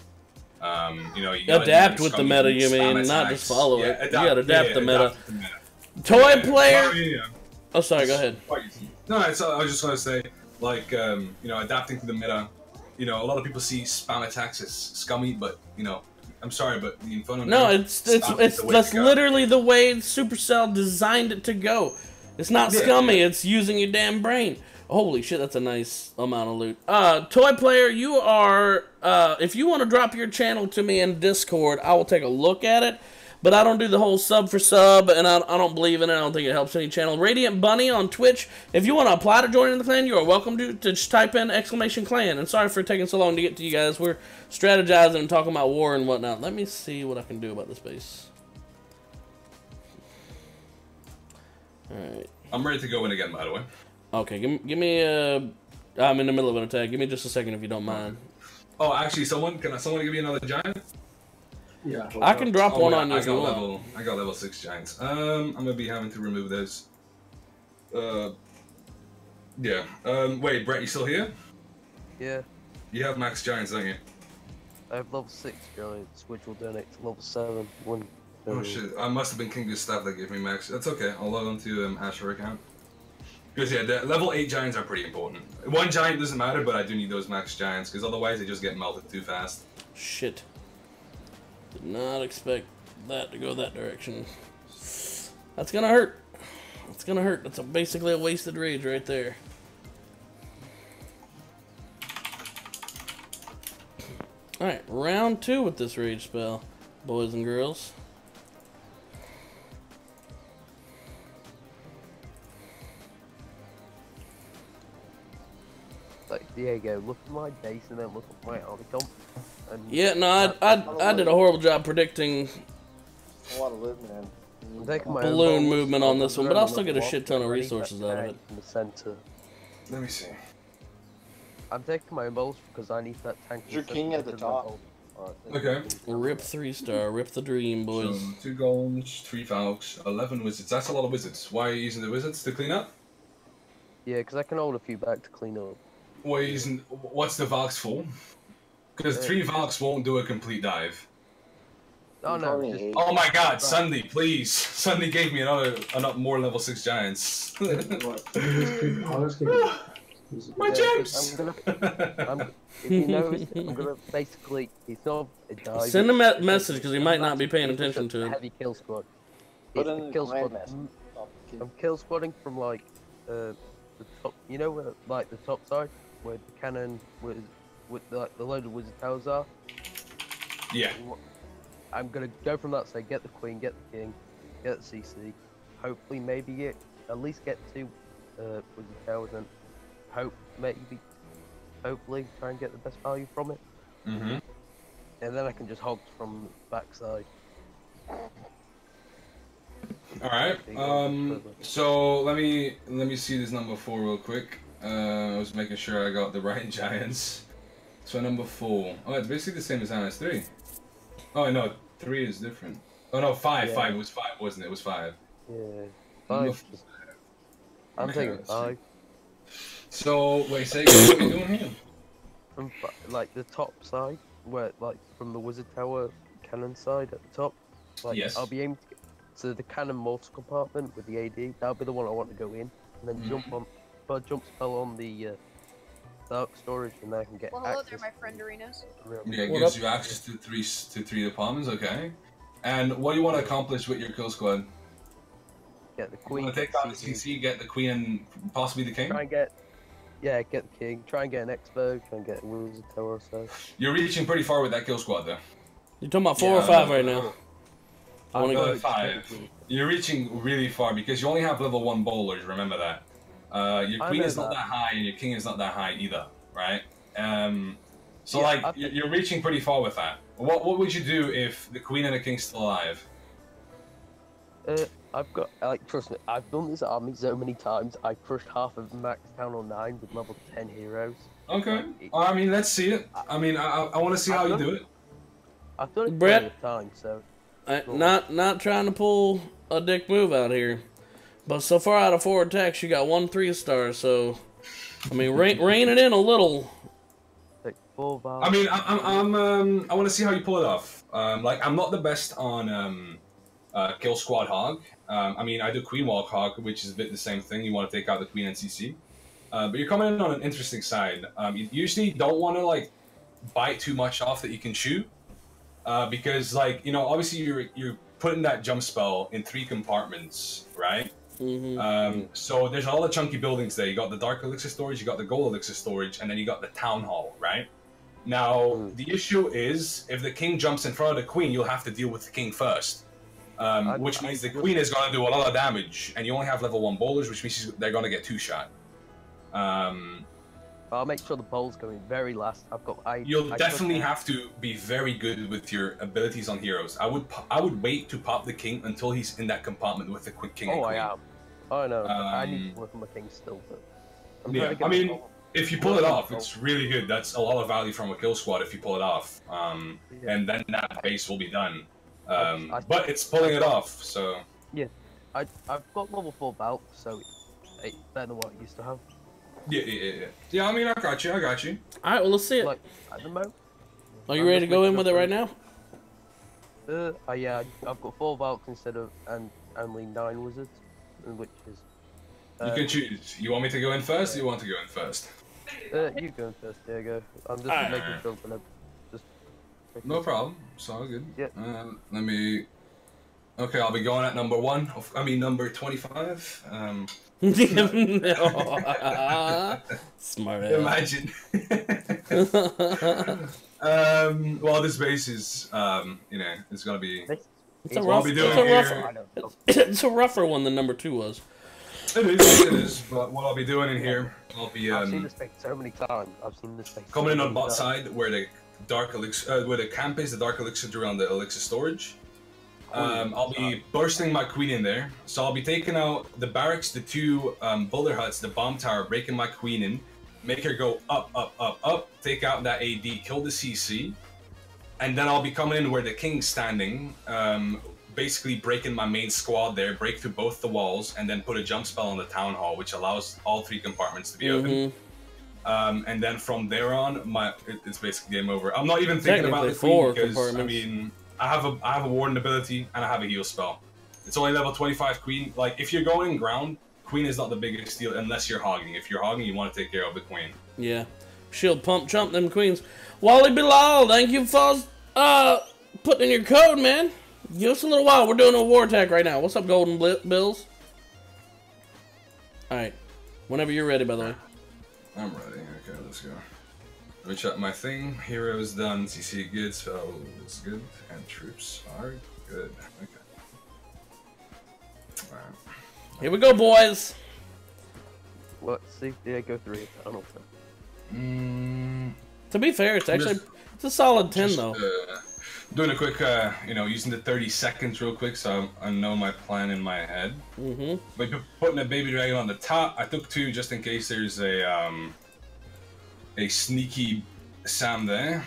You adapt with the meta. You mean not just follow it? You gotta adapt the meta. Toy player. Oh, sorry. Go ahead. No, I was just gonna say. Like, adapting to the meta, a lot of people see spam attacks as scummy, but, I'm sorry, but the Inferno... No, that's literally the way Supercell designed it to go. It's not scummy, it's using your damn brain. Holy shit, that's a nice amount of loot. Toy player, you are, if you want to drop your channel to me in Discord, I will take a look at it. but I don't do the whole sub for sub, and I don't believe in it. I don't think it helps any channel. Radiant Bunny on Twitch. If you want to apply to join in the clan, you are welcome to just type in !clan. And sorry for taking so long to get to you guys. We're strategizing and talking about war and whatnot. Let me see what I can do about this base. Alright. I'm ready to go in again, by the way. Okay, give me I'm in the middle of an attack. Give me just a second if you don't mind. Oh, actually, someone give me another giant? Yeah. I can drop one on you. I got level 6 giants. I'm gonna be having to remove those. Yeah. Wait, Brett, you still here? Yeah. You have max giants, don't you? I have level 6 giants, which will donate to level 7. Oh shit, I must have been King Gustav that gave me max. That's okay, I'll log on to Asher account. Because yeah, the level 8 giants are pretty important. One giant doesn't matter, but I do need those max giants, because otherwise they just get melted too fast. Shit. Did not expect that to go that direction. That's gonna hurt. That's gonna hurt. That's basically a wasted rage right there. Alright, round 2 with this rage spell, boys and girls. Like Diego, look at my base and then look at my army comp. And yeah, no, I did a horrible job predicting I want to live, man. balloon movement on this one, but I'll still get a shit ton of resources out of it. In the center. Let me see. I'm taking my own balls because I need that tank. Your king at the top. Okay. Rip 3-star, rip the dream, boys. So, 2 golds, 3 falcons, 11 wizards. That's a lot of wizards. Why are you using the wizards to clean up? Yeah, because I can hold a few back to clean up. Why are you using? What's the Valks for? Because 3 Valks won't do a complete dive. Oh no! Just... Oh my God, Sunday, please! Sunday gave me another more level 6 giants. My gems! If you notice, I'm gonna basically. He's not a dive. Send him a message because he might not be paying attention to it. Heavy kill squad. Kill squad. I'm kill squadding from like the top. You know where like the top side where the cannon was with like the loaded wizard towers are. Yeah. I'm gonna go from that side, get the queen, get the king, get the CC. Hopefully, maybe at least get 2 wizard towers and hopefully try and get the best value from it. Mm-hmm. And then I can just hog from the backside. All right. So let me see this number 4 real quick. I was making sure I got the right giants. So number 4. Oh, it's basically the same as MS3. Oh no, 3 is different. Oh no, 5. Yeah. 5 was 5, wasn't it? It was 5. Yeah. 5. I'm taking 5. So wait, say what are you doing here? From like the top side, where like from the wizard tower cannon side at the top. Like, yes. I'll be aiming to the cannon mortar compartment with the AD. That'll be the one I want to go in, and then jump spell on the dark storage, and then I can get. Well, hello there, my friend Arenas. Yeah, it gives you access to three departments. Okay. And what do you want to accomplish with your kill squad? Get the queen. You want to take out the CC, get the queen, and possibly the king. Try and get. Yeah, get the king. Try and get an expo. Try and get a wizard tower or so. You're reaching pretty far with that kill squad, though. You're talking about 4 or 5 right now. I want to go 5. You're reaching really far because you only have level 1 bowlers. Remember that. Your queen is not that high, and your king is not that high either, right? So yeah, like you're reaching pretty far with that. What would you do if the queen and the king's still alive? I've got like trust me. I've done this army so many times. I crushed half of max town on 9 with level 10 heroes. Okay. I mean, let's see it. I mean, I want to see how you do it. I've done it Brett, plenty of times, so. Not trying to pull a dick move out here, but so far out of 4 attacks, you got 1 3-star. So, I mean, rein it in a little. Like 4 I mean, I want to see how you pull it off. Like, I'm not the best on kill squad hog. I mean, I do queen walk hog, which is a bit the same thing. You want to take out the queen and CC. But you're coming in on an interesting side. You usually don't want to like bite too much off that you can chew, because like obviously you're putting that jump spell in 3 compartments, right? Mm-hmm. So there's all the chunky buildings there. You got the dark elixir storage, you got the gold elixir storage, and then you got the town hall, right? Now the issue is if the king jumps in front of the queen, you'll have to deal with the king first. which means the queen is going to do a lot of damage, and you only have level 1 bowlers, which means they're going to get 2-shot. I'll make sure the bowl's going very last. You'll definitely have to be very good with your abilities on heroes. I would wait to pop the king until he's in that compartment with the quick king and queen. I am. Oh no, I need to work on my king still, but yeah, I mean, if you pull it off, it's really good. That's a lot of value from a kill squad if you pull it off. And then that base will be done. But it's pulling it off, so... Yeah, I've got level 4 belt, so it's better than what I used to have. Yeah, I mean, I got you. Alright, well, let's see it. Like, at the moment... Are you ready to go in with it right now? Yeah, I've got 4 belts instead of, and only 9 wizards, which is... you can choose. You want me to go in first, or you want to go in first? You go in first, Diego. I'm just making sure that No problem. It's all good. Yeah. Let me... Okay, I'll be going at number 1. I mean, number 25. Smart ass. Imagine. Well, this base is, you know, it's gonna be... It's a rougher one than number 2 was. It is. But what I'll be doing in here, I'll be I've seen this base so many times. coming in on bot side where the dark elixir, where the camp is, the dark elixir around the elixir storage. I'll be bursting my queen in there, so I'll be taking out the barracks, the 2 boulder huts, the bomb tower, breaking my queen in, make her go up, up, up, up, take out that AD, kill the CC, and then I'll be coming in where the king's standing, basically breaking my main squad there, break through both the walls, and then put a jump spell on the town hall, which allows all 3 compartments to be open. And then from there on, it's basically game over. I'm not even thinking about the queen because I mean, I have a warden ability and I have a heal spell. It's only level 25 queen. Like if you're going ground, queen is not the biggest deal unless you're hogging. If you're hogging, you want to take care of the queen. Yeah, shield pump jump them queens. Wally Bilal, thank you for putting in your code, man. Give us a little while. We're doing a war attack right now. What's up, Golden Bills? All right, whenever you're ready, by the way. I'm ready. Okay, let's go. Let me check my thing. Heroes done. CC good. Spells good. And troops are good. Okay. Alright. Here we go, boys. Let's see. Diego 3. I don't know. To be fair, it's actually it's a solid 10 though. Doing a quick, you know, using the 30 seconds real quick, so I know my plan in my head. By putting a baby dragon on the top, I took 2 just in case there's a sneaky Sam there.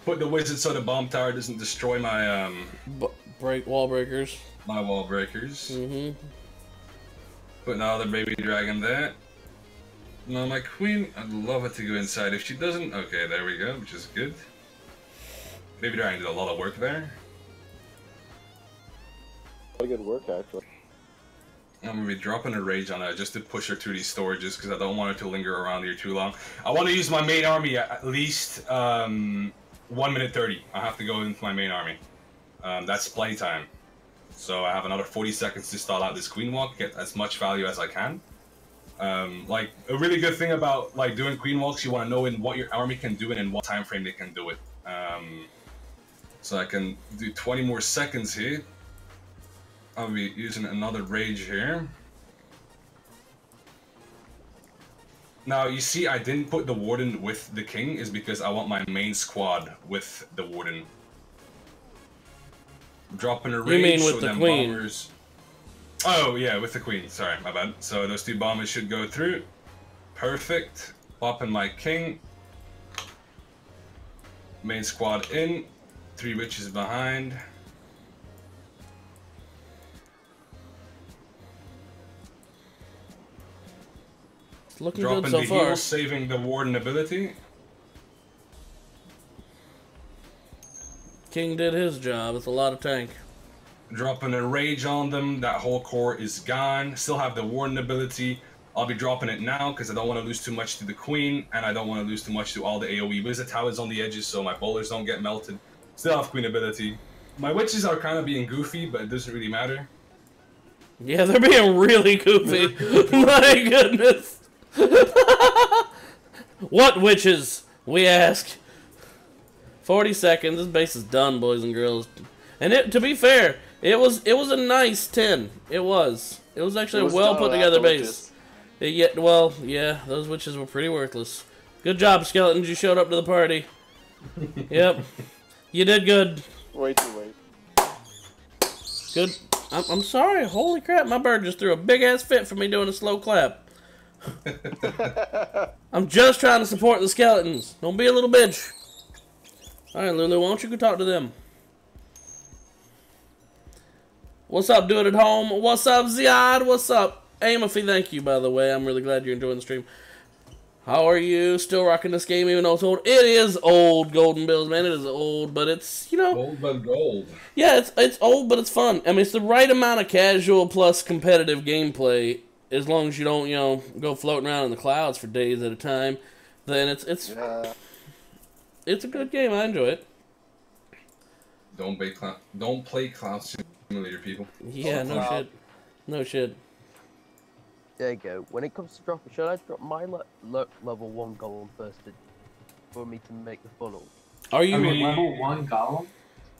Put the wizard so the bomb tower doesn't destroy my wall breakers. My wall breakers. Put another baby dragon there. Now my queen, I'd love it to go inside. If she doesn't, okay, there we go, which is good. Baby dragon did a lot of work there. Pretty good work, actually. I'm gonna be dropping a rage on her just to push her through these storages because I don't want her to linger around here too long. I want to use my main army at least 1 minute 30. I have to go into my main army. That's plenty time. So I have another 40 seconds to start out this queen walk, get as much value as I can. Like a really good thing about like doing queen walks, you want to know in what your army can do and in what time frame they can do it. So I can do 20 more seconds here. I'll be using another rage here. Now you see I didn't put the warden with the king is because I want my main squad with the warden. Dropping a rage. You mean with so the them queen? Bombers... Oh yeah, with the queen. Sorry, my bad. So those 2 bombers should go through. Perfect. Popping my king. Main squad in. 3 witches behind. It's looking Dropping good so the far. heal, saving the warden ability. King did his job. It's a lot of tank. Dropping a rage on them. That whole core is gone. Still have the warden ability. I'll be dropping it now because I don't want to lose too much to the queen, and I don't want to lose too much to all the AoE wizard towers on the edges so my bowlers don't get melted. Still have queen ability. My witches are kind of being goofy, but it doesn't really matter. Yeah, they're being really goofy. My goodness. What witches? We ask. 40 seconds. This base is done, boys and girls. And to be fair, it was a nice 10. It was. It was actually a well put together base. Yeah, those witches were pretty worthless. Good job, skeletons. You showed up to the party. Yep. You did good. Way too late. Good. I'm sorry. Holy crap, my bird just threw a big ass fit for me doing a slow clap. I'm just trying to support the skeletons. Don't be a little bitch. Alright, Lulu, why don't you go talk to them? What's up, do it at home? What's up, Ziad? What's up? Amafy, thank you, by the way. I'm really glad you're enjoying the stream. How are you? Still rocking this game even though it's old? It is old, Golden Bills, man. It is old, but it's, you know... Old but gold. Yeah, it's old, but it's fun. I mean, it's the right amount of casual plus competitive gameplay. As long as you don't, you know, go floating around in the clouds for days at a time. Then it's a good game. I enjoy it. Don't play Cloud Simulator, people. Yeah, no shit. No shit. There you go. When it comes to dropping, should I drop my level 1 golem first for me to make the funnel? Are you level 1 golem?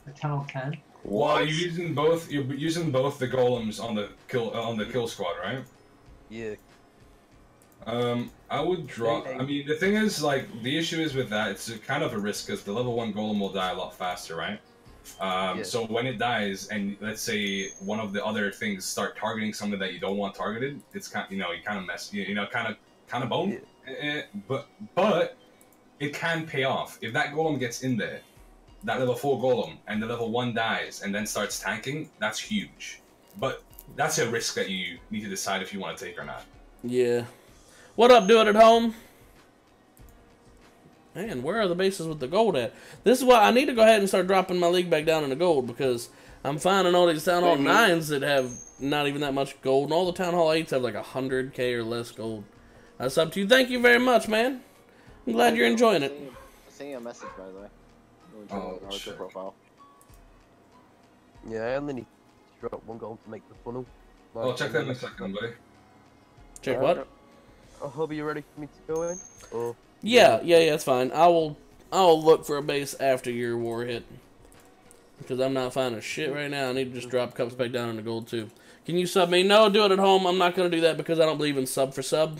A 10 on 10? Well, you're using both the golems on the kill squad, right? Yeah. I would drop. I mean, the thing is, like, the issue is with that, it's kind of a risk because the level 1 golem will die a lot faster, right? So when it dies, and let's say one of the other things start targeting something that you don't want targeted, it's kind, you kind of mess, kind of bone. Yeah. But it can pay off if that golem gets in there, that level 4 golem, and the level 1 dies and then starts tanking. That's huge, but that's a risk that you need to decide if you want to take or not. Yeah. What up, do it at home? Man, where are the bases with the gold at? This is why I need to go ahead and start dropping my league back down into gold, because I'm finding all these Town Hall 9s that have not even that much gold, and all the Town Hall 8s have like 100k or less gold. That's up to you. Thank you very much, man. I'm glad you're enjoying it. I sent you a message, by the way. Oh, shit. Profile. Yeah, I only need to drop 1 gold to make the funnel. Oh, check that in a second, buddy. Check what? Oh, Hubby, you ready for me to go in? Or... Yeah, it's fine. I'll look for a base after your war hit. Because I'm not finding shit right now. I need to just drop cups back down into gold too. Can you sub me? No, do it at home. I'm not going to do that because I don't believe in sub for sub.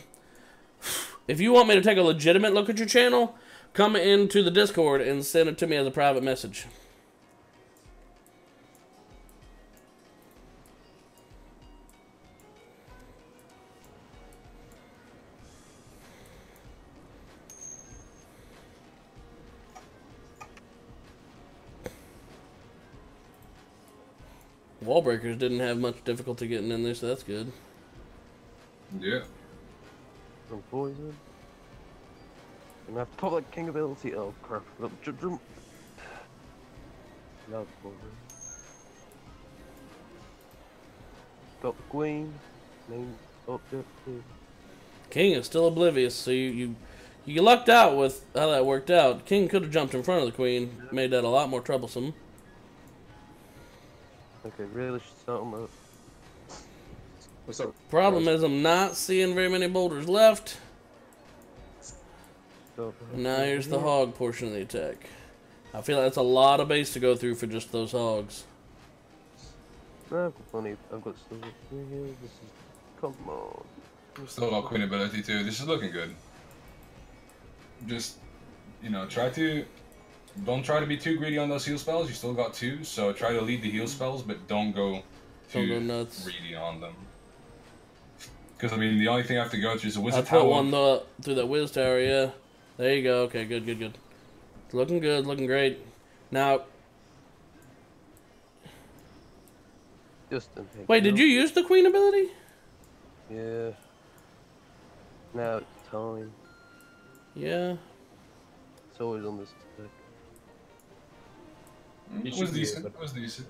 If you want me to take a legitimate look at your channel, come into the Discord and send it to me as a private message. Wallbreakers didn't have much difficulty getting in there, so that's good. Yeah. No poison. And I have public king ability. Oh crap. No poison. Got the queen. Main objective. King is still oblivious, so you lucked out with how that worked out. King could have jumped in front of the queen, made that a lot more troublesome. Okay, really should start on that. What's up? Problem is I'm not seeing very many boulders left. Now here's the hog portion of the attack. I feel like that's a lot of base to go through for just those hogs. No, I've got plenty. I've got stuff here. This is... Come on. Still got queen ability too. This is looking good. Just, don't try to be too greedy on those heal spells. You still got 2, so try to lead the heal spells, but don't go too nuts. greedy on them. Because, I mean, the only thing I have to go through is a wizard I tower. put one through that Wiz Tower, yeah. There you go. Okay, good. It's looking good, looking great. Now... Wait, did you use the queen ability? Yeah. Now it's time. Yeah. It's always on this deck. It was decent.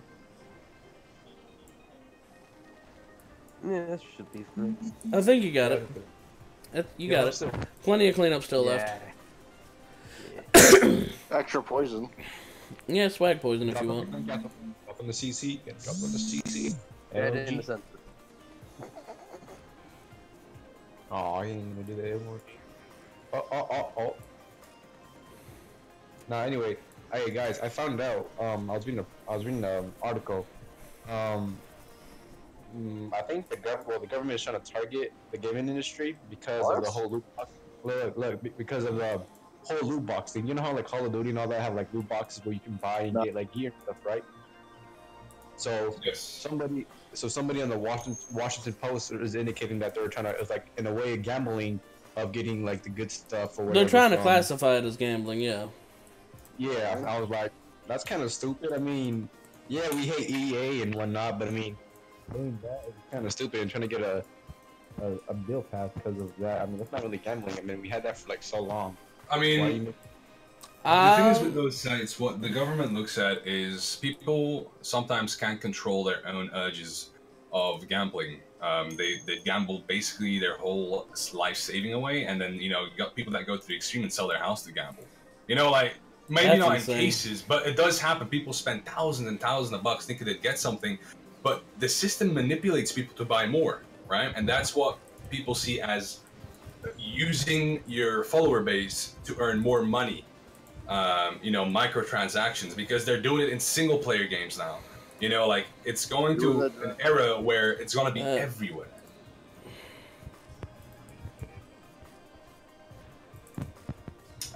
Yeah, that should be free. I think you got it. You got it. Plenty of cleanup still left. Extra poison. Yeah, swag poison if you want. Up on the CC. Up on the CC. Head in the center. Oh, I ain't gonna do that anymore. Oh. Nah, anyway, hey guys, I found out. I was reading an article. I think the government is trying to target the gaming industry because of the whole loot box. Look, because of the whole loot box thing. You know how like Call of Duty and all that have like loot boxes where you can buy and get like gear and stuff, right? So somebody on the Washington Post is indicating that they're trying to, it's like in a way gambling of getting like the good stuff or whatever. They're trying to classify it as gambling, yeah. Yeah, I was like, that's kind of stupid. I mean, yeah, we hate EA and whatnot, but I mean, doing that is kind of stupid and trying to get a bill passed because of that. I mean, that's not really gambling. I mean, we had that for like so long. I mean, the thing is with those sites, what the government looks at is people sometimes can't control their own urges of gambling. They gamble basically their whole life saving away, and then you got people that go to the extreme and sell their house to gamble. Like maybe That's not insane. in cases, but it does happen. People spend thousands and thousands of bucks thinking they'd get something, but the system manipulates people to buy more, right? And that's what people see as using your follower base to earn more money. Microtransactions, because they're doing it in single player games now. Like it's going to an era where it's going to be everywhere.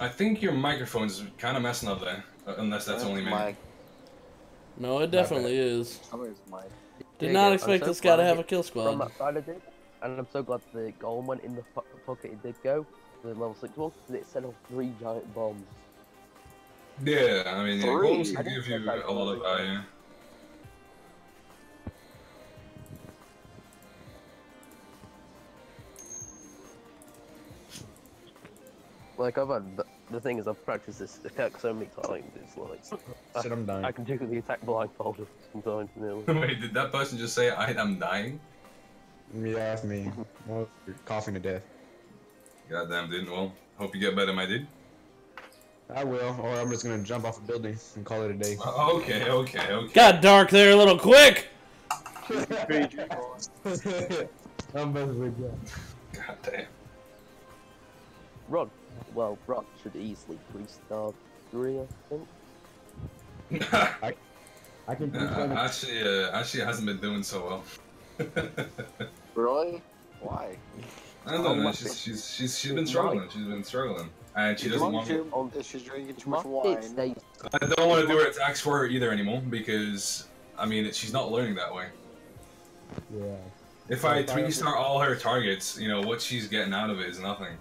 I think your microphone is kind of messing up there, unless that's only me. No, it definitely is. Somebody's mic. Did not expect this guy to have a kill squad. From that side I did, and I'm so glad the golem went in the pocket it did go, the level 6 one, because it set off 3 giant bombs. Yeah, I mean, golems can give you a lot of value. Like the thing is, I've practiced this attack so many times. It's like I'm dying. I can do the attack blindfolded sometimes. Wait, did that person just say I'm dying? Yeah, that's me. Well, you're coughing to death. Goddamn, dude. Well, hope you get better, my dude. I will, or I'm just gonna jump off a building and call it a day. Okay. Got dark there a little quick. I'm messing with you. God damn. Rod should easily 3-star 3, I think. I can. Actually, it hasn't been doing so well. Really? Why? I don't know. She's been struggling. She's been struggling, and she doesn't want. She's drinking too much wine. I don't want to do her attacks for her either anymore because I mean she's not learning that way. Yeah. If I 3-star all her targets, what she's getting out of it is nothing.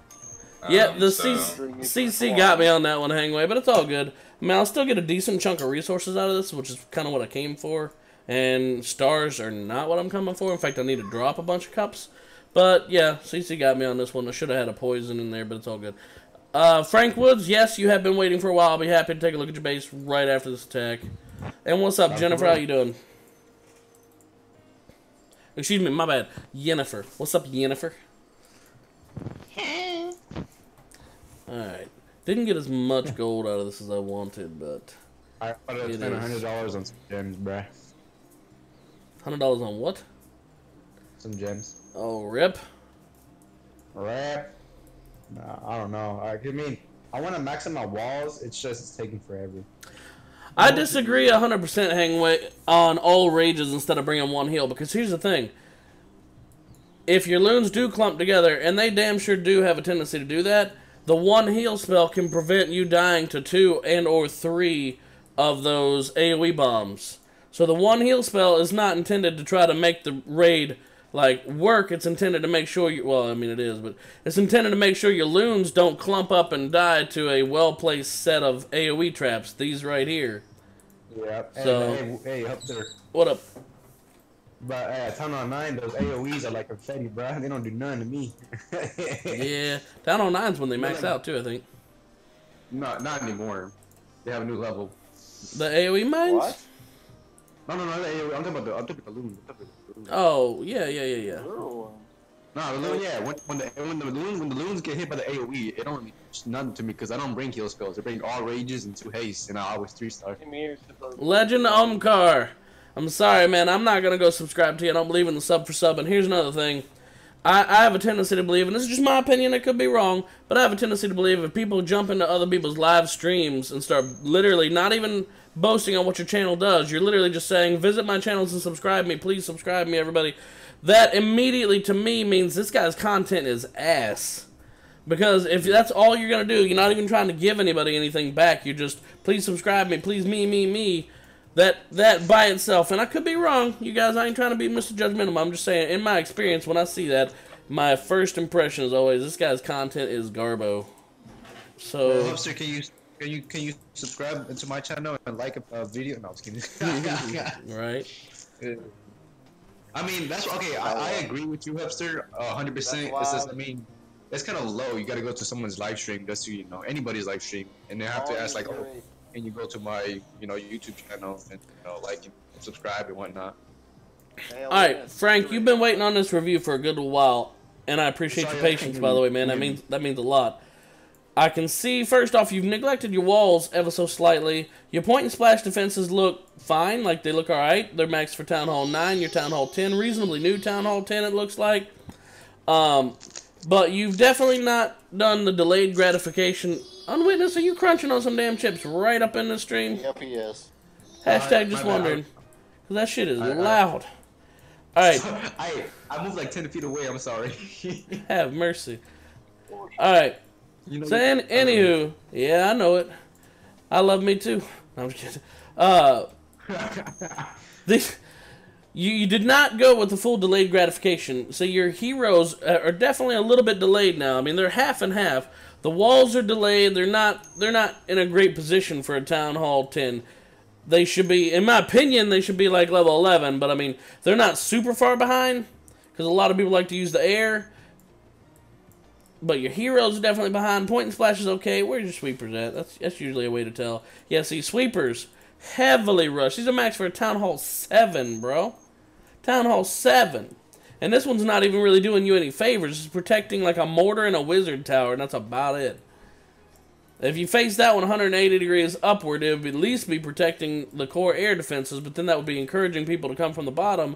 Yeah, the CC got me on that one, Hangway, but it's all good. I mean, I'll still get a decent chunk of resources out of this, which is kind of what I came for. And stars are not what I'm coming for. In fact, I need to drop a bunch of cups. But, yeah, CC got me on this one. I should have had a poison in there, but it's all good. Frank Woods, yes, you have been waiting for a while. I'll be happy to take a look at your base right after this attack. And what's up, Jennifer? How you doing? Excuse me, my bad. Yennefer. What's up, Yennefer? Alright. Didn't get as much gold out of this as I wanted, but... I spent $100 on some gems, bruh. $100 on what? Some gems. Oh, rip. Rip? Nah, I don't know. I mean, I want to max out my walls. It's taking forever. I disagree 100% Hangway on all rages instead of bringing one heal, because here's the thing. If your loons do clump together, and they damn sure do have a tendency to do that, the one heal spell can prevent you dying to 2 and or 3 of those AoE bombs. So the one heal spell is not intended to try to make the raid work. It's intended to make sure you, well, I mean it is, but it's intended to make sure your loons don't clump up and die to a well-placed set of AoE traps. These right here. Yeah. So, hey, Hubster. What up? But at Town on 9, those AoEs are like confetti, bro. They don't do nothing to me. Yeah, Town on 9's when they max out too, I think. No, not anymore. They have a new level. The AoE mines? What? No, the AoE. I'm talking about the loons. Oh, yeah. No, the loon, yeah. When the loons get hit by the AoE, it don't mean nothing to me because I don't bring heal spells. I bring all rages and 2 haste, and I always 3-star. Legend Omkar. I'm sorry, man. I'm not gonna go subscribe to you. I don't believe in the sub for sub. And here's another thing: I have a tendency to believe, and this is just my opinion, it could be wrong, but I have a tendency to believe if people jump into other people's live streams and start literally not even boasting on what your channel does, you're literally just saying, visit my channels and subscribe me, please subscribe me, everybody. That immediately, to me, means this guy's content is ass. Because if that's all you're going to do, you're not even trying to give anybody anything back, you're just, please subscribe me, please me. That by itself, and I could be wrong, you guys, I ain't trying to be Mr. Judgmental, I'm just saying, in my experience, when I see that, my first impression is always, this guy's content is garbo. So... Hubster, can you subscribe to my channel and like a video? No, I was kidding. Right. I mean, that's okay. I agree with you, Hubster, 100%. It's just, I mean, it's kind of low. You got to go to someone's live stream just to, anybody's live stream, and they have to ask like, oh, and you go to my, YouTube channel and like and subscribe and whatnot. All right, Frank, you've been waiting on this review for a good while, and I appreciate your patience, by the way, man. That means a lot. I can see, first off, you've neglected your walls ever so slightly. Your point and splash defenses look fine, like they look alright. They're maxed for Town Hall 9, your Town Hall 10, reasonably new Town Hall 10, it looks like. But you've definitely not done the delayed gratification. Unwitness, are you crunching on some damn chips right up in the stream? Yep, he is. Hashtag just wondering. Because that shit is loud. Alright. I moved like 10 feet away, I'm sorry. Have mercy. Alright. So, anywho, yeah, I know it. I love me too. No, I'm just kidding. You did not go with the full delayed gratification. So your heroes are definitely a little bit delayed now. I mean, they're half and half. The walls are delayed. They're not in a great position for a Town Hall 10. They should be, in my opinion, they should be like level 11. But I mean, they're not super far behind because a lot of people like to use the air. But your heroes are definitely behind. Point and splash is okay. Where's your sweepers at? That's usually a way to tell. Yeah, see, sweepers heavily rushed. These are max for a Town Hall 7, bro. Town Hall 7. And this one's not even really doing you any favors. It's protecting like a mortar and a wizard tower, and that's about it. If you face that one 180 degrees upward, it would at least be protecting the core air defenses, but then that would be encouraging people to come from the bottom.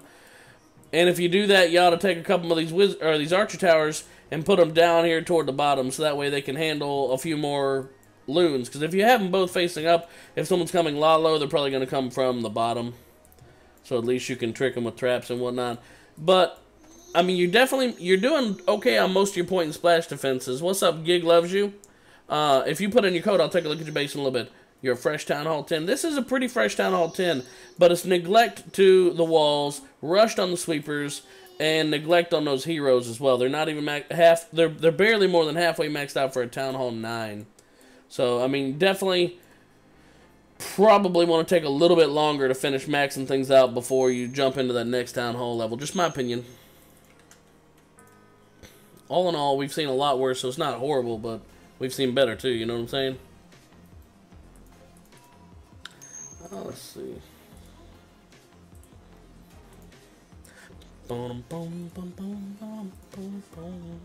And if you do that, you ought to take a couple of these archer towers and put them down here toward the bottom, so that way they can handle a few more loons. Because if you have them both facing up, if someone's coming low, they're probably going to come from the bottom. So at least you can trick them with traps and whatnot. But, I mean, you're doing okay on most of your point and splash defenses. What's up, Gig Loves You? If you put in your code, I'll take a look at your base in a little bit. You're a fresh Town Hall 10. This is a pretty fresh Town Hall 10, but it's neglect to the walls, rushed on the sweepers, and neglect on those heroes as well. They're not even they're barely more than halfway maxed out for a Town Hall 9. So, I mean, definitely probably want to take a little bit longer to finish maxing things out before you jump into that next Town Hall level. Just my opinion. All in all, we've seen a lot worse, so it's not horrible, but we've seen better too, you know what I'm saying? Let's see. Boom, boom, boom, boom, boom, boom, boom.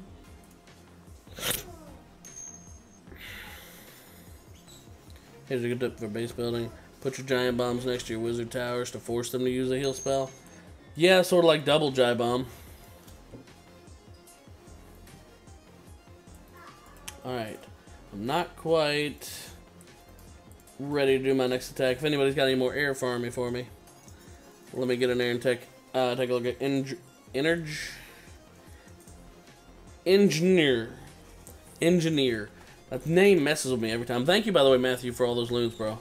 Here's a good tip for base building. Put your giant bombs next to your wizard towers to force them to use a heal spell. Yeah, sort of like double giant bomb. Alright. I'm not quite ready to do my next attack. If anybody's got any more air farming for me, let me get in there and take a look at Engineer. That name messes with me every time. Thank you, by the way, Matthew, for all those loons, bro.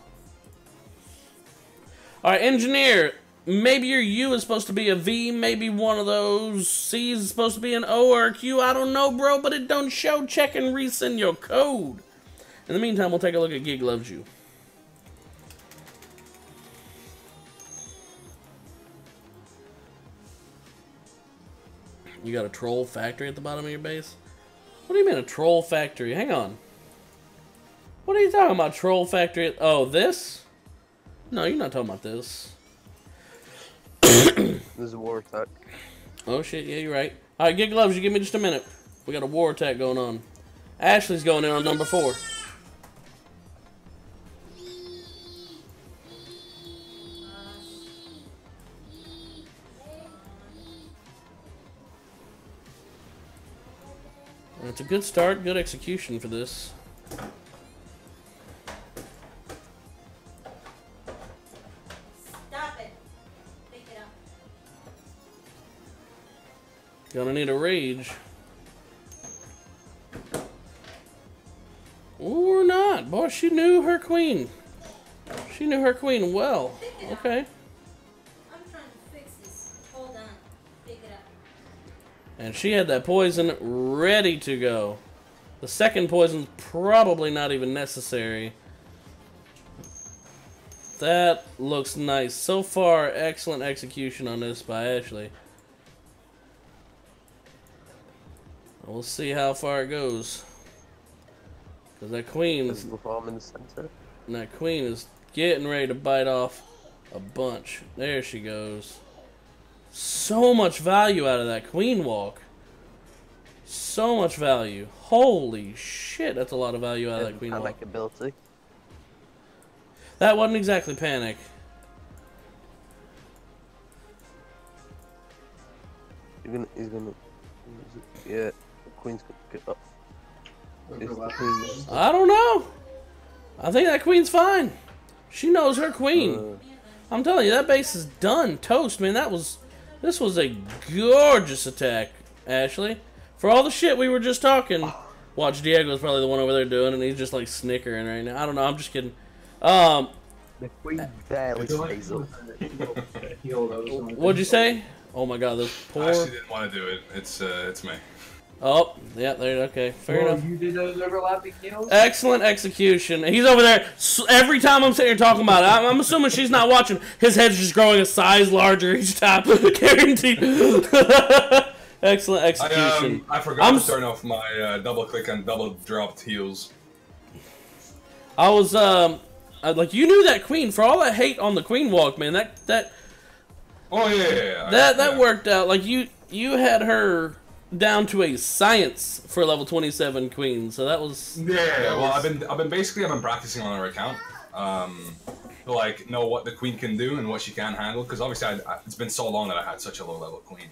Alright, Engineer. Maybe your U is supposed to be a V. Maybe one of those C's is supposed to be an O or a Q. I don't know, bro, but it don't show. Check and resend your code. In the meantime, we'll take a look at Gig Loves You. You got a troll factory at the bottom of your base? What do you mean a troll factory? Hang on. What are you talking about, troll factory? Oh, this? No, you're not talking about this. This is a war attack. Oh shit, yeah, you're right. Alright, Gig Loves You, give me just a minute. We got a war attack going on. Ashley's going in on number 4. It's a good start, good execution for this. Stop it. Pick it up. Gonna need a rage. Or not. Boy, she knew her queen. She knew her queen well. Okay. I'm trying to fix this. Hold on. Pick it up. And she had that poison ready to go. The second poison's probably not even necessary. That looks nice. So far, excellent execution on this by Ashley. We'll see how far it goes. Because that queen's... in the center. And that queen is getting ready to bite off a bunch. There she goes. So much value out of that queen walk. So much value. Holy shit, that's a lot of value out of that queen walk. Panic ability. That wasn't exactly panic. He's gonna. Yeah, the queen's gonna get up. I don't know. I think that queen's fine. She knows her queen. I'm telling you, that base is done. Toast, man. This was a gorgeous attack, Ashley. For all the shit we were just talking. Watch, Diego's probably the one over there doing it, and he's just like snickering right now. I don't know. I'm just kidding. The queen barely stays up. What'd you say? Oh my god, those poor... I actually didn't want to do it. It's me. Oh, yeah, there. Okay, fair enough. You did those overlapping heals? Excellent execution. He's over there. Every time I'm sitting here talking about it, I'm assuming she's not watching. His head's just growing a size larger each time. Guaranteed. Excellent execution. I forgot to turn off my double click and double dropped heals. I was like, you knew that queen for all that hate on the queen walk, man. That. Oh yeah. That worked out. Like you had her down to a science for level 27 queen, so that was... Yeah, well, I've been practicing on her account, to like know what the queen can do and what she can handle, because obviously it's been so long that I had such a low level queen,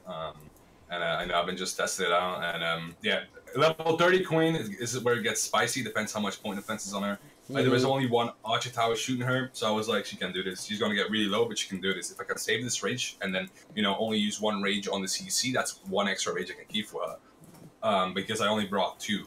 and I know I've been just testing it out, and yeah, level 30 queen is where it gets spicy, depends how much point defense is on her. There was only one Archer Tower shooting her, so I was like, she can do this. She's gonna get really low, but she can do this. If I can save this rage and then, only use one rage on the CC, that's one extra rage I can keep for her. Because I only brought 2.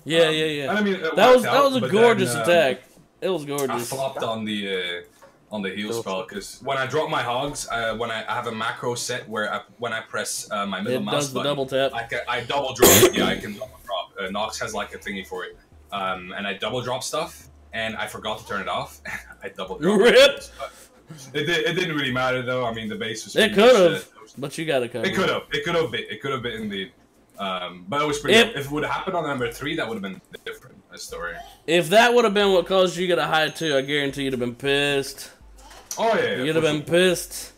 Yeah. And I mean, that was a gorgeous attack. It was gorgeous. I flopped on the heal spell because when I drop my hogs, when I have a macro set where when I press my middle mouse button, double tap. I double drop. Yeah, I can double drop. Nox has like a thingy for it, and I double drop stuff. And I forgot to turn it off. I double dropped it. It didn't really matter though. I mean, the base was. It could have, but you got to cover. It could have. It could have been indeed. But it was pretty. If it would have happened on number 3, that would have been different. A story. If that would have been what caused you to get a high 2, I guarantee you'd have been pissed. Oh yeah. You'd have been pissed.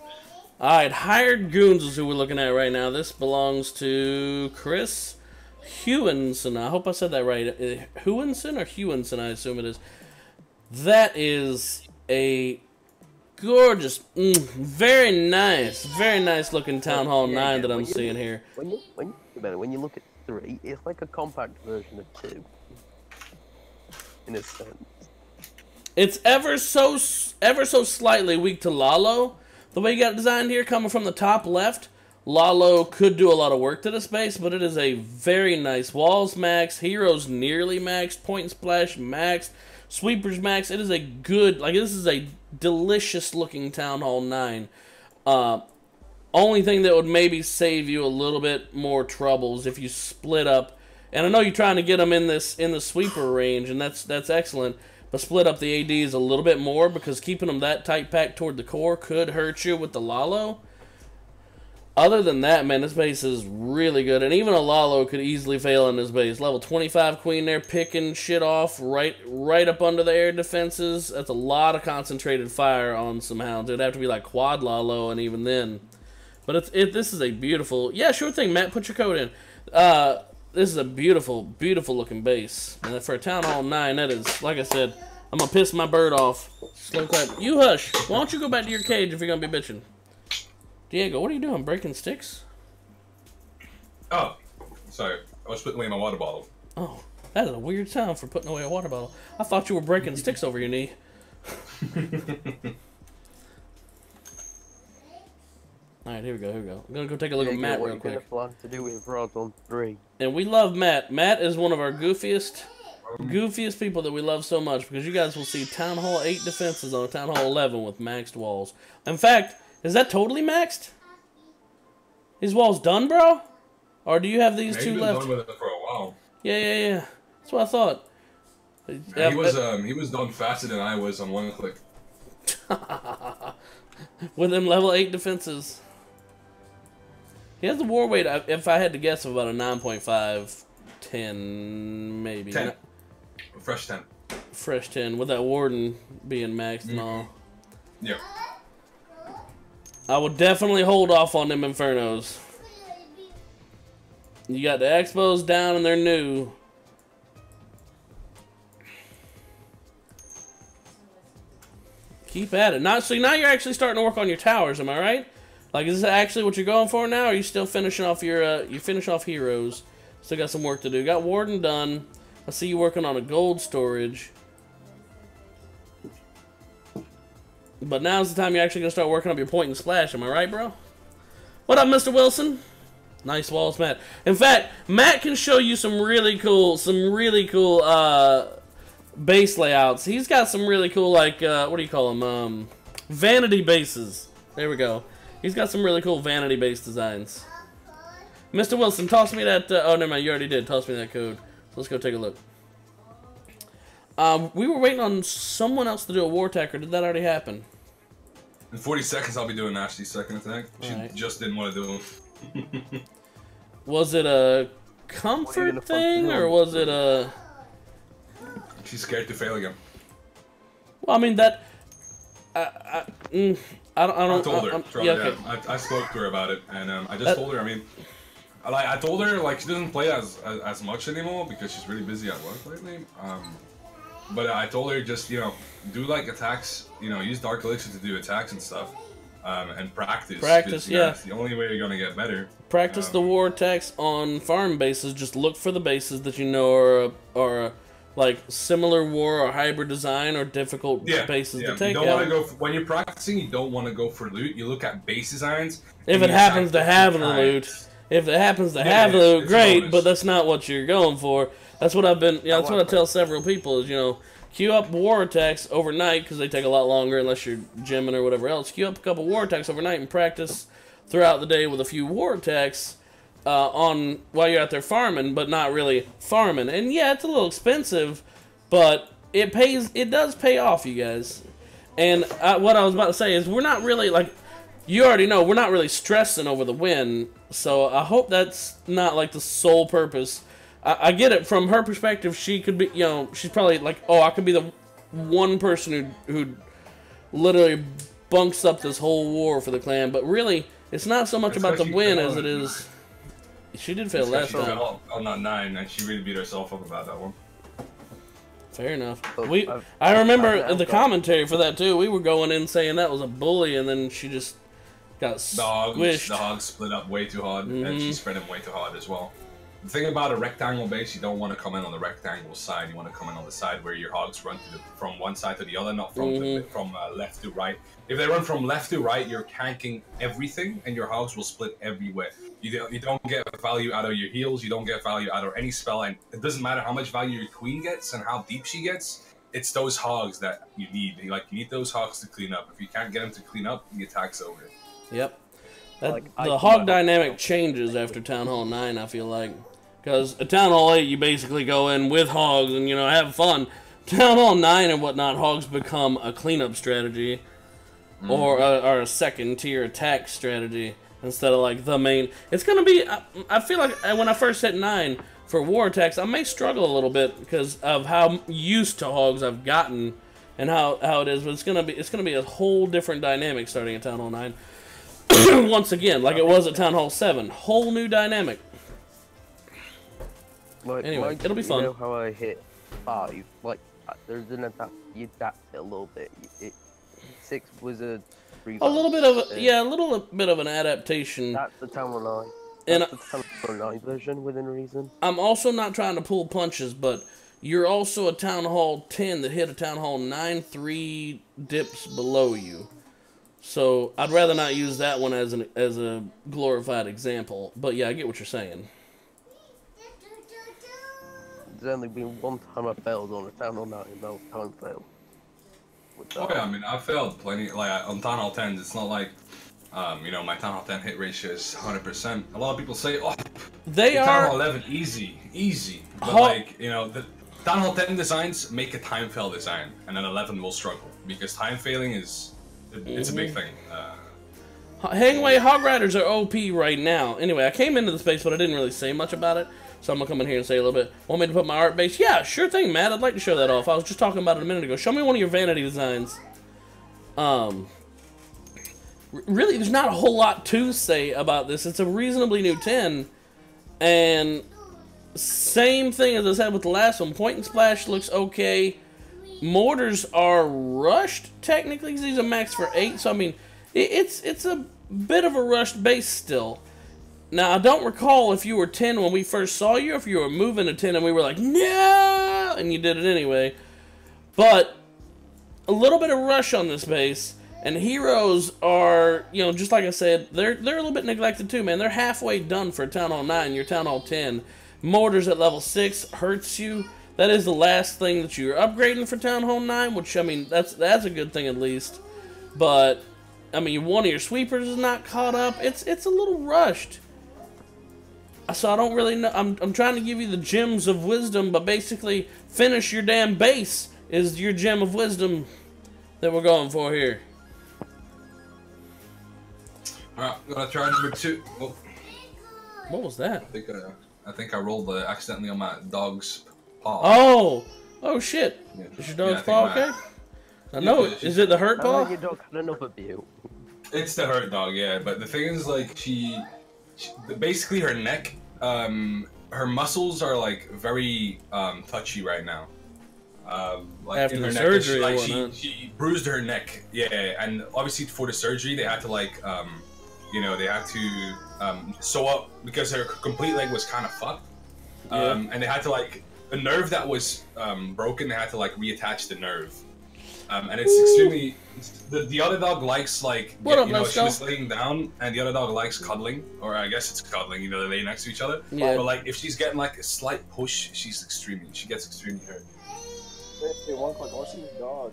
All right, hired goons is who we're looking at right now. This belongs to Chris Hewinson. I hope I said that right. Hewinson or Hewinson? I assume it is. That is a gorgeous, very nice looking Town Hall 9 that I'm seeing here. When you look at 3, it's like a compact version of 2. In a sense. It's ever so slightly weak to Lalo. The way you got it designed here, coming from the top left, Lalo could do a lot of work to the space, but it is a very nice walls max, heroes nearly maxed, point and splash maxed. Sweepers max. It is a good, this is a delicious looking Town Hall 9. Only thing that would maybe save you a little bit more troubles if you split up. And I know you're trying to get them in the sweeper range, and that's excellent. But split up the ADs a little bit more, because keeping them that tight packed toward the core could hurt you with the Lalo. Other than that, man, this base is really good. And even a Lalo could easily fail in this base. Level 25 queen there, picking shit off right up under the air defenses. That's a lot of concentrated fire on some hounds. It'd have to be like quad Lalo, and even then. But this is a beautiful... Yeah, sure thing, Matt. Put your code in. This is a beautiful, beautiful looking base. And for a Town Hall 9, that is, like I said, I'm going to piss my bird off. Slow clap. You hush. Why don't you go back to your cage if you're going to be bitching? Diego, what are you doing? Breaking sticks? Oh, sorry. I was putting away my water bottle. Oh, that is a weird sound for putting away a water bottle. I thought you were breaking sticks over your knee. Alright, here we go, here we go. I'm gonna go take a look at Matt real quick. Plan to do with Rod on 3. And we love Matt. Matt is one of our goofiest people that we love so much, because you guys will see Town Hall 8 defenses on Town Hall 11 with maxed walls. In fact, is that totally maxed? His walls done, bro? Or do you have these two left? Done with it for a while. Yeah. That's what I thought. Yeah, he was done faster than I was on one click. With them level 8 defenses. He has the war weight, if I had to guess, of about a 9.5, 10, maybe. 10. Fresh 10. Fresh 10, with that warden being maxed and all. Yep. I would definitely hold off on them Infernos. You got the Expos down and they're new. Keep at it. So now you're actually starting to work on your towers, am I right? Like, is this actually what you're going for now? Or are you still finishing off your, you finish off heroes? Still got some work to do. Got Warden done. I see you working on a gold storage. But now's the time you're actually going to start working up your point and splash, am I right, bro? What up, Mr. Wilson? Nice walls, Matt. In fact, Matt can show you some really cool, base layouts. He's got some really cool, like, what do you call them? Vanity bases. There we go. He's got some really cool vanity base designs. Mr. Wilson, toss me that, oh, never mind, you already did. Toss me that code. So let's go take a look. We were waiting on someone else to do a war attack, or did that already happen? In 40 seconds, I'll be doing Ashley's second attack. She just didn't want to do it. Was it a comfort thing, or was it a... She's scared to fail again. Well, I mean, that... I told her. Yeah, okay. I spoke to her about it, and I just told her, I mean... I told her, like, she doesn't play as much anymore because she's really busy at work lately. But I told her just, you know, do, like, attacks, you know, use Dark Elixir to do attacks and stuff. And practice. Yeah. It's the only way you're gonna get better. Practice the war attacks on farm bases. Just look for the bases that you know are like similar war or hybrid design or difficult bases to take You don't out. want to go when you're practicing. You don't want to go for loot. You look at base designs. If it happens to have the loot, great. But that's not what you're going for. That's what I've been. Yeah, that's what I tell several people. Is, you know, queue up war attacks overnight because they take a lot longer unless you're gymming or whatever else. Queue up a couple war attacks overnight and practice throughout the day with a few war attacks on while you're out there farming, but not really farming. And yeah, it's a little expensive, but it pays. It does pay off, you guys. And what I was about to say is we're not really, like, you already know, we're not really stressing over the win. So I hope that's not like the sole purpose. I get it from her perspective. She could be, you know, she's probably like, oh, I could be the one person who literally bunks up this whole war for the clan. But really, it's not so much about the win as it is. She did fail last time. Oh, not 9, and she really beat herself up about that one. Fair enough. I remember the commentary for that too. We were going in saying that was a bully, and then she just got squished. The hogs split up way too hard, and she spread them way too hard as well. The thing about a rectangle base, you don't want to come in on the rectangle side. You want to come in on the side where your hogs run from one side to the other, not from left to right. If they run from left to right, you're tanking everything, and your hogs will split everywhere. You don't get value out of your heals. You don't get value out of any spell, and it doesn't matter how much value your queen gets and how deep she gets. It's those hogs that you need. You need those hogs to clean up. If you can't get them to clean up, the attack's over. Yep. The hog dynamic changes after Town Hall 9, I feel like. Because at Town Hall 8, you basically go in with hogs and, you know, have fun. Town Hall 9 and whatnot, hogs become a cleanup strategy. Or a second-tier attack strategy. Instead of, like, the main... It's going to be... I feel like when I first hit 9 for war attacks, I may struggle a little bit because of how used to hogs I've gotten. And how it is. But it's gonna be a whole different dynamic starting at Town Hall 9. Once again, like it was at Town Hall 7. Whole new dynamic. Like, anyway, it'll be fun. You know how I hit 5? Like, there's an adapt. You adapt it a little bit. 6 was a little bit of a little bit of an adaptation. That's the Town Hall 9. And the Town Hall 9 version within reason. I'm also not trying to pull punches, but you're also a Town Hall 10 that hit a Town Hall 9 3 dips below you. So I'd rather not use that one as a glorified example. But yeah, I get what you're saying. There's only been one time I failed on a Town Hall 9, and that was time fail. Oh yeah, I mean, I've failed plenty. Like on Town Hall 10s, it's not like, you know, my Town Hall 10 hit ratio is 100%. A lot of people say, oh, Town Hall 11 easy. But like, you know, the Town Hall 10 designs make a time fail design, and then 11 will struggle because time failing is it's a big thing. Hangway Hog Riders are OP right now. Anyway, I came into the space, but I didn't really say much about it. So I'm going to come in here and say a little bit. Want me to put my art base? Yeah, sure thing, Matt. I'd like to show that off. I was just talking about it a minute ago. Show me one of your vanity designs. Really, there's not a whole lot to say about this. It's a reasonably new 10. And same thing as I said with the last one. Point and Splash looks okay. Mortars are rushed, technically, because these are max for 8. So, I mean, it's a bit of a rushed base still. Now, I don't recall if you were 10 when we first saw you, or if you were moving to 10 and we were like, no! And you did it anyway. But a little bit of rush on this base. And heroes are, you know, just like I said, they're a little bit neglected too, man. They're halfway done for Town Hall 9, your Town Hall 10. Mortars at level 6 hurts you. That is the last thing that you're upgrading for Town Hall 9, which, I mean, that's a good thing at least. But, I mean, one of your sweepers is not caught up. It's a little rushed. So I don't really know. I'm trying to give you the gems of wisdom, but basically, finish your damn base is your gem of wisdom that we're going for here. Alright, I'm gonna try number 2. Oh. What was that? I think I rolled accidentally on my dog's paw. Oh shit! Yeah. Is your dog's paw okay? I know. Is it the hurt paw? Your dog had enough of you. It's the hurt dog, yeah. But the thing is, like, she basically her neck, her muscles are like very touchy right now. Like after in her the neck, surgery, she bruised her neck. Yeah, and obviously for the surgery they had to like, you know, they had to sew up because her complete leg was kind of fucked. And they had to like the nerve that was broken. They had to like reattach the nerve. And it's extremely. The other dog likes like what up, you know, let's she go. was laying down, and the other dog likes cuddling, or I guess it's cuddling. You know, they lay next to each other. Yeah. But like if she's getting like a slight push, she gets extremely hurt. Hey, what's your dog?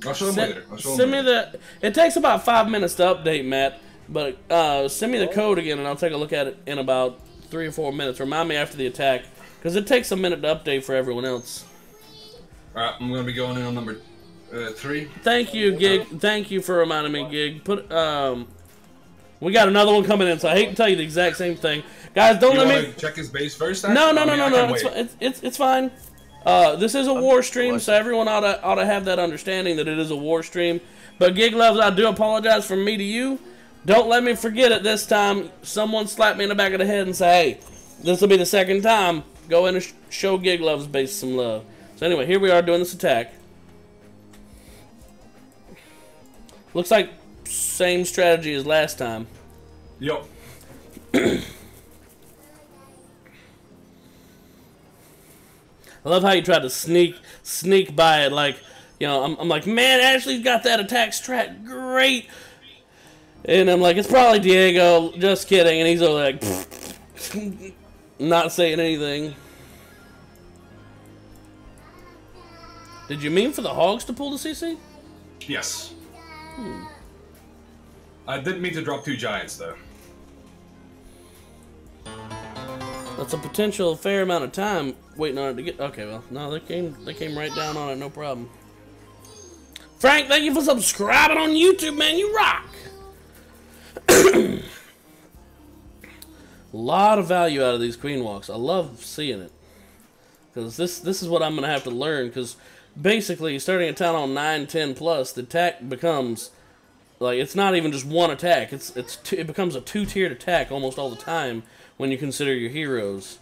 I'll show them later. Send me the. It takes about 5 minutes to update, Matt. But send me the code again, and I'll take a look at it in about 3 or 4 minutes. Remind me after the attack, because it takes a minute to update for everyone else. All right, I'm gonna be going in on number 3. Thank you, Gig. Thank you for reminding me, Gig. We got another one coming in, so I hate to tell you the exact same thing, guys. Don't let me check his base first. No. It's fine. This is a war stream, so everyone ought to have that understanding that it is a war stream. But Gig Loves, I do apologize from me to you. Don't let me forget it this time. Someone slap me in the back of the head and say, hey, this will be the second time. Go in and show Gig Loves base some love. So anyway, here we are doing this attack. Looks like same strategy as last time. Yup. I love how you tried to sneak by it, like, you know, I'm like, man, Ashley's got that attack strat great. And I'm like, it's probably Diego, just kidding. And he's all like, not saying anything. Did you mean for the hogs to pull the CC? Yes. I didn't mean to drop 2 giants though. That's a potential fair amount of time waiting on it to get. Okay, well, no, they came right down on it, no problem. Frank, thank you for subscribing on YouTube, man. You rock. A lot of value out of these queen walks. I love seeing it, because this is what I'm gonna have to learn. Because basically, starting at Town Hall 9, 10 plus, the attack becomes like it's not even just one attack. It becomes a 2-tiered attack almost all the time when you consider your heroes.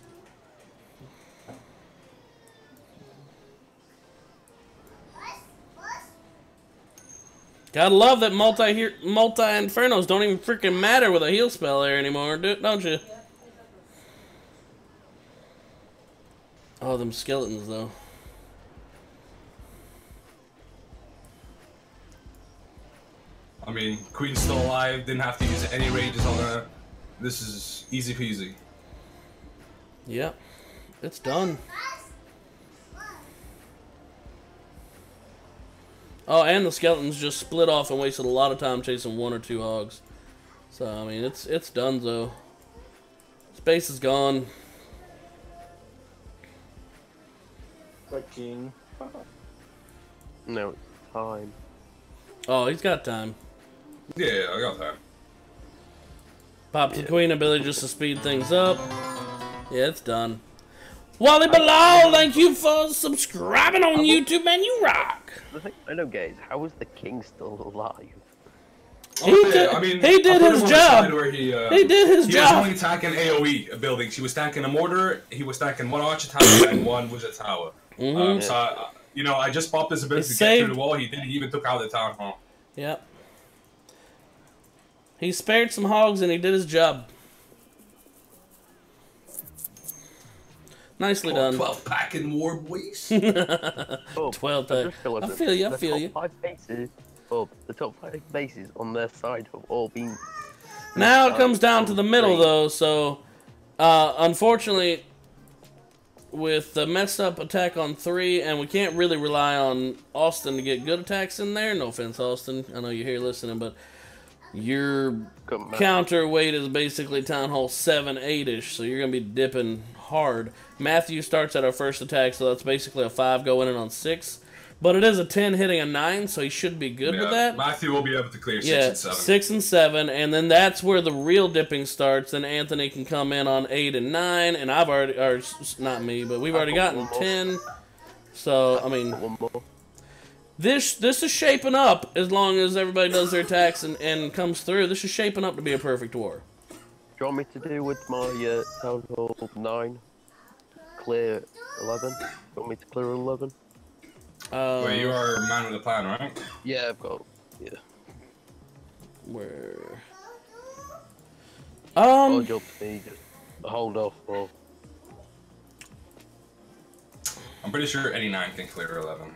Gotta love that multi infernos don't even freaking matter with a heal spell there anymore, don't you? Oh, them skeletons though. I mean, Queen's still alive. Didn't have to use any rages on her. This is easy peasy. Yep, it's done. Oh, and the skeletons just split off and wasted a lot of time chasing 1 or 2 hogs. So I mean, it's done though. Space is gone. Like king. No, it's time. Oh, he's got time. Yeah, I got that. Pops the queen ability just to speed things up. Yeah, it's done. Wally Bilal, thank you for subscribing on YouTube, man. You rock. The thing I don't get is how is the king still alive? He did his job. He did his He was job. only attacking AOE buildings. He was tanking a mortar. He was tanking 1 archer tower and 1 wizard tower. So, you know, I just popped his ability to get through the wall. He didn't even took out the town hall. Yep. He spared some hogs and he did his job. Nicely done. 12 pack in war, boys. 12 pack. I feel you, I feel you. The top 5 bases on their side have all been... Now it comes down to the middle, though, so... unfortunately, with the messed up attack on 3, and we can't really rely on Austin to get good attacks in there. No offense, Austin. I know you're here listening, but... Your counterweight is basically Town Hall 7, 8-ish, so you're going to be dipping hard. Matthew starts at our first attack, so that's basically a 5 going in on 6. But it is a 10 hitting a 9, so he should be good with that. Matthew will be able to clear 6 and 7. 6 and 7, and then that's where the real dipping starts. Then Anthony can come in on 8 and 9, and I've already, or not me, but we've already gotten 10. So, I mean... This is shaping up as long as everybody does their attacks and comes through. This is shaping up to be a perfect war. Do you want me to do with my Town Hall 9? Clear 11? Do you want me to clear 11? Well, you are a man with a plan, right? Yeah, I've got... Yeah. Where... Hold up, just hold off, bro. I'm pretty sure any 9 can clear 11.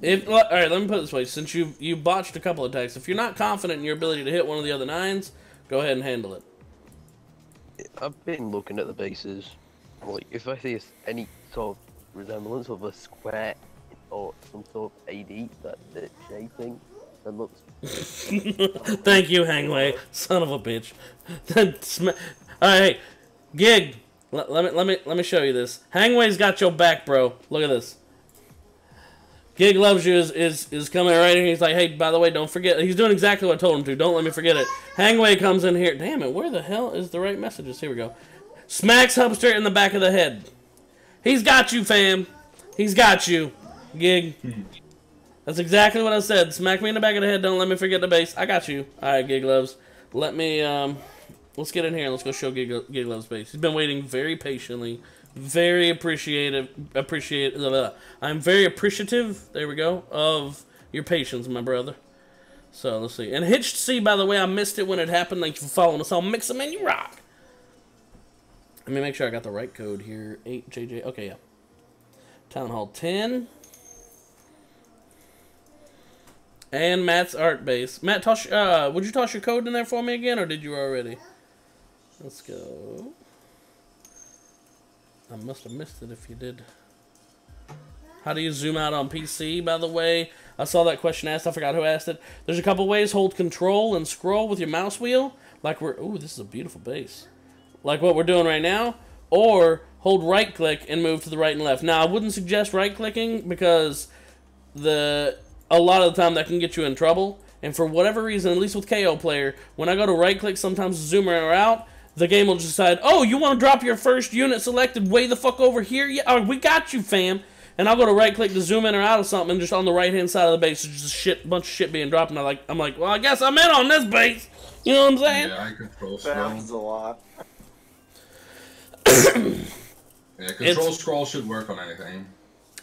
Alright, let me put it this way. Since you botched a couple attacks, if you're not confident in your ability to hit one of the other 9s, go ahead and handle it. I've been looking at the bases. Like, if I see any sort of resemblance of a square or some sort of AD that's shaping, that looks... Thank you, Hangway. Son of a bitch. Alright, Gig. Let me show you this. Hangway's got your back, bro. Look at this. Gig loves you is coming right here. He's like, hey, by the way, don't forget. He's doing exactly what I told him to. Don't let me forget it. Hangway comes in here. Damn it, where the hell is the right messages? Here we go. Smacks Hubster in the back of the head. He's got you, fam. He's got you. Gig. That's exactly what I said. Smack me in the back of the head. Don't let me forget the base. I got you. All right, Gig loves. Let me, let's get in here and let's go show Gig loves base. He's been waiting very patiently. Very I'm very appreciative, there we go, of your patience, my brother. So, let's see. And Hitched C, by the way, I missed it when it happened. Thank you for following us on Mix 'em and you rock. Let me make sure I got the right code here. 8JJ, okay, yeah. Town Hall 10. And Matt's art base. Matt, toss, would you toss your code in there for me again, or did you already? Let's go. I must have missed it if you did. How do you zoom out on PC, by the way? I saw that question asked. I forgot who asked it. There's a couple ways. Hold control and scroll with your mouse wheel. Like we're... Ooh, this is a beautiful base. Like what we're doing right now. Or hold right click and move to the right and left. Now, I wouldn't suggest right clicking because a lot of the time that can get you in trouble. And for whatever reason, at least with KO player, when I go to right click, sometimes zoom her out. The game will decide, oh, you want to drop your first unit selected way the fuck over here? Yeah, we got you, fam. And I'll go to right-click to zoom in or out of something, and just on the right-hand side of the base, there's just a bunch of shit being dropped, and I'm like, well, I guess I'm in on this base. You know what I'm saying? Yeah, I control That happens a lot. Yeah, control scroll should work on anything.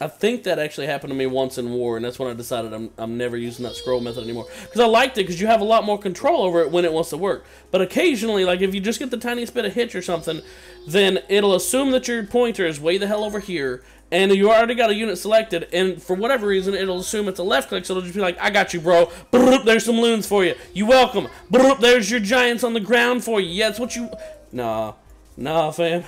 I think that actually happened to me once in war, and that's when I decided I'm never using that scroll method anymore. Because I liked it, because you have a lot more control over it when it wants to work. But occasionally, like if you just get the tiniest bit of hitch or something, then it'll assume that your pointer is way the hell over here, and you already got a unit selected, and for whatever reason, it'll assume it's a left click, so it'll just be like, I got you, bro. There's some loons for you. You welcome. There's your giants on the ground for you. Yeah, that's what you... Nah, fam.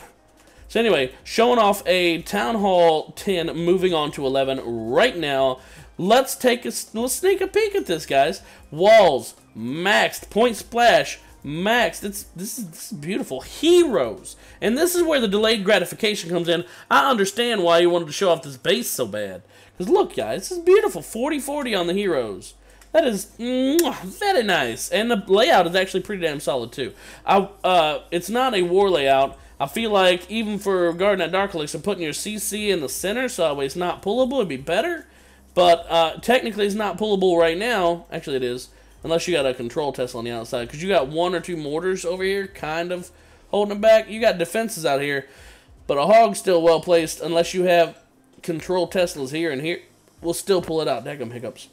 So anyway, showing off a Town Hall 10, moving on to 11 right now. Let's sneak a peek at this, guys. Walls, maxed. Point splash, maxed. This is beautiful. Heroes. And this is where the delayed gratification comes in. I understand why you wanted to show off this base so bad. Because look, guys, this is beautiful. 40-40 on the heroes. That is very nice. And the layout is actually pretty damn solid, too. It's not a war layout. I feel like even for guarding at Dark Elixir, putting your CC in the center so that way it's not pullable would be better. But technically it's not pullable right now. Actually it is. Unless you got a control Tesla on the outside. Because you got 1 or 2 mortars over here kind of holding it back. You got defenses out here. But a hog's still well placed unless you have control Teslas here and here. We'll still pull it out. Daggum hiccups.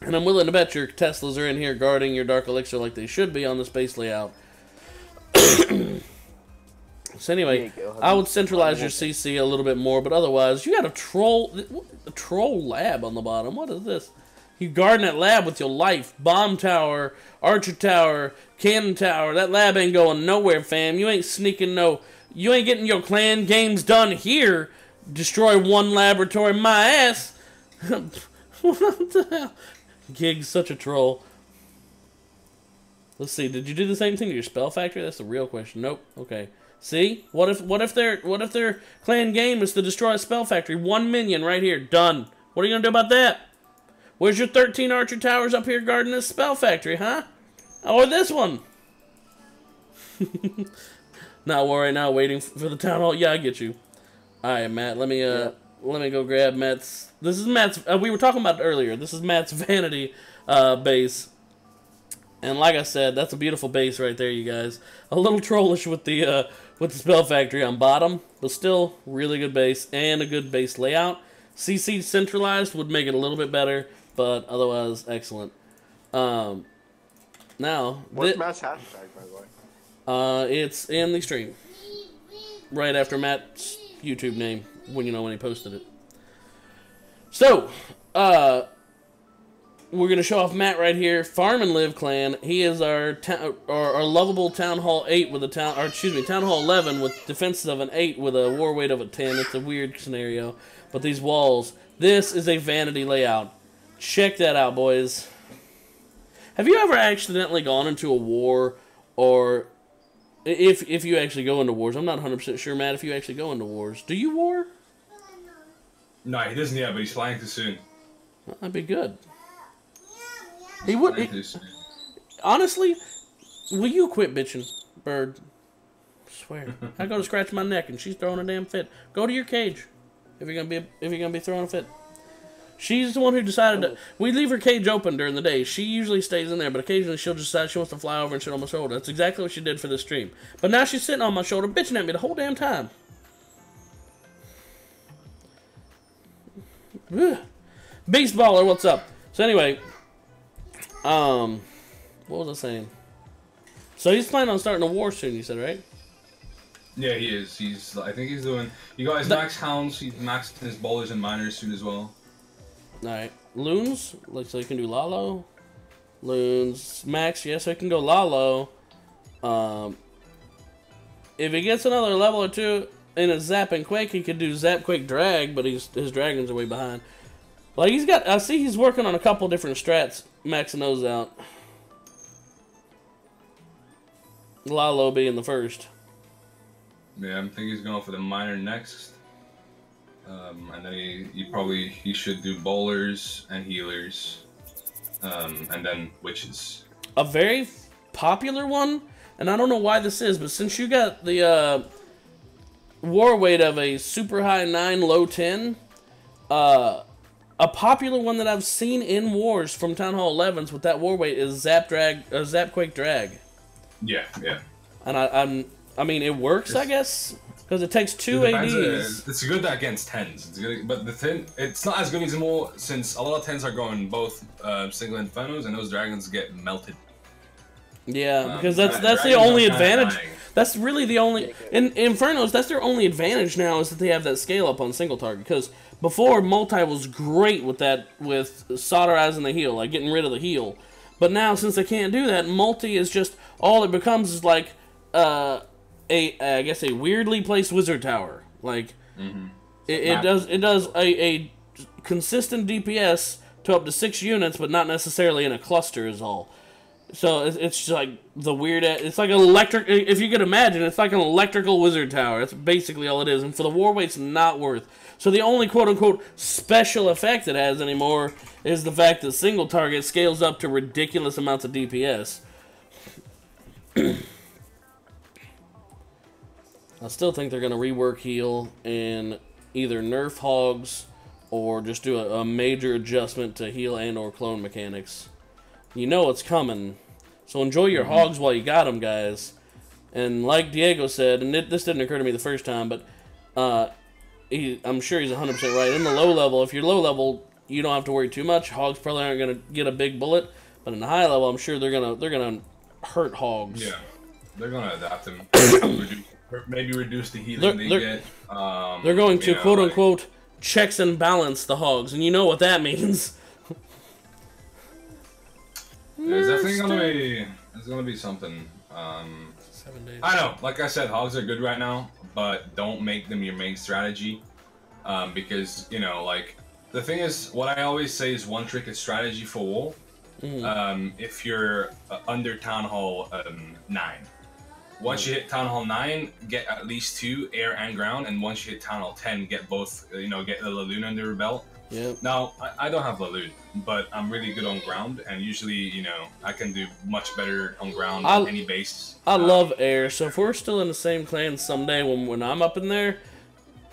And I'm willing to bet your Teslas are in here guarding your Dark Elixir like they should be on this base layout. So anyway, I would centralize your CC a little bit more, but otherwise, you got a troll lab on the bottom. What is this? You guarding that lab with your life. Bomb tower, archer tower, cannon tower. That lab ain't going nowhere, fam. You ain't sneaking you ain't getting your clan games done here. Destroy one laboratory, my ass. What the hell? Gig's such a troll. Let's see, did you do the same thing to your spell factory? That's the real question. Nope. Okay. See? What if their clan game is to destroy a spell factory? 1 minion right here. Done. What are you gonna do about that? Where's your 13 archer towers up here guarding this spell factory, huh? Or this one? Not worrying now, waiting for the town hall. Yeah, I get you. Alright, Matt, let me go grab Matt's. This is Matt's we were talking about it earlier. This is Matt's vanity base. And like I said, that's a beautiful base right there, you guys. A little trollish with the spell factory on bottom, but still really good base and a good base layout. CC centralized would make it a little bit better, but otherwise excellent. Now, what's Matt's hashtag, by the way? It's in the stream, right after Matt's YouTube name when he posted it. So, we're going to show off Matt right here. Farm and Live clan. He is our lovable Town Hall 8 with a Town Hall 11 with defenses of an 8 with a war weight of a 10. It's a weird scenario. But these walls, this is a vanity layout. Check that out, boys. Have you ever accidentally gone into a war, or if you actually go into wars? I'm not 100% sure, Matt, if you actually go into wars. Do you war? No, he doesn't yet, but he's flying too soon. Well, that'd be good. He would. Honestly, will you quit bitching, bird? I swear. I go to scratch my neck and she's throwing a damn fit. Go to your cage if you're gonna be throwing a fit. She's the one who decided to. We leave her cage open during the day. She usually stays in there, but occasionally she'll just decide she wants to fly over and sit on my shoulder. That's exactly what she did for this stream. But now she's sitting on my shoulder, bitching at me the whole damn time. Beast Baller, what's up? So anyway. What was I saying? So he's planning on starting a war soon, you said, right? Yeah, he is. I think he's doing. You got his max hounds. He's maxed his bowlers and miners soon as well. All right, loons. Looks so you can do Lalo. Loons max. Yes, I can go Lalo. If he gets another level or two in a Zap and Quake, he could do Zap Quake Drag, but his dragons are way behind. Like he's got. I see he's working on a couple different strats, maxing those out. Lalo being the first. Yeah, I think he's going for the miner next. And then he should do bowlers and healers. And then witches. A very popular one, and I don't know why this is, but since you got the war weight of a super high 9, low 10, a popular one that I've seen in wars from Town Hall 11s with that war weight is Zap Quake Drag. Yeah, yeah. And I mean, it works, I guess, because Because it takes 2 ADs. It's good against 10s. It's good, but it's not as good anymore since a lot of 10s are going both single infernos and those dragons get melted. Yeah, because that's the only advantage. That's really the only in infernos. That's their only advantage now is that they have that scale up on single target. Because before multi was great with that with solderizing the heal, like getting rid of the heal. But now since they can't do that, multi is just all it becomes is like I guess a weirdly placed wizard tower. Like it does a consistent DPS to up to 6 units, but not necessarily in a cluster is all. So it's just like the weird. It's like an electric. If you could imagine, it's like an electrical wizard tower. That's basically all it is. And for the war weight's not worth. So the only quote unquote special effect it has anymore is the fact that single target scales up to ridiculous amounts of DPS. I still think they're gonna rework heal and either nerf hogs or just do a major adjustment to heal and or clone mechanics. You know it's coming. So enjoy your hogs while you got them, guys. And like Diego said, and this didn't occur to me the first time, but I'm sure he's 100% right. In the low level, if you're low level, you don't have to worry too much. Hogs probably aren't going to get a big bullet, but in the high level, I'm sure they're gonna hurt hogs. Yeah, they're gonna adapt them. Maybe reduce the healing they get. They're going to quote unquote checks and balance the hogs, and you know what that means. There's definitely gonna be something. 7 days. I know, like I said, hogs are good right now, but don't make them your main strategy, because like the thing is, what I always say is one trick is strategy for wall. If you're under Town Hall 9, once you hit Town Hall 9, get at least 2 air and ground, and once you hit Town Hall 10, get both. Get the Laloon under your belt. Yeah. Now, I don't have Laloon, but I'm really good on ground, and usually, I can do much better on ground than any base. I love air, so if we're still in the same clan someday when I'm up in there,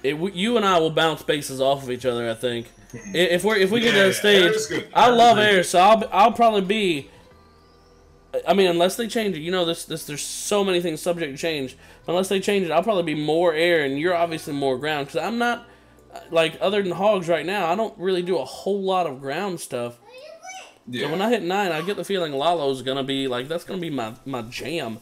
you and I will bounce bases off of each other, I think. If we get to that stage, I love air, so I'll probably be... I mean, unless they change it, there's so many things subject to change. Unless they change it, I'll probably be more air, and you're obviously more ground, because I'm not... Like, other than hogs right now, I don't really do a whole lot of ground stuff. Yeah. So when I hit 9, I get the feeling Lalo's gonna be, like, that's gonna be my jam.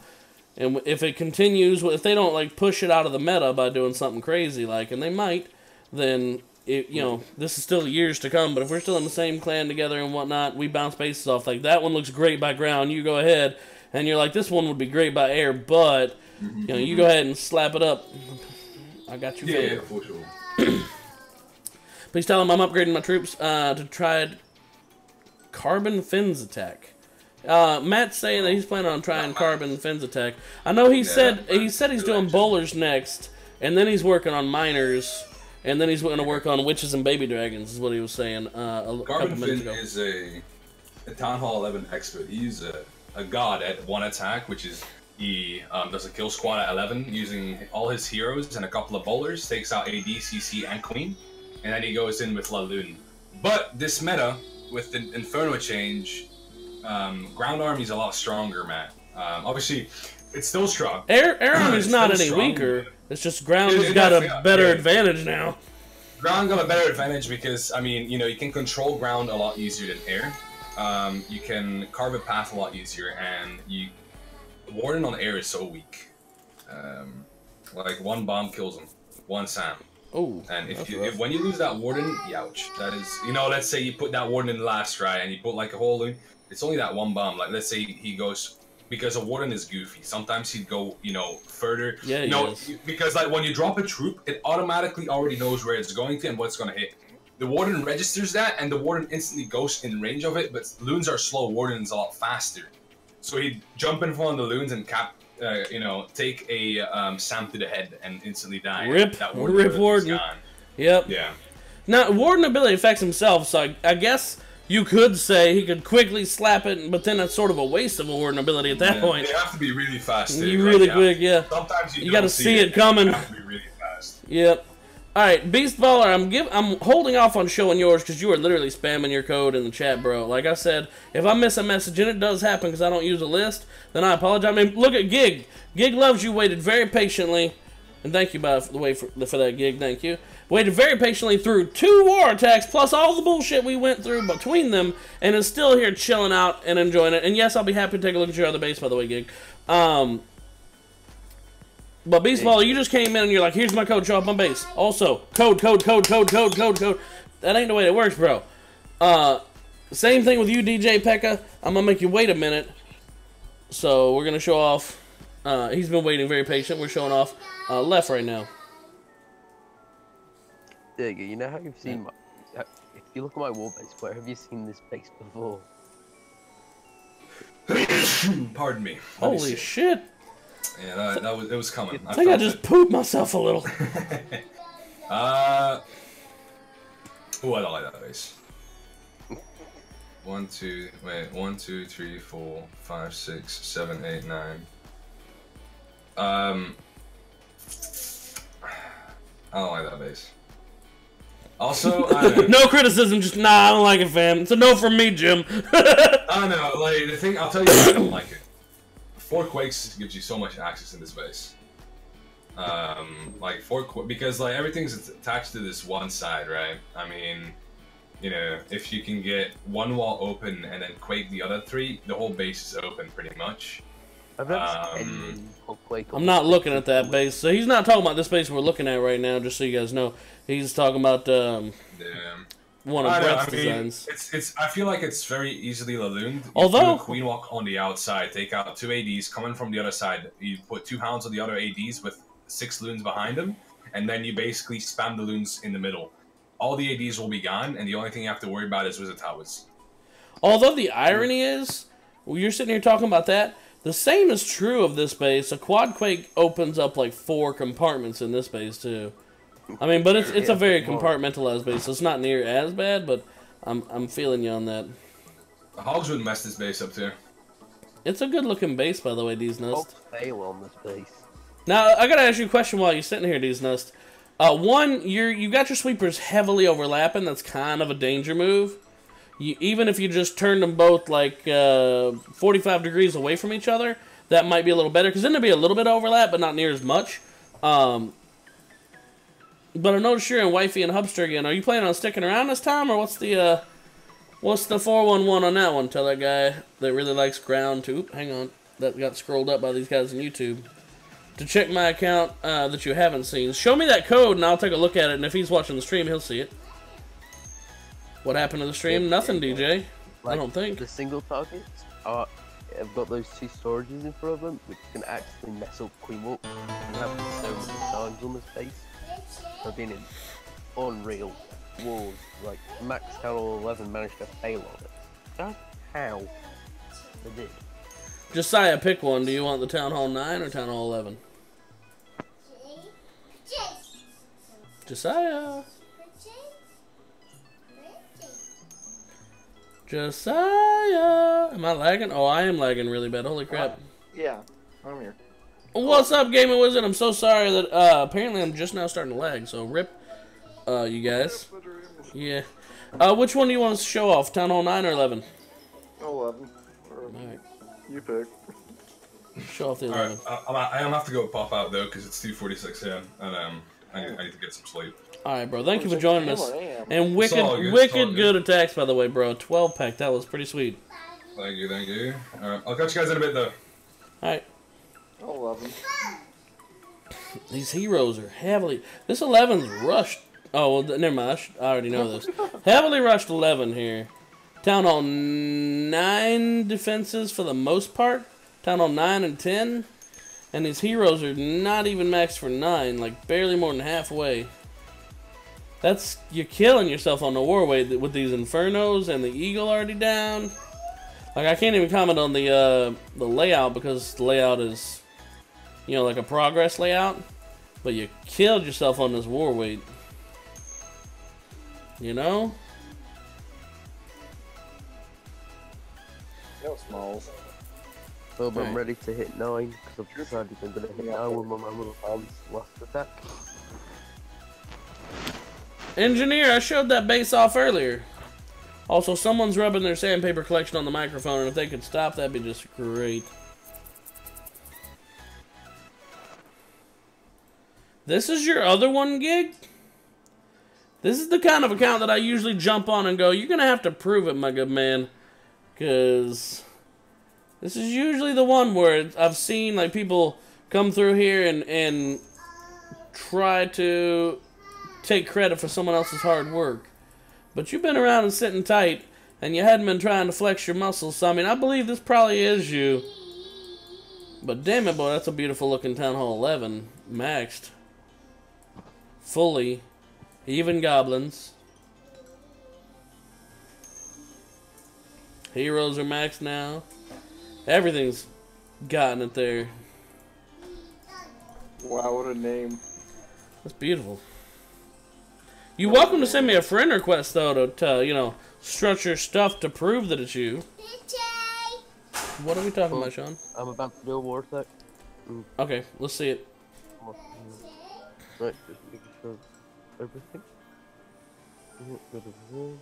And if it continues, if they don't, like, push it out of the meta by doing something crazy, like, and they might, then, this is still years to come, but if we're still in the same clan together and whatnot, we bounce bases off. Like, that one looks great by ground, you go ahead, and you're like, this one would be great by air, but, you go ahead and slap it up. I got you. Yeah, for sure. Please tell him I'm upgrading my troops to try Carbon Fins attack. Matt's saying that he's planning on trying Carbon Fins attack. I know he said he's doing bowlers next, and then he's working on miners, and then he's going to work on witches and baby dragons. Is what he was saying a couple minutes ago. Carbon Fin is a Town Hall 11 expert. He's a god at 1 attack, which is he does a kill squad at 11 using all his heroes and a couple of bowlers, takes out AD, CC, and Queen. And then he goes in with Laloon. But this meta, with the Inferno change, ground army's a lot stronger, Matt. Obviously, it's still strong. Air army's not any weaker. It's just ground's got a better advantage now. Ground got a better advantage because, I mean, you can control ground a lot easier than air. You can carve a path a lot easier, and Warden on air is so weak. Like, 1 bomb kills him. 1 SAM. Oh, and when you lose that Warden, ouch. That is, let's say you put that Warden in last, right, and you put like a whole loon, it's only that 1 bomb. Like, let's say he goes, because a Warden is goofy. Sometimes he'd go, further. Yeah, because like when you drop a troop, it automatically already knows where it's going to and what it's going to hit. The Warden registers that, and the Warden instantly goes in range of it, but loons are slow, Warden's a lot faster. So he'd jump in front of the loons and take a SAM to the head and instantly die. Rip Warden. Yep. Yeah. Now, Warden ability affects himself, so I guess you could say he could quickly slap it, but then that's sort of a waste of a Warden ability at that point. They have to be really fast. You really quick, yeah. Sometimes you got to see it coming. They have to be really fast. Yep. All right, Beast Baller, I'm holding off on showing yours because you are literally spamming your code in the chat, bro. Like I said, if I miss a message, and it does happen because I don't use a list, then I apologize. I mean, look at Gig. Gig loves you, waited very patiently. And thank you, by the way, for that gig. Thank you. Waited very patiently through 2 war attacks, plus all the bullshit we went through between them, and is still here chilling out and enjoying it. And yes, I'll be happy to take a look at your other base, by the way, gig. But Beast Baller, you just came in and you're like, here's my code, show up my base. Also, code. That ain't the way it works, bro. Same thing with you, DJ Pekka. I'm gonna make you wait a minute. So we're gonna show off. He's been waiting, very patient. We're showing off left right now. There you go. You know how you've seen my... If you look at my war base, where have you seen this base before? Pardon me. Holy shit. Yeah, it was coming. I think I just pooped myself a little. Oh, I don't like that base. 1, 2, 3, 4, 5, 6, 7, 8, 9. I don't like that base. Also, no criticism, just nah, I don't like it, fam. It's a no from me, Jim. I know, like, the thing, I'll tell you why I don't like it. 4 Quakes gives you so much access in this base. Like, because, like, everything's attached to this one side, right? I mean, you know, if you can get one wall open and then Quake the other 3, the whole base is open pretty much. I'm not looking at that base. So he's not talking about this base we're looking at right now, just so you guys know. He's talking about one of Brett's designs. I feel like it's very easily lallooned. You Although do a Queen Walk on the outside, take out 2 ADs coming from the other side. You put 2 Hounds on the other ADs with 6 loons behind them, and then you basically spam the loons in the middle. All the ADs will be gone, and the only thing you have to worry about is Wizard Towers. Although the irony is, well, you're sitting here talking about that, the same is true of this base. A Quad Quake opens up like 4 compartments in this base too. I mean, but it's a very compartmentalized base, so it's not near as bad, but I'm feeling you on that. The Hogs would mess this base up too. It's a good looking base, by the way, D's Nest. Hogs fail on this base. Now, I gotta ask you a question while you're sitting here, D's Nest. One, you got your sweepers heavily overlapping. That's kind of a danger move. Even if you just turn them both like 45 degrees away from each other, that might be a little better, because then there'd be a little bit of overlap, but not near as much. But I noticed you're in WifieandHubster again. Are you planning on sticking around this time, or what's the 411 on that one? Tell that guy that really likes ground to... Oop, hang on. That got scrolled up by these guys on YouTube. To check my account that you haven't seen. Show me that code, and I'll take a look at it, and if he's watching the stream, he'll see it. What happened to the stream? Nothing, DJ. Like, I don't think. The single targets have got those 2 storages in front of them, which can actually mess up Queen Walk. It happens so many times on this base. I've been in unreal wars, like Max Town Hall 11 managed to fail on it. That's how they did. Josiah, pick one. Do you want the Town Hall 9 or Town Hall 11? Josiah. Josiah! Am I lagging? Oh, I am lagging really bad. Holy crap. Yeah, I'm here. What's up, Gaming Wizard? I'm so sorry that apparently I'm just now starting to lag, so rip you guys. Yeah. Which one do you want us to show off? Town Hall 9 or 11? 11. Alright. You pick. Show off the 11. Alright, I have to go pop out though, because it's 2:46 here, and I need to get some sleep. Alright, bro. Thank you for joining us. And wicked good attacks, by the way, bro. 12-pack. That was pretty sweet. Thank you. Alright, I'll catch you guys in a bit, though. Alright. 11. These heroes are heavily... This 11's rushed. Oh, well, never mind. I already know this. Heavily rushed 11 here. Town Hall 9 defenses for the most part. Town Hall 9 and 10. And these heroes are not even maxed for 9. Like, barely more than halfway. That's... You're killing yourself on the war weight with these Infernos and the Eagle already down. Like, I can't even comment on the layout, because the layout is, you know, like a progress layout. But you killed yourself on this war weight. You know? No smalls. Well, I'm ready to hit 9, because I've decided I'm going to hit 9 with my little last attack. Engineer, I showed that base off earlier. Also, someone's rubbing their sandpaper collection on the microphone, and if they could stop, that'd be just great. This is your other one, Gig? This is the kind of account that I usually jump on and go, you're going to have to prove it, my good man. Because this is usually the one where I've seen like people come through here and try to take credit for someone else's hard work. But you've been around and sitting tight, and you hadn't been trying to flex your muscles. So, I mean, I believe this probably is you. But damn it, boy, that's a beautiful looking Town Hall 11. Maxed. Fully. Even goblins. Heroes are maxed now. Everything's gotten it there. Wow, what a name. That's beautiful. You're welcome to send me a friend request, though, to you know, strut your stuff to prove that it's you. What are we talking about, Sean? I'm about to do a war attack. Okay, let's see it. Right, just making sure everything. Go to the wall.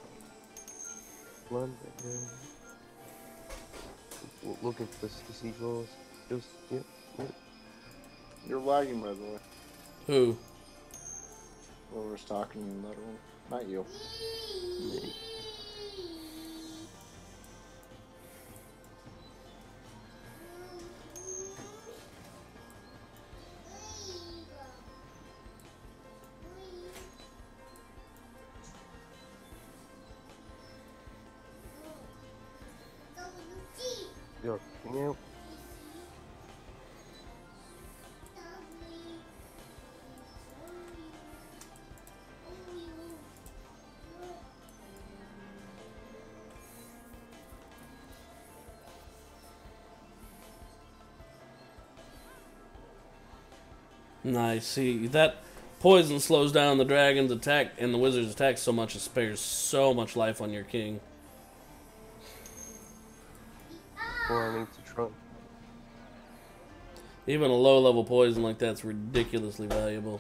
Land it down. Looking for the CC draws. Just, yep. You're lagging, by the way. Who? Whoever's talking in that room. Not you. Me. You're king out. Nice. See, that poison slows down the dragon's attack and the wizard's attack so much it spares so much life on your king. Or I need to try. Even a low-level poison like that's ridiculously valuable.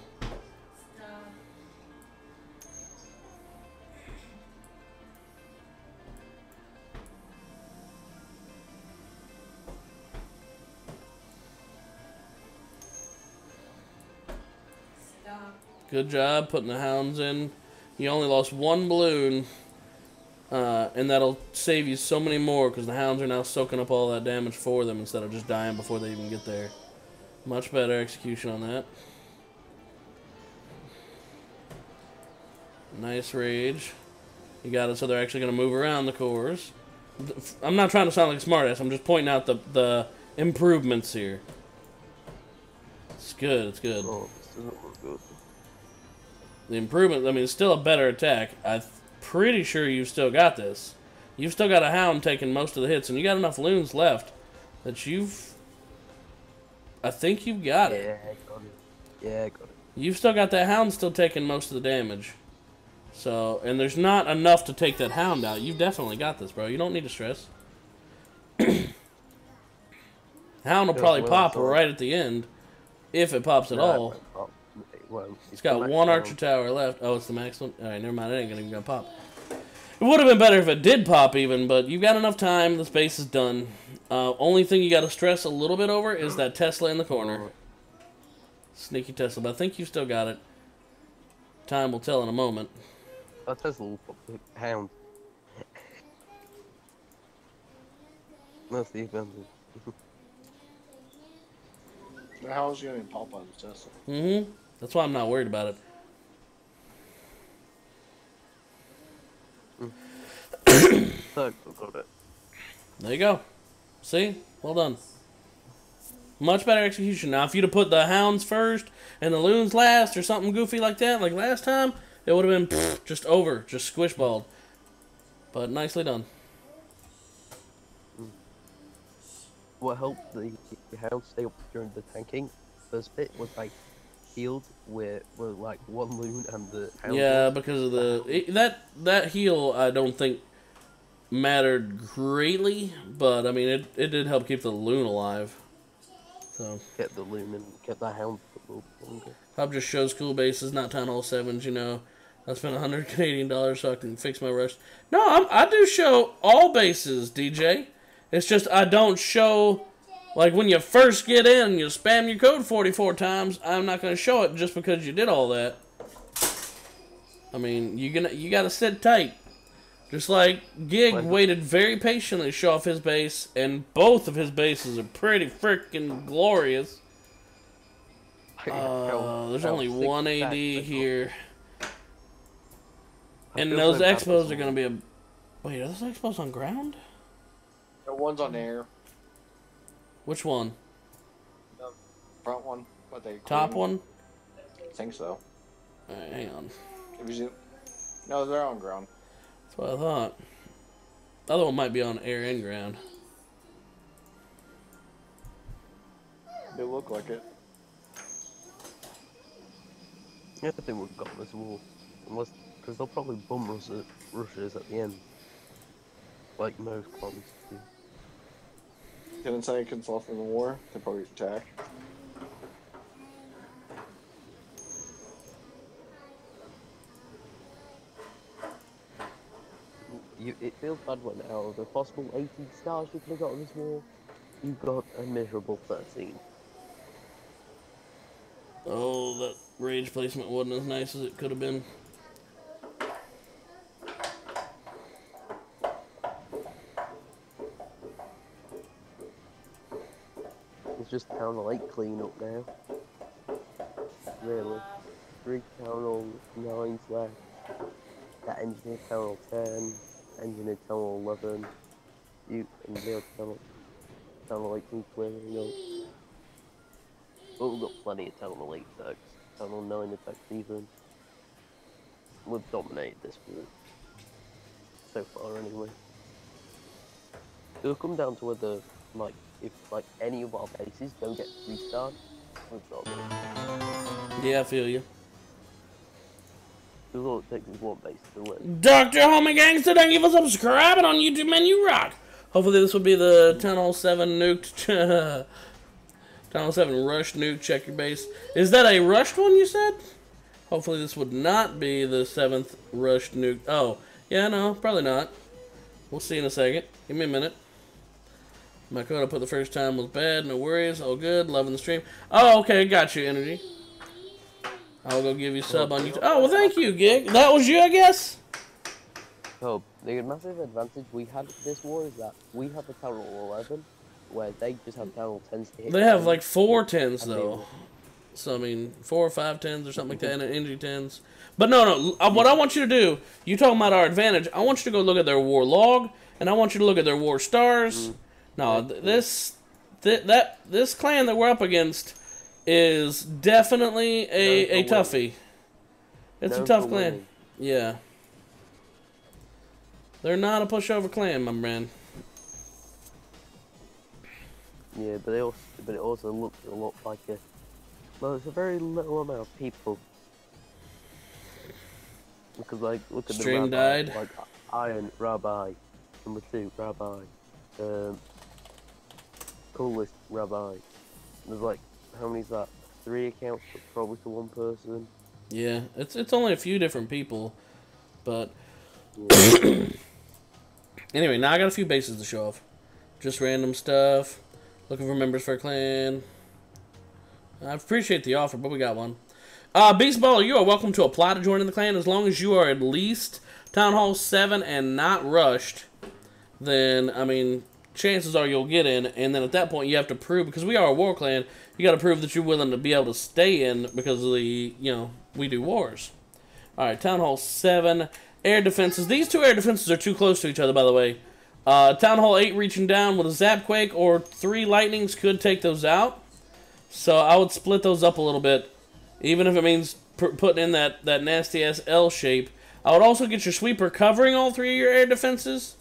Good job putting the hounds in. You only lost one balloon, and that'll save you so many more because the hounds are now soaking up all that damage for them instead of just dying before they even get there. Much better execution on that. Nice rage. You got it so they're actually going to move around the cores. I'm not trying to sound like a smartass. I'm just pointing out the improvements here. It's good. It's good. Oh, this doesn't look good. The improvement, I mean, it's still a better attack. I'm pretty sure you've still got this. You've still got a hound taking most of the hits, and you got enough loons left that you've... I think you've got it. Yeah, I got it. Yeah, I got it. You've still got that hound still taking most of the damage. So, and there's not enough to take that hound out. You've definitely got this, bro. You don't need to stress. Hound will probably pop right at the end, if it pops at all. Well, it's got one archer tower left. Oh, it's the max one? Alright, never mind. It ain't gonna pop. It would have been better if it did pop even, but you've got enough time. The space is done. Only thing you got to stress a little bit over is that Tesla in the corner. Sneaky Tesla, but I think you've still got it. Time will tell in a moment. That Tesla will pop the hound. That's the advantage. How's you gonna pop on the Tesla? Mm-hmm. That's why I'm not worried about it. There you go. See? Well done. Much better execution. Now, if you'd have put the hounds first and the loons last or something goofy like that, like last time, it would have been just over, just squishballed. But nicely done. What helped the hounds stay up during the tanking first bit was like healed with like one loon and the hound. Yeah, because of the that heal I don't think mattered greatly, but I mean it did help keep the loon alive. So kept the loon and kept the hound a little longer. Hub just shows cool bases, not Town Hall 7s, you know. I spent $100 Canadian so I can fix my rush. No, I do show all bases, DJ. It's just I don't show Like when you first get in, you spam your code 44 times. I'm not going to show it just because you did all that. I mean, you got to sit tight. Just like Gig waited very patiently to show off his base, and both of his bases are pretty freaking glorious. There's only one AD here. And those expos are going to be a... Wait, are those expos on ground? The one's on air. Which one? The front one. But they Top one? I think so. Alright, hang on. No, they're on ground. That's what I thought. The other one might be on air and ground. They look like it. Yeah, I think we've got this wall. Unless, because they'll probably bum rushes at the end. Like most clans do. Can seconds left in the war, they probably attack. It feels bad when out of the possible 18 stars you could have got on this war, you got a miserable 13. Oh, that rage placement wasn't as nice as it could have been. It's just Town Hall 8 cleanup now. Really. 3 Town Hall 9s left. That Engineer Town Hall 10, Engineer Town Hall 11, you and the Town Hall 18 clearing up. But we've got plenty of Town Hall 8 attacks. Town Hall 9 attacks even. We've dominated this war. So far anyway. It'll come down to whether, like, if like any of our bases don't get restarted, we've got them. Yeah, I feel you. Because all it takes is one base to win. Dr. Homie Gangster, thank you for subscribing on YouTube, man. You rock. Hopefully this will be the Town Hall 7 nuked. Town Hall 7 rushed nuke. Check your base. Is that a rushed one, you said? Hopefully this would not be the 7th rushed nuke. Oh, yeah, no, probably not. We'll see in a second. Give me a minute. My code I put the first time was bad. No worries. All good. Loving the stream. Oh, okay. Got you, Energy. I'll go give you a sub on YouTube. Oh, well, thank you, Gig. That was you, I guess? So, the massive advantage we had this war is that we have a Town Hall 11, where they just have Town Hall 10s to hit. They have like 4 10s, though. So, I mean, 4 or 5 10s or something like that, and Energy 10s. But no. What I want you to do, you talking about our advantage, I want you to go look at their war log, and I want you to look at their war stars. No, this clan that we're up against is definitely a toughie. It's a tough clan. Yeah. They're not a pushover clan, my man. Yeah, but it also looks a lot like a... Well, it's a very little amount of people. Because, like, look at Stream the rabbi, died. like, Iron, Rabbi, number 2, Rabbi, Coolest, Rabbi. There's, like, how many's that? 3 accounts, but probably to 1 person. Yeah, it's only a few different people, but... Yeah. Anyway, now I got a few bases to show off. Just random stuff. Looking for members for a clan. I appreciate the offer, but we got one. Beastballer, you are welcome to apply to join in the clan as long as you are at least Town Hall 7 and not rushed. Then, I mean, chances are you'll get in, and then at that point you have to prove, because we are a war clan, you got to prove that you're willing to be able to stay in because of the, we do wars. Alright, Town Hall 7, air defenses. These 2 air defenses are too close to each other, by the way. Town Hall 8 reaching down with a Zapquake or 3 lightnings could take those out. So I would split those up a little bit, even if it means putting in that nasty-ass L shape. I would also get your sweeper covering all 3 of your air defenses.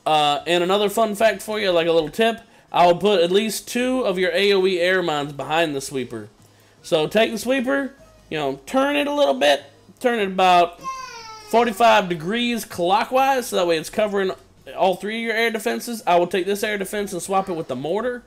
And another fun fact for you, like a little tip, I would put at least 2 of your AoE air mines behind the sweeper. So take the sweeper, turn it a little bit, turn it about 45 degrees clockwise, so that way it's covering all 3 of your air defenses. I will take this air defense and swap it with the mortar.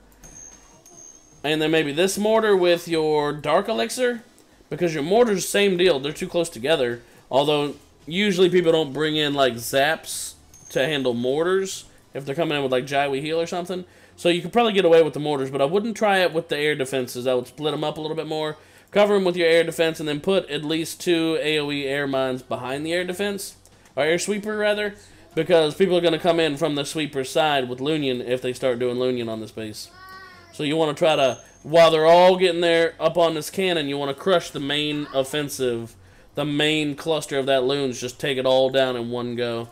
And then maybe this mortar with your dark elixir. Because your mortar's the same deal. They're too close together. Although, usually people don't bring in, like, zaps to handle mortars. If they're coming in with, like, Jaiwi heal or something. So you could probably get away with the mortars, but I wouldn't try it with the air defenses. I would split them up a little bit more, cover them with your air defense, and then put at least 2 AoE air mines behind the air defense, or air sweeper rather, because people are going to come in from the sweeper side with Lunion if they start doing Lunion on this base. So you want to try to, while they're all getting there up on this cannon, you want to crush the main offensive, the main cluster of that loons, just take it all down in one go.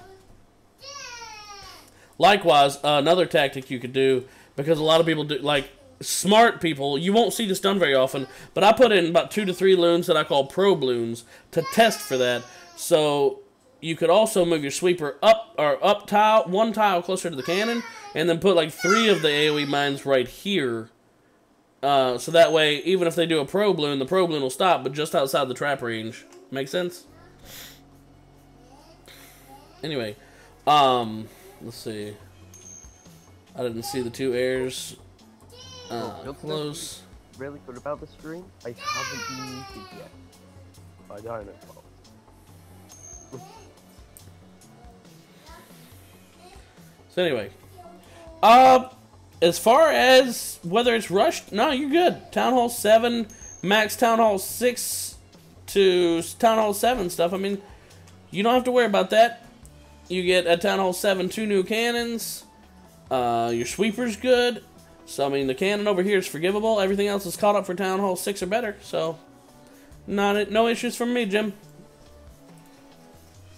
Likewise, another tactic you could do, because a lot of people do, like smart people, you won't see this done very often, but I put in about 2 to 3 loons that I call probe loons to test for that. So you could also move your sweeper up, or up tile, 1 tile closer to the cannon, and then put like 3 of the AoE mines right here. So that way, even if they do a probe loon, the probe loon will stop, but just outside the trap range. Make sense? Anyway, let's see. I didn't see the 2 airs. Close. Really good about the stream. I haven't been muted yet. I don't know. So anyway, as far as whether it's rushed, no, you're good. Town Hall 7, max Town Hall 6 to Town Hall 7 stuff. I mean, you don't have to worry about that. You get at Town Hall 7 2 new cannons. Your sweeper's good. So I mean, the cannon over here is forgivable. Everything else is caught up for Town Hall 6 or better. So, no issues from me, Jim.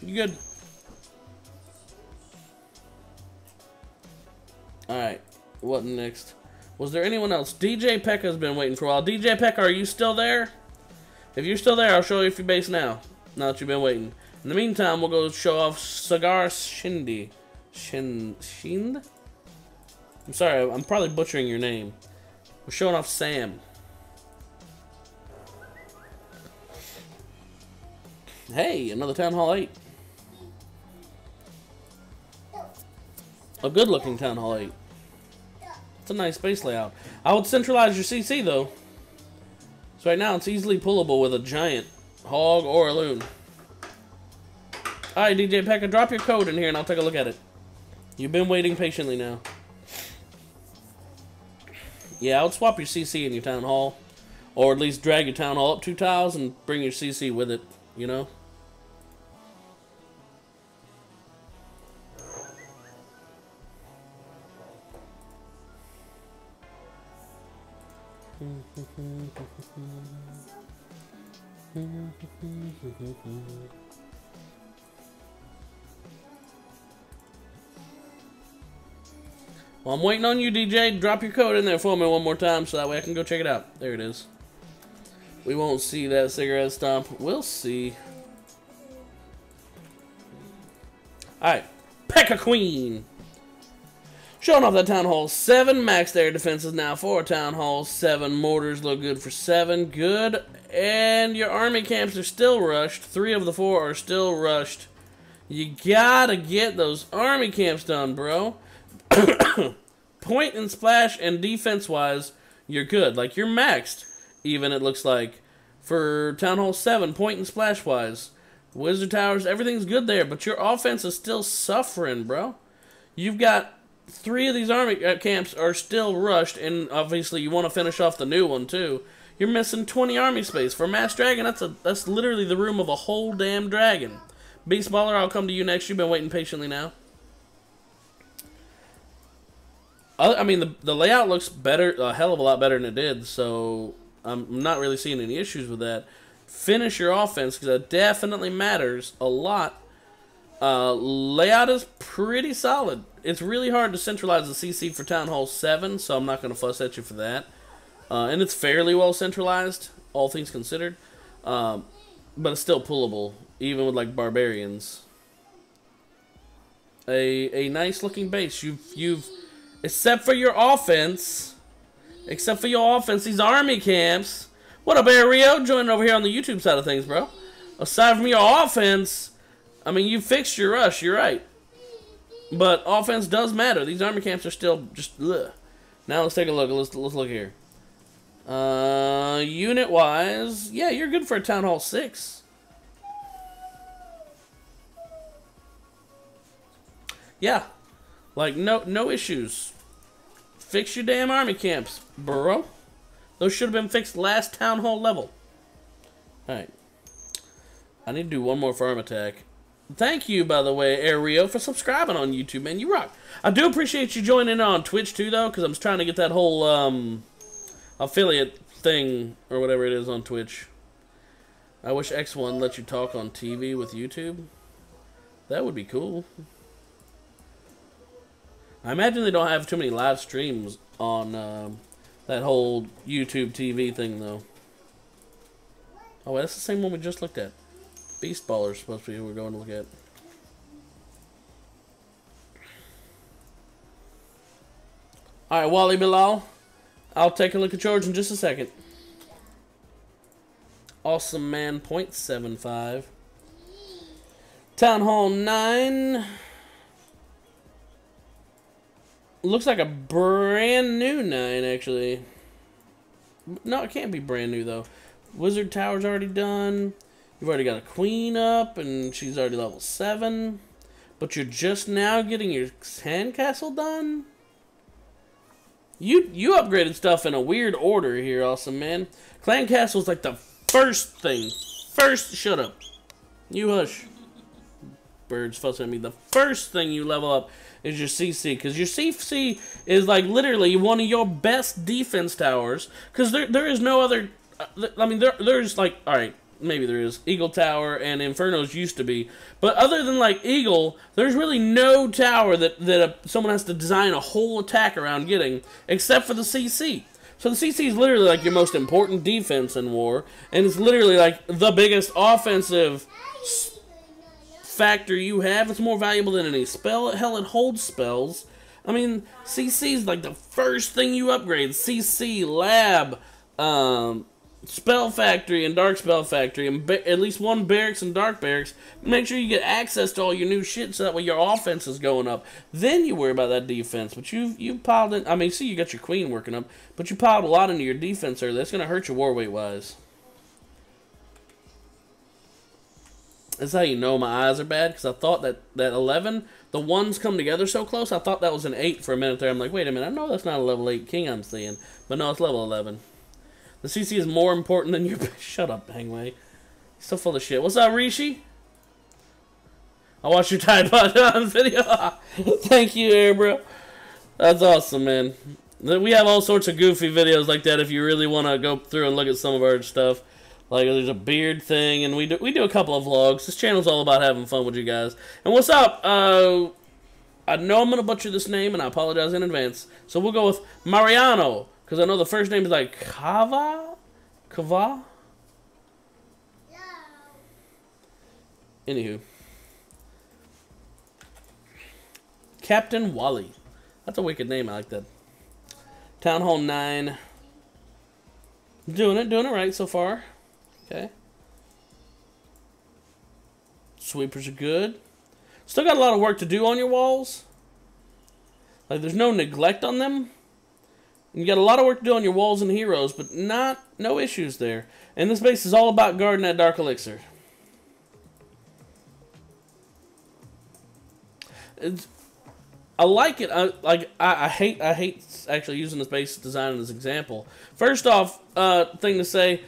You good? Alright, what next? Was there anyone else? DJ Pekka's been waiting for a while. DJ Pekka, are you still there? If you're still there, I'll show you your base now. Now that you've been waiting. In the meantime, we'll go show off Cigar Shindy. Shind? I'm sorry, I'm probably butchering your name. We're showing off Sam. Hey, another Town Hall 8. A good-looking Town Hall 8. It's a nice base layout. I would centralize your CC, though. So right now, it's easily pullable with a giant hog or a loon. Alright, DJ Pekka, drop your code in here and I'll take a look at it. You've been waiting patiently now. Yeah, I would swap your CC in your Town Hall. Or at least drag your Town Hall up 2 tiles and bring your CC with it, you know? Well, I'm waiting on you, DJ. Drop your code in there for me one more time so that way I can go check it out. There it is. We won't see that cigarette stomp. We'll see. Alright. Pekka Queen. Showing off that Town Hall 7. Maxed air defenses now for Town Hall 7. Mortars look good for 7. Good. And your army camps are still rushed. 3 of the 4 are still rushed. You gotta get those army camps done, bro. Point and splash and defense-wise, you're good. Like, you're maxed, even, it looks like. For Town Hall 7, point and splash-wise. Wizard Towers, everything's good there, but your offense is still suffering, bro. You've got 3 of these army camps are still rushed, and obviously you want to finish off the new one, too. You're missing 20 army space. For Mass Dragon, that's literally the room of a whole damn dragon. Beast Baller, I'll come to you next. You've been waiting patiently now. I mean, the layout looks better, a hell of a lot better than it did, so I'm not really seeing any issues with that. Finish your offense, because that definitely matters a lot. Layout is pretty solid. It's really hard to centralize the CC for Town Hall 7, so I'm not going to fuss at you for that. And it's fairly well centralized, all things considered. But it's still pullable, even with, like, barbarians. A nice looking base. You've except for your offense, these army camps. What up, Air Rio? Joining over here on the YouTube side of things, bro. Aside from your offense, I mean, you fixed your rush, you're right. But offense does matter. These army camps are still just, ugh. Now let's take a look. Let's look here. Unit-wise, yeah, you're good for a Town Hall 6. Yeah. Like, no issues. Fix your damn army camps, bro. Those should have been fixed last town hall level. Alright. I need to do one more farm attack. Thank you, by the way, Ario, for subscribing on YouTube, man. You rock. I do appreciate you joining on Twitch, too, though, because I'm trying to get that whole affiliate thing, or whatever it is, on Twitch. I wish X1 let you talk on TV with YouTube. That would be cool. I imagine they don't have too many live streams on that whole YouTube TV thing, though. Oh, wait, that's the same one we just looked at. Beast Baller's supposed to be who we're going to look at. Alright, Wally Bilal. I'll take a look at yours in just a second. Awesome Man, 0.75. Town Hall 9. Looks like a brand new 9, actually. No, it can't be brand new, though. Wizard Tower's already done. You've already got a queen up, and she's already level 7. But you're just now getting your sandcastle done? You upgraded stuff in a weird order here, Awesome Man. Clan Castle's like the first thing. Shut up. You hush. Birds fussing at me. The first thing you level up is your CC, because your CC is like literally one of your best defense towers, because there is no other, I mean, there's like, alright, maybe there is, Eagle Tower and Inferno's used to be, but other than like Eagle, there's really no tower that someone has to design a whole attack around getting, except for the CC. So the CC is literally like your most important defense in war, and it's literally like the biggest offensive factor you have. It's more valuable than any spell. Hell, it holds spells. I mean, CC is like the first thing you upgrade. CC, Lab, Spell Factory, and Dark Spell Factory, and at least one Barracks and Dark Barracks. Make sure you get access to all your new shit, so that way your offense is going up. Then you worry about that defense. But you piled in. I mean, see, you got your queen working up, but you piled a lot into your defense earlier. That's gonna hurt your war weight wise. That's how you know my eyes are bad, because I thought that 11, the ones come together so close, I thought that was an 8 for a minute there. I'm like, wait a minute, I know that's not a level 8 king I'm seeing, but no, it's level 11. The CC is more important than your... Shut up, Hangway. You're so full of shit. What's up, Rishi? I watched your Tide Pod video. Thank you, Air Bro. That's awesome, man. We have all sorts of goofy videos like that if you really want to go through and look at some of our stuff. Like, there's a beard thing, and we do a couple of vlogs. This channel's all about having fun with you guys. And what's up? I know I'm going to butcher this name, and I apologize in advance. So we'll go with Mariano, because I know the first name is like Kava? Kava? Anywho. Captain Wally. That's a wicked name. I like that. Town Hall 9. Doing it right so far. Okay. Sweepers are good. Still got a lot of work to do on your walls. Like, there's no neglect on them. You got a lot of work to do on your walls and heroes, but no issues there. And this base is all about guarding that Dark Elixir. I like it. I hate actually using this base design as an example. First off, thing to say.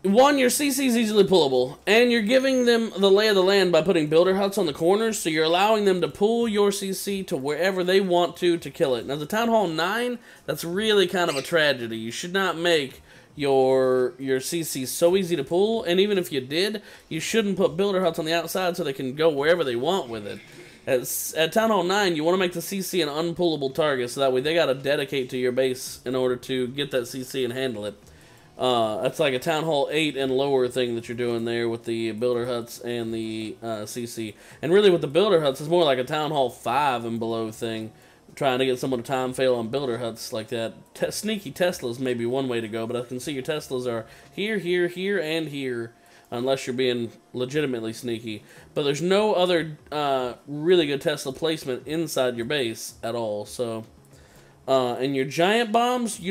One, your CC is easily pullable, and you're giving them the lay of the land by putting builder huts on the corners, so you're allowing them to pull your CC to wherever they want to kill it. Now, the Town Hall 9, that's really kind of a tragedy. You should not make your CC so easy to pull, and even if you did, you shouldn't put builder huts on the outside so they can go wherever they want with it. At Town Hall 9, you want to make the CC an unpullable target, so that way they got to dedicate to your base in order to get that CC and handle it. That's like a Town Hall 8 and lower thing that you're doing there with the builder huts and the CC. And really with the builder huts, it's more like a Town Hall 5 and below thing. Trying to get someone to time fail on builder huts like that. Sneaky Teslas may be one way to go, but I can see your Teslas are here, here, here, and here. Unless you're being legitimately sneaky. But there's no other really good Tesla placement inside your base at all. So, and your giant bombs,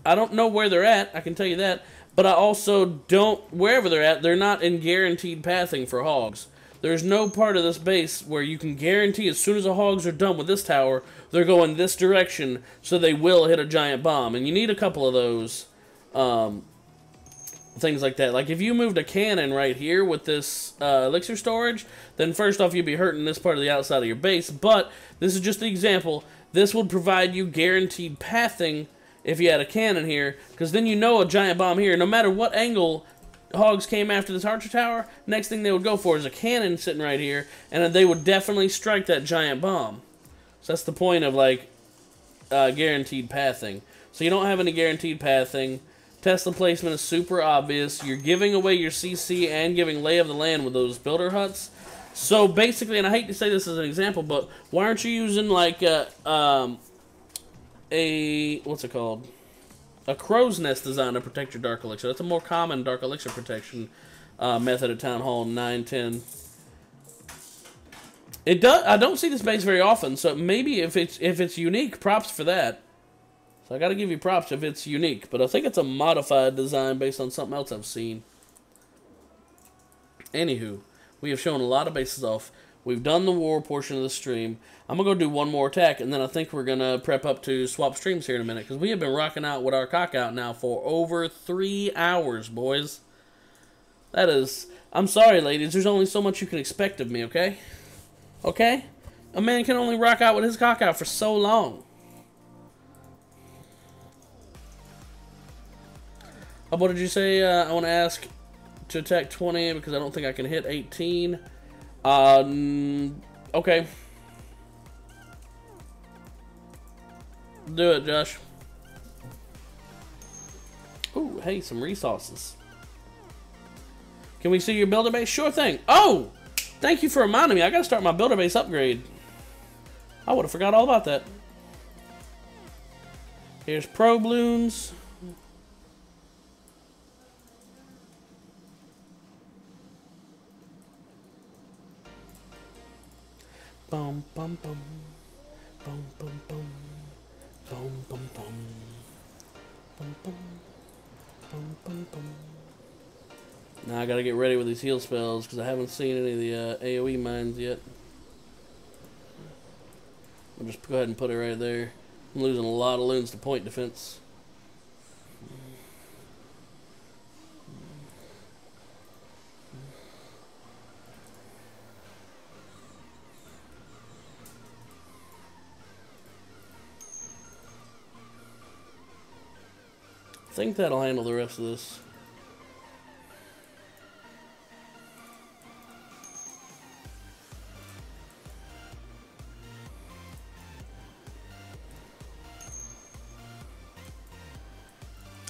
I don't know where they're at, I can tell you that, but I also don't, wherever they're at, they're not in guaranteed pathing for hogs. there's no part of this base where you can guarantee as soon as the hogs are done with this tower, they're going this direction, so they will hit a giant bomb. And you need a couple of those things like that. Like if you moved a cannon right here with this elixir storage, then first off you'd be hurting this part of the outside of your base. But this is just the example. This would provide you guaranteed pathing if you had a cannon here, because then you know a giant bomb here, no matter what angle hogs came after this archer tower, next thing they would go for is a cannon sitting right here, and then they would definitely strike that giant bomb. So that's the point of like guaranteed pathing. So you don't have any guaranteed pathing. Tesla placement is super obvious. You're giving away your CC and giving lay of the land with those builder huts. So basically, and I hate to say this as an example, but why aren't you using like what's it called? A crow's nest design to protect your dark elixir. That's a more common dark elixir protection method at Town Hall 9, 10. It does. I don't see this base very often, so maybe if it's unique, props for that. So I got to give you props if it's unique, but I think it's a modified design based on something else I've seen. Anywho, we have shown a lot of bases off. We've done the war portion of the stream. I'm going to go do one more attack, and then I think we're going to prep up to swap streams here in a minute, because we have been rocking out with our cock out now for over 3 hours, boys. That is... I'm sorry, ladies. There's only so much you can expect of me, okay? Okay? A man can only rock out with his cock out for so long. What did you say? I want to ask to attack 20 because I don't think I can hit 18. Okay. Do it, Josh. Ooh, hey, some resources. Can we see your builder base? Sure thing. Oh! Thank you for reminding me. I gotta start my builder base upgrade. I would have forgot all about that. Here's pro balloons. Bum bum bum. Bum bum bum. Bum bum bum. Bum bum. Bum bum bum. Now I gotta get ready with these heal spells because I haven't seen any of the AoE mines yet. I'll just go ahead and put it right there. I'm losing a lot of loons to point defense. I think that'll handle the rest of this.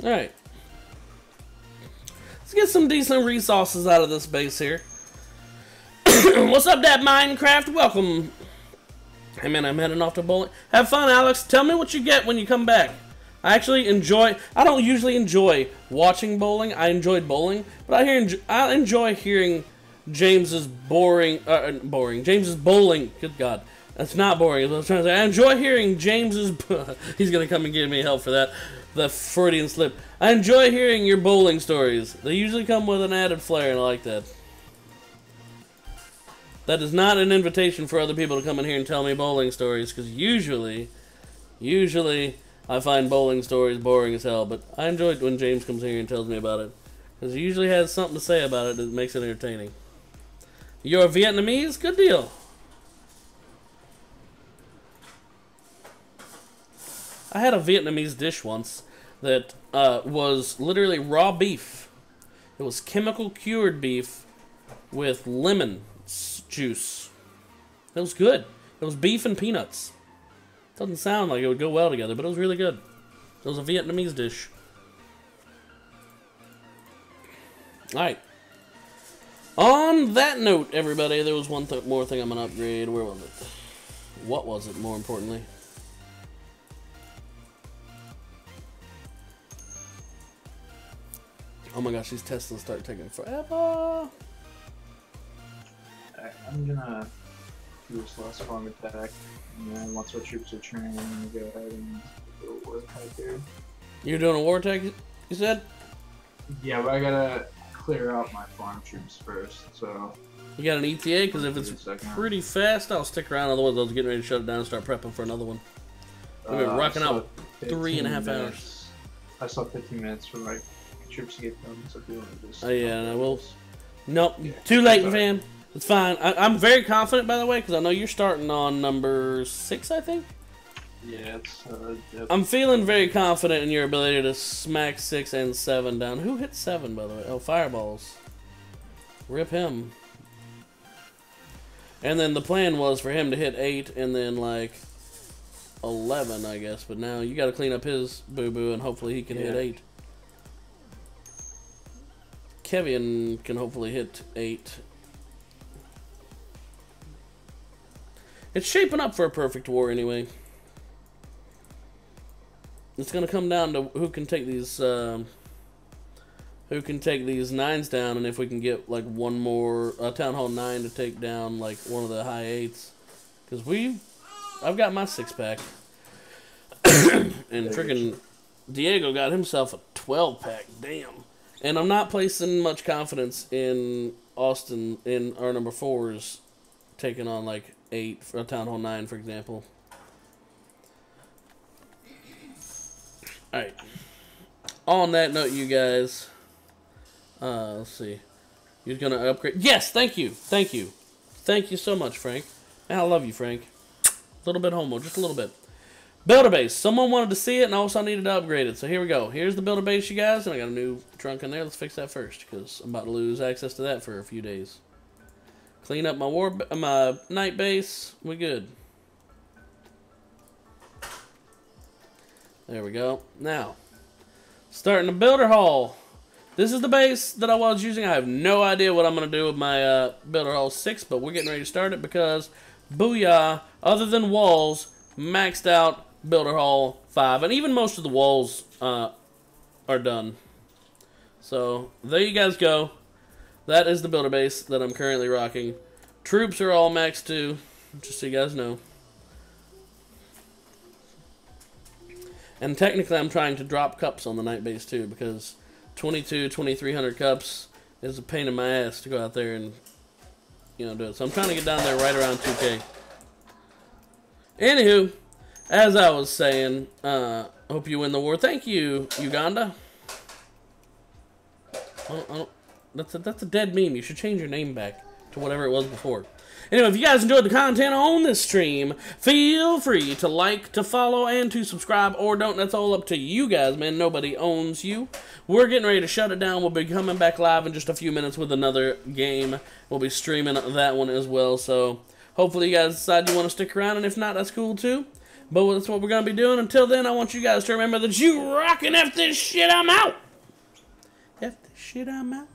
Alright. Let's get some decent resources out of this base here. What's up, that Minecraft? Welcome. Hey man, I'm heading off to bowling. Have fun, Alex. Tell me what you get when you come back. I actually enjoy... I don't usually enjoy watching bowling. I enjoyed bowling. But I enjoy hearing James's James's bowling... Good God. That's not boring. I was trying to say. I enjoy hearing James's... He's going to come and give me help for that. The Freudian slip. I enjoy hearing your bowling stories. They usually come with an added flair, and I like that. That is not an invitation for other people to come in here and tell me bowling stories, because usually, I find bowling stories boring as hell, but I enjoy it when James comes here and tells me about it, because he usually has something to say about it that makes it entertaining. You're Vietnamese? Good deal. I had a Vietnamese dish once that was literally raw beef. It was chemical cured beef with lemon juice. It was good. It was beef and peanuts. Doesn't sound like it would go well together, but it was really good. It was a Vietnamese dish. Alright. On that note, everybody, there was one more thing I'm going to upgrade. Where was it? What was it, more importantly? Oh my gosh, these Teslas start taking forever. I'm gonna do this last farm attack, and then once our troops are trained, I'm gonna go ahead and do a war attack here. You're doing a war attack, you said? Yeah, but I gotta clear out my farm troops first, so You got an ETA? Because if it's pretty fast, I'll stick around. Otherwise, I was getting ready to shut it down and start prepping for another one. We've been rocking out 3.5 hours. I saw 15 minutes for my troops to get done, so if you want to just... Oh, yeah, and I will... Nope, too late, fam. It's fine. I'm very confident, by the way, because I know you're starting on number 6, I think? Yeah, it's... I'm feeling very confident in your ability to smack 6 and 7 down. Who hit 7, by the way? Oh, Fireballs. Rip him. And then the plan was for him to hit 8 and then, like, 11, I guess. But now you got to clean up his boo-boo, and hopefully he can hit 8. Kevin can hopefully hit 8. It's shaping up for a perfect war anyway. It's gonna come down to who can take these 9s down, and if we can get like one more Town Hall 9 to take down like one of the high 8s, because I've got my 6-pack, and freaking Diego got himself a 12-pack. Damn. And I'm not placing much confidence in Austin in our number 4s taking on like 8 for Town Hall 9, for example. Alright. On that note, you guys, let's see. You're gonna upgrade. Yes, thank you. Thank you. Thank you so much, Frank. Man, I love you, Frank. A little bit homo, just a little bit. Builder base. Someone wanted to see it, and also I needed to upgrade it. So here we go. Here's the builder base, you guys, and I got a new trunk in there. Let's fix that first, because I'm about to lose access to that for a few days. Clean up my night base. We good. There we go. Now, starting the builder hall. This is the base that I was using. I have no idea what I'm going to do with my builder hall 6, but we're getting ready to start it because, booyah, other than walls, maxed out builder hall 5, and even most of the walls are done. So there you guys go. That is the builder base that I'm currently rocking. Troops are all maxed too, just so you guys know. And technically I'm trying to drop cups on the night base too, because 2,300 cups is a pain in my ass to go out there and, you know, do it. So I'm trying to get down there right around 2K. Anywho, as I was saying, hope you win the war. Thank you, Uganda. That's a dead meme. You should change your name back to whatever it was before. Anyway, if you guys enjoyed the content on this stream, feel free to like, to follow, and to subscribe, or don't. That's all up to you guys, man. Nobody owns you. We're getting ready to shut it down. We'll be coming back live in just a few minutes with another game. We'll be streaming that one as well, so hopefully you guys decide you want to stick around, and if not, that's cool too. But that's what we're going to be doing. Until then, I want you guys to remember that you rockin' F this shit, I'm out. F this shit, I'm out.